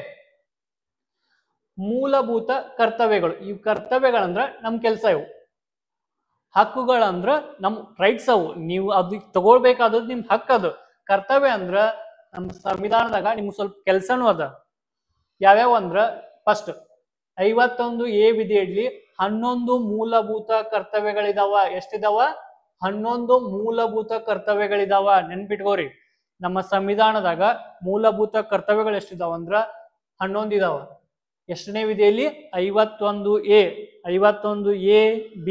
Speaker 1: ಮೂಲಭೂತ ಕರ್ತವ್ಯಗಳು. ಈ ಕರ್ತವ್ಯಗಳಂದ್ರ ನಮ್ ಕೆಲ್ಸ ಇವು, ಹಕ್ಕುಗಳಂದ್ರ ನಮ್ ರೈಟ್ಸ್ ಅವು, ನೀವು ಅದು ತಗೊಳ್ಬೇಕಾದದ್ದು ನಿಮ್ ಹಕ್. ಅದು ಕರ್ತವ್ಯ ಅಂದ್ರ ನಮ್ಮ ಸಂವಿಧಾನದಾಗ ನಿಮ್ಗೆ ಸ್ವಲ್ಪ ಕೆಲ್ಸನೂ ಅದ. ಯಾವ್ಯಾವ ಅಂದ್ರ ಫಸ್ಟ್ 51A ವಿಧಿಯಲ್ಲಿ 11 ಮೂಲಭೂತ ಕರ್ತವ್ಯಗಳಿದಾವ. ಎಷ್ಟಿದಾವ? 11 ಮೂಲಭೂತ ಕರ್ತವ್ಯಗಳಿದಾವ. ನೆನ್ಪಿಟ್ಕೋರಿ, ನಮ್ಮ ಸಂವಿಧಾನದಾಗ ಮೂಲಭೂತ ಕರ್ತವ್ಯಗಳು ಎಷ್ಟಿದಾವ ಅಂದ್ರ 11 ಇದಾವ. ಎಷ್ಟನೇ ವಿಧಿಯಲ್ಲಿ? 51A. 51A B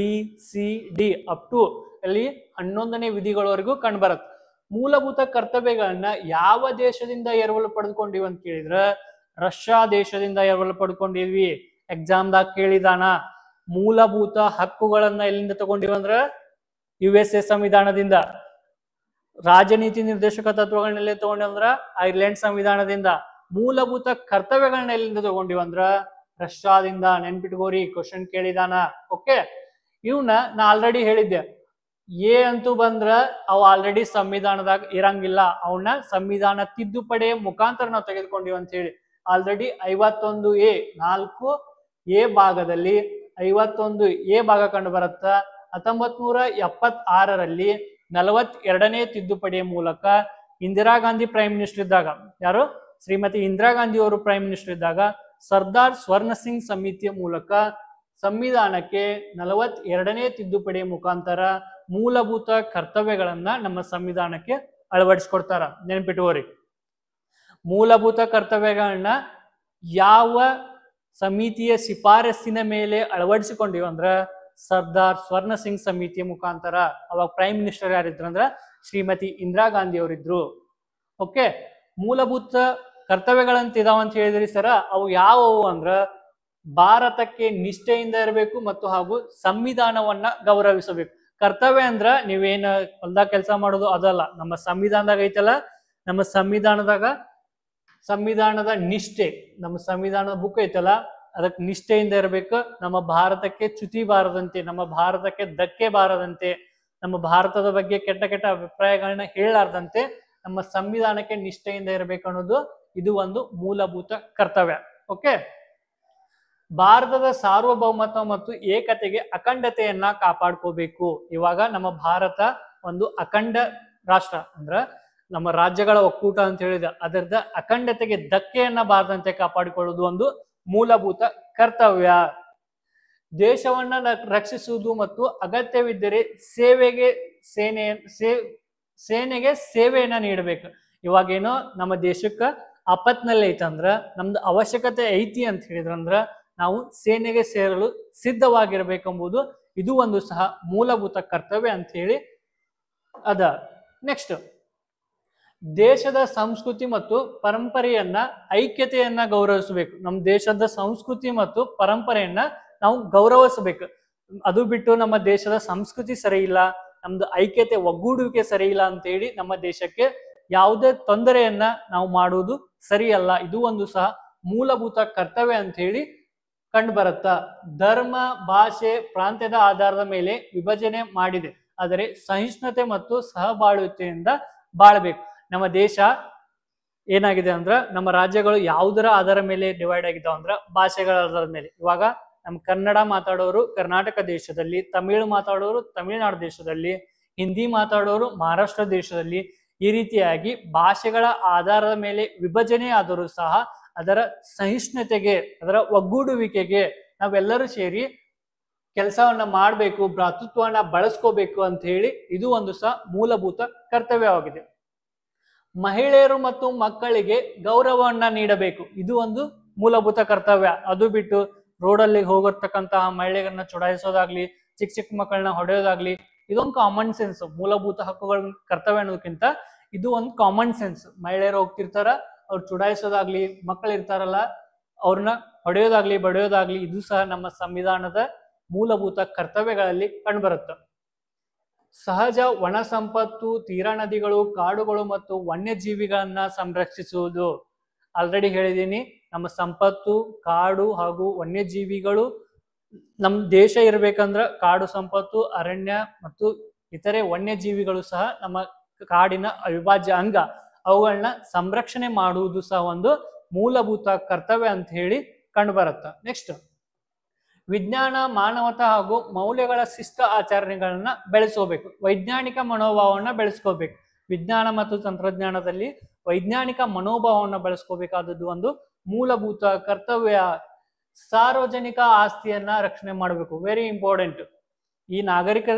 Speaker 1: C D up to ಅಲ್ಲಿ 11ನೇ ವಿಧಿಗಳವರೆಗೂ ಕಂಡುಬರುತ್ತೆ. ಮೂಲಭೂತ ಕರ್ತವ್ಯಗಳನ್ನ ಯಾವ ದೇಶದಿಂದ ಎರವಲು ಪಡೆದುಕೊಂಡಿವಿ ಅಂತ ಕೇಳಿದ್ರ ರಷ್ಯಾ ದೇಶದಿಂದ ಎರವಲು ಪಡ್ಕೊಂಡಿದ್ವಿ. ಎಕ್ಸಾಮ್ದಾಗ ಕೇಳಿದಾನ. ಮೂಲಭೂತ ಹಕ್ಕುಗಳನ್ನ ಎಲ್ಲಿಂದ ತಗೊಂಡಿವಿ ಅಂದ್ರ USA ಸಂವಿಧಾನದಿಂದ. ರಾಜನೀತಿ ನಿರ್ದೇಶಕ ತತ್ವಗಳನ್ನೆಲ್ಲ ತಗೊಂಡಿವಂದ್ರ ಐರ್ಲೆಂಡ್ ಸಂವಿಧಾನದಿಂದ. ಮೂಲಭೂತ ಕರ್ತವ್ಯಗಳನ್ನ ಎಲ್ಲಿಂದ ತಗೊಂಡಿವಂದ್ರ ರಷ್ಯಾದಿಂದ. ನೆನ್ಪಿಟ್ಕೋರಿ, ಕ್ವಶನ್ ಕೇಳಿದಾನ. ಓಕೆ, ಇವನ್ನ ನಾ ಆಲ್ರೆಡಿ ಹೇಳಿದ್ದೆ, ಎ ಅಂತೂ ಬಂದ್ರ ಅವು ಆಲ್ರೆಡಿ ಸಂವಿಧಾನದಾಗ ಇರಂಗಿಲ್ಲ, ಅವನ್ನ ಸಂವಿಧಾನ ತಿದ್ದುಪಡಿ ಮುಖಾಂತರ ನಾವು ತೆಗೆದುಕೊಂಡಿವಿ ಅಂತ ಹೇಳಿ. ಆಲ್ರೆಡಿ 51A 4A ಭಾಗದಲ್ಲಿ 51A ಭಾಗ ಕಂಡು ಬರುತ್ತ. 1976ರಲ್ಲಿ 42ನೇ ತಿದ್ದುಪಡಿಯ ಮೂಲಕ ಇಂದಿರಾ ಗಾಂಧಿ ಪ್ರೈಮ್ ಮಿನಿಸ್ಟರ್ ಇದ್ದಾಗ, ಯಾರು? ಶ್ರೀಮತಿ ಇಂದಿರಾ ಗಾಂಧಿ ಅವರು ಪ್ರೈಮ್ ಮಿನಿಸ್ಟರ್ ಇದ್ದಾಗ ಸರ್ದಾರ್ ಸ್ವರ್ಣ ಸಿಂಗ್ ಸಮಿತಿಯ ಮೂಲಕ ಸಂವಿಧಾನಕ್ಕೆ 42ನೇ ತಿದ್ದುಪಡಿಯ ಮುಖಾಂತರ ಮೂಲಭೂತ ಕರ್ತವ್ಯಗಳನ್ನ ನಮ್ಮ ಸಂವಿಧಾನಕ್ಕೆ ಅಳವಡಿಸ್ಕೊಡ್ತಾರ. ನೆನಪಿಟ್ಟುಕೋರಿ, ಮೂಲಭೂತ ಕರ್ತವ್ಯಗಳನ್ನ ಯಾವ ಸಮಿತಿಯ ಶಿಫಾರಸ್ಸಿನ ಮೇಲೆ ಅಳವಡಿಸಿಕೊಂಡಿವ ಅಂದ್ರ ಸರ್ದಾರ್ ಸ್ವರ್ಣ ಸಿಂಗ್ ಸಮಿತಿಯ ಮುಖಾಂತರ. ಅವಾಗ ಪ್ರೈಮ್ ಮಿನಿಸ್ಟರ್ ಯಾರಿದ್ರು ಅಂದ್ರ ಶ್ರೀಮತಿ ಇಂದಿರಾ ಗಾಂಧಿ ಅವರಿದ್ರು. ಓಕೆ, ಮೂಲಭೂತ ಕರ್ತವ್ಯಗಳಂತ ಇದಾವ ಅಂತ ಹೇಳಿದ್ರಿ ಸರ, ಅವು ಯಾವುವು ಅಂದ್ರ ಭಾರತಕ್ಕೆ ನಿಷ್ಠೆಯಿಂದ ಇರಬೇಕು ಮತ್ತು ಹಾಗೂ ಸಂವಿಧಾನವನ್ನ ಗೌರವಿಸಬೇಕು. ಕರ್ತವ್ಯ ಅಂದ್ರ ನೀವೇನ ಹೊಲ್ದಾಗ ಕೆಲಸ ಮಾಡೋದು ಅದಲ್ಲ, ನಮ್ಮ ಸಂವಿಧಾನದಾಗ ಐತಲ್ಲ, ನಮ್ಮ ಸಂವಿಧಾನದ ನಿಷ್ಠೆ, ನಮ್ಮ ಸಂವಿಧಾನದ ಬುಕ್ ಐತಲ್ಲ ಅದಕ್ಕೆ ನಿಷ್ಠೆಯಿಂದ ಇರಬೇಕು. ನಮ್ಮ ಭಾರತಕ್ಕೆ ಚ್ಯುತಿ ಬಾರದಂತೆ, ನಮ್ಮ ಭಾರತಕ್ಕೆ ಧಕ್ಕೆ ಬಾರದಂತೆ, ನಮ್ಮ ಭಾರತದ ಬಗ್ಗೆ ಕೆಟ್ಟ ಕೆಟ್ಟ ಅಭಿಪ್ರಾಯಗಳನ್ನ ಹೇಳಲಾರ್ದಂತೆ ನಮ್ಮ ಸಂವಿಧಾನಕ್ಕೆ ನಿಷ್ಠೆಯಿಂದ ಇರಬೇಕು ಅನ್ನೋದು ಇದು ಒಂದು ಮೂಲಭೂತ ಕರ್ತವ್ಯ. ಓಕೆ, ಭಾರತದ ಸಾರ್ವಭೌಮತ್ವ ಮತ್ತು ಏಕತೆಗೆ ಅಖಂಡತೆಯನ್ನ ಕಾಪಾಡ್ಕೋಬೇಕು. ಇವಾಗ ನಮ್ಮ ಭಾರತ ಒಂದು ಅಖಂಡ ರಾಷ್ಟ್ರ ಅಂದ್ರ ನಮ್ಮ ರಾಜ್ಯಗಳ ಒಕ್ಕೂಟ ಅಂತ ಹೇಳಿದ, ಅದರದ ಅಖಂಡತೆಗೆ ಧಕ್ಕೆಯನ್ನ ಬಾರದಂತೆ ಕಾಪಾಡಿಕೊಳ್ಳುವುದು ಒಂದು ಮೂಲಭೂತ ಕರ್ತವ್ಯ. ದೇಶವನ್ನ ರಕ್ಷಿಸುವುದು ಮತ್ತು ಅಗತ್ಯವಿದ್ದರೆ ಸೇನೆಗೆ ಸೇವೆಯನ್ನ ನೀಡಬೇಕು. ಇವಾಗೇನೋ ನಮ್ಮ ದೇಶಕ್ಕ ಆಪತ್ನಲ್ಲಿ ಐತಂದ್ರ, ನಮ್ದು ಅವಶ್ಯಕತೆ ಐತಿ ಅಂತ ಹೇಳಿದ್ರಂದ್ರ ನಾವು ಸೇನೆಗೆ ಸೇರಲು ಸಿದ್ಧವಾಗಿರ್ಬೇಕೆಂಬುದು ಇದು ಒಂದು ಸಹ ಮೂಲಭೂತ ಕರ್ತವ್ಯ ಅಂತ ಹೇಳಿ ಅದ. ನೆಕ್ಸ್ಟ್, ದೇಶದ ಸಂಸ್ಕೃತಿ ಮತ್ತು ಪರಂಪರೆಯನ್ನ ಐಕ್ಯತೆಯನ್ನ ಗೌರವಿಸಬೇಕು. ನಮ್ಮ ದೇಶದ ಸಂಸ್ಕೃತಿ ಮತ್ತು ಪರಂಪರೆಯನ್ನ ನಾವು ಗೌರವಿಸಬೇಕು. ಅದು ಬಿಟ್ಟು ನಮ್ಮ ದೇಶದ ಸಂಸ್ಕೃತಿ ಸರಿ ಇಲ್ಲ, ನಮ್ದು ಐಕ್ಯತೆ ಒಗ್ಗೂಡುವಿಕೆ ಸರಿ ಇಲ್ಲ ಅಂತ ಹೇಳಿ ನಮ್ಮ ದೇಶಕ್ಕೆ ಯಾವುದೇ ತೊಂದರೆಯನ್ನ ನಾವು ಮಾಡುವುದು ಸರಿಯಲ್ಲ. ಇದು ಒಂದು ಸಹ ಮೂಲಭೂತ ಕರ್ತವ್ಯ ಅಂತ ಹೇಳಿ ಕಂಡು ಬರುತ್ತ. ಧರ್ಮ, ಭಾಷೆ, ಪ್ರಾಂತ್ಯದ ಆಧಾರದ ಮೇಲೆ ವಿಭಜನೆ ಮಾಡಿದೆ, ಆದರೆ ಸಹಿಷ್ಣುತೆ ಮತ್ತು ಸಹಬಾಳ್ವೆಯಿಂದ ಬಾಳ್ಬೇಕು. ನಮ್ಮ ದೇಶ ಏನಾಗಿದೆ ಅಂದ್ರ, ನಮ್ಮ ರಾಜ್ಯಗಳು ಯಾವುದರ ಆಧಾರ ಮೇಲೆ ಡಿವೈಡ್ ಆಗಿದ್ದಾವ ಅಂದ್ರ ಭಾಷೆಗಳ ಆಧಾರದ ಮೇಲೆ. ಇವಾಗ ನಮ್ಮ ಕನ್ನಡ ಮಾತಾಡೋರು ಕರ್ನಾಟಕ ದೇಶದಲ್ಲಿ, ತಮಿಳು ಮಾತಾಡೋರು ತಮಿಳುನಾಡು ದೇಶದಲ್ಲಿ, ಹಿಂದಿ ಮಾತಾಡೋರು ಮಹಾರಾಷ್ಟ್ರ ದೇಶದಲ್ಲಿ, ಈ ರೀತಿಯಾಗಿ ಭಾಷೆಗಳ ಆಧಾರದ ಮೇಲೆ ವಿಭಜನೆ ಆದರೂ ಸಹ ಅದರ ಸಹಿಷ್ಣುತೆಗೆ, ಅದರ ಒಗ್ಗೂಡುವಿಕೆಗೆ ನಾವೆಲ್ಲರೂ ಸೇರಿ ಕೆಲಸವನ್ನ ಮಾಡಬೇಕು, ಭ್ರಾತೃತ್ವವನ್ನ ಬಳಸ್ಕೋಬೇಕು ಅಂತ ಹೇಳಿ ಇದು ಒಂದು ಸಹ ಮೂಲಭೂತ ಕರ್ತವ್ಯವಾಗಿದೆ. ಮಹಿಳೆಯರು ಮತ್ತು ಮಕ್ಕಳಿಗೆ ಗೌರವವನ್ನ ನೀಡಬೇಕು, ಇದು ಒಂದು ಮೂಲಭೂತ ಕರ್ತವ್ಯ. ಅದು ಬಿಟ್ಟು ರೋಡಲ್ಲಿ ಹೋಗಿರ್ತಕ್ಕಂತಹ ಮಹಿಳೆಯರನ್ನ ಚುಡಾಯಿಸೋದಾಗ್ಲಿ, ಚಿಕ್ಕ ಚಿಕ್ಕ ಮಕ್ಕಳನ್ನ ಹೊಡೆಯೋದಾಗ್ಲಿ, ಇದೊಂದು ಕಾಮನ್ ಸೆನ್ಸ್. ಮೂಲಭೂತ ಹಕ್ಕುಗಳ ಕರ್ತವ್ಯ ಅನ್ನೋದಕ್ಕಿಂತ ಇದು ಒಂದು ಕಾಮನ್ ಸೆನ್ಸ್. ಮಹಿಳೆಯರು ಹೋಗ್ತಿರ್ತಾರ, ಅವ್ರು ಚುಡಾಯಿಸೋದಾಗ್ಲಿ, ಮಕ್ಕಳು ಇರ್ತಾರಲ್ಲ ಅವ್ರನ್ನ ಹೊಡೆಯೋದಾಗ್ಲಿ ಬಡಿಯೋದಾಗ್ಲಿ, ಇದು ಸಹ ನಮ್ಮ ಸಂವಿಧಾನದ ಮೂಲಭೂತ ಕರ್ತವ್ಯಗಳಲ್ಲಿ ಕಂಡುಬರುತ್ತೆ. ಸಹಜ ಒಣ ಸಂಪತ್ತು, ತೀರಾ ನದಿಗಳು, ಕಾಡುಗಳು ಮತ್ತು ವನ್ಯಜೀವಿಗಳನ್ನ ಸಂರಕ್ಷಿಸುವುದು. ಆಲ್ರೆಡಿ ಹೇಳಿದ್ದೀನಿ, ನಮ್ಮ ಸಂಪತ್ತು, ಕಾಡು ಹಾಗೂ ವನ್ಯಜೀವಿಗಳು ನಮ್ ದೇಶ ಇರ್ಬೇಕಂದ್ರ ಕಾಡು ಸಂಪತ್ತು, ಅರಣ್ಯ ಮತ್ತು ಇತರೆ ವನ್ಯ ಜೀವಿಗಳು ಸಹ ನಮ್ಮ ಕಾಡಿನ ಅವಿಭಾಜ್ಯ ಅಂಗ. ಅವುಗಳನ್ನ ಸಂರಕ್ಷಣೆ ಮಾಡುವುದು ಸಹ ಒಂದು ಮೂಲಭೂತ ಕರ್ತವ್ಯ ಅಂತ ಹೇಳಿ ಕಂಡು ಬರುತ್ತ. ನೆಕ್ಸ್ಟ್, ವಿಜ್ಞಾನ, ಮಾನವತಾ ಹಾಗೂ ಮೌಲ್ಯಗಳ ಶಿಷ್ಟ ಆಚರಣೆಗಳನ್ನ ಬೆಳೆಸ್ಕೋಬೇಕು. ವೈಜ್ಞಾನಿಕ ಮನೋಭಾವವನ್ನ ಬೆಳೆಸ್ಕೋಬೇಕು. ವಿಜ್ಞಾನ ಮತ್ತು ತಂತ್ರಜ್ಞಾನದಲ್ಲಿ ವೈಜ್ಞಾನಿಕ ಮನೋಭಾವವನ್ನು ಬೆಳೆಸ್ಕೋಬೇಕಾದದ್ದು ಒಂದು ಮೂಲಭೂತ ಕರ್ತವ್ಯ. ಸಾರ್ವಜನಿಕ ಆಸ್ತಿಯನ್ನ ರಕ್ಷಣೆ ಮಾಡಬೇಕು. Very important. ಈ ನಾಗರಿಕ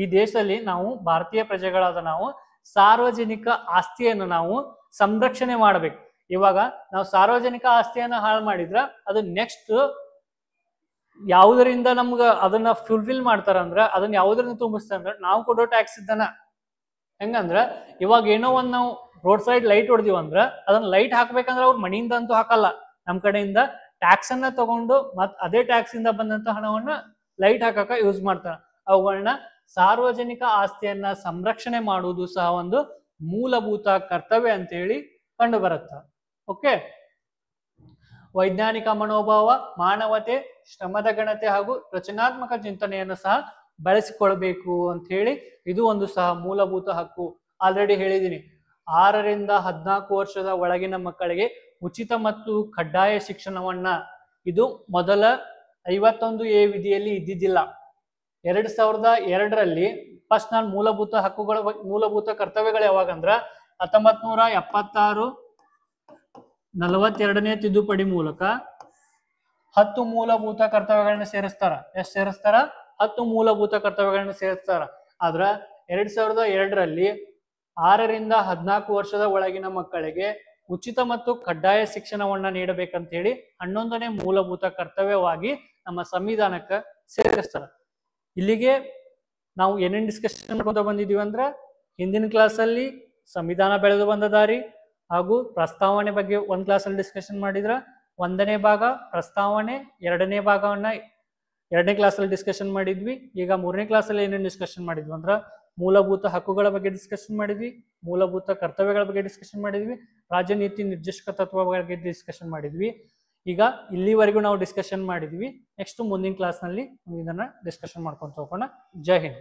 Speaker 1: ಈ ದೇಶದಲ್ಲಿ ನಾವು ಭಾರತೀಯ ಪ್ರಜೆಗಳಾದ ನಾವು ಸಾರ್ವಜನಿಕ ಆಸ್ತಿಯನ್ನು ನಾವು ಸಂರಕ್ಷಣೆ ಮಾಡಬೇಕು. ಇವಾಗ ನಾವು ಸಾರ್ವಜನಿಕ ಆಸ್ತಿಯನ್ನ ಹಾಳು ಮಾಡಿದ್ರ ಅದು ನೆಕ್ಸ್ಟ್ ಯಾವುದರಿಂದ ನಮ್ಗ ಅದನ್ನ ಫುಲ್ಫಿಲ್ ಮಾಡ್ತಾರಂದ್ರ, ಅದನ್ನ ಯಾವುದರಿಂದ ತುಂಬಿಸ್ತಾರಂದ್ರ ನಾವು ಕೊಡೋ ಟ್ಯಾಕ್ಸ್ ಇದ್ದಾನ. ಹೆಂಗಂದ್ರ ಇವಾಗ ಏನೋ ಒಂದ್ ನಾವು ರೋಡ್ ಸೈಡ್ ಲೈಟ್ ಹೊಡೆದಿವ ಅಂದ್ರ ಅದನ್ನ ಲೈಟ್ ಹಾಕ್ಬೇಕಂದ್ರ ಅವ್ರ ಮನಿಯಿಂದ ಅಂತೂ ಹಾಕಲ್ಲ, ನಮ್ ಕಡೆಯಿಂದ ಟ್ಯಾಕ್ಸ್ ಅನ್ನ ತಗೊಂಡು ಮತ್ ಅದೇ ಟ್ಯಾಕ್ಸ್ ಇಂದ ಬಂದಂತ ಹಣವನ್ನ ಲೈಟ್ ಹಾಕಕ ಯೂಸ್ ಮಾಡ್ತಾರ. ಅವುಗಳನ್ನ ಸಾರ್ವಜನಿಕ ಆಸ್ತಿಯನ್ನ ಸಂರಕ್ಷಣೆ ಮಾಡುವುದು ಸಹ ಒಂದು ಮೂಲಭೂತ ಕರ್ತವ್ಯ ಅಂತ ಹೇಳಿ ಕಂಡು ಬರುತ್ತ. ಓಕೆ, ವೈಜ್ಞಾನಿಕ ಮನೋಭಾವ, ಮಾನವತೆ, ಶ್ರಮದ ಗಣತೆ ಹಾಗೂ ರಚನಾತ್ಮಕ ಚಿಂತನೆಯನ್ನು ಸಹ ಬೆಳೆಸಿಕೊಳ್ಬೇಕು ಅಂತ ಹೇಳಿ ಇದು ಒಂದು ಸಹ ಮೂಲಭೂತ ಹಕ್ಕು. ಆಲ್ರೆಡಿ ಹೇಳಿದೀನಿ, 6ರಿಂದ 14 ವರ್ಷದ ಒಳಗಿನ ಮಕ್ಕಳಿಗೆ ಉಚಿತ ಮತ್ತು ಕಡ್ಡಾಯ ಶಿಕ್ಷಣವನ್ನ, ಇದು ಮೊದಲ 51A ವಿಧಿಯಲ್ಲಿ ಇದ್ದಿದ್ದಿಲ್ಲ. 2002ರಲ್ಲಿ ಫಸ್ಟ್ ನಾನು ಮೂಲಭೂತ ಹಕ್ಕುಗಳ ಮೂಲಭೂತ ಕರ್ತವ್ಯಗಳು ಯಾವಾಗಂದ್ರ 1976 42ನೇ ತಿದ್ದುಪಡಿ ಮೂಲಕ 10 ಮೂಲಭೂತ ಕರ್ತವ್ಯಗಳನ್ನ ಸೇರಿಸ್ತಾರ. ಎಷ್ಟು ಸೇರಿಸ್ತಾರ? 10 ಮೂಲಭೂತ ಕರ್ತವ್ಯಗಳನ್ನ ಸೇರಿಸ್ತಾರ. ಆದ್ರ 2002ರಲ್ಲಿ 6ರಿಂದ 14 ವರ್ಷದ ಒಳಗಿನ ಮಕ್ಕಳಿಗೆ ಉಚಿತ ಮತ್ತು ಕಡ್ಡಾಯ ಶಿಕ್ಷಣವನ್ನ ನೀಡಬೇಕಂತ ಹೇಳಿ 11ನೇ ಮೂಲಭೂತ ಕರ್ತವ್ಯವಾಗಿ ನಮ್ಮ ಸಂವಿಧಾನಕ್ಕೆ ಸೇರಿಸ್ತಾರ. ಇಲ್ಲಿಗೆ ನಾವು ಏನೇನ್ ಡಿಸ್ಕಷನ್ ಮಾಡ್ಕೊಂತ ಬಂದಿದೀವಿ ಅಂದ್ರ, ಹಿಂದಿನ ಕ್ಲಾಸಲ್ಲಿ ಸಂವಿಧಾನ ಬೆಳೆದು ಬಂದ ದಾರಿ ಹಾಗೂ ಪ್ರಸ್ತಾವನೆ ಬಗ್ಗೆ ಒಂದ್ ಕ್ಲಾಸಲ್ಲಿ ಡಿಸ್ಕಷನ್ ಮಾಡಿದ್ರ, 1ನೇ ಭಾಗ ಪ್ರಸ್ತಾವನೆ, 2ನೇ ಭಾಗವನ್ನ 2ನೇ ಕ್ಲಾಸಲ್ಲಿ ಡಿಸ್ಕಷನ್ ಮಾಡಿದ್ವಿ. ಈಗ 3ನೇ ಕ್ಲಾಸಲ್ಲಿ ಏನೇನು ಡಿಸ್ಕಷನ್ ಮಾಡಿದ್ವಿ ಅಂದ್ರ, ಮೂಲಭೂತ ಹಕ್ಕುಗಳ ಬಗ್ಗೆ ಡಿಸ್ಕಷನ್ ಮಾಡಿದ್ವಿ, ಮೂಲಭೂತ ಕರ್ತವ್ಯಗಳ ಬಗ್ಗೆ ಡಿಸ್ಕಷನ್ ಮಾಡಿದ್ವಿ, ರಾಜ್ಯ ನೀತಿ ನಿರ್ದೇಶಕ ತತ್ವ ಬಗ್ಗೆ ಡಿಸ್ಕಷನ್ ಮಾಡಿದ್ವಿ. ಈಗ ಇಲ್ಲಿವರೆಗೂ ನಾವು ಡಿಸ್ಕಷನ್ ಮಾಡಿದ್ವಿ. ನೆಕ್ಸ್ಟ್ ಮುಂದಿನ ಕ್ಲಾಸ್ನಲ್ಲಿ ಇದನ್ನ ಡಿಸ್ಕಷನ್ ಮಾಡ್ಕೊಂತ ಹೋಗೋಣ. ಜೈ ಹಿಂದ್.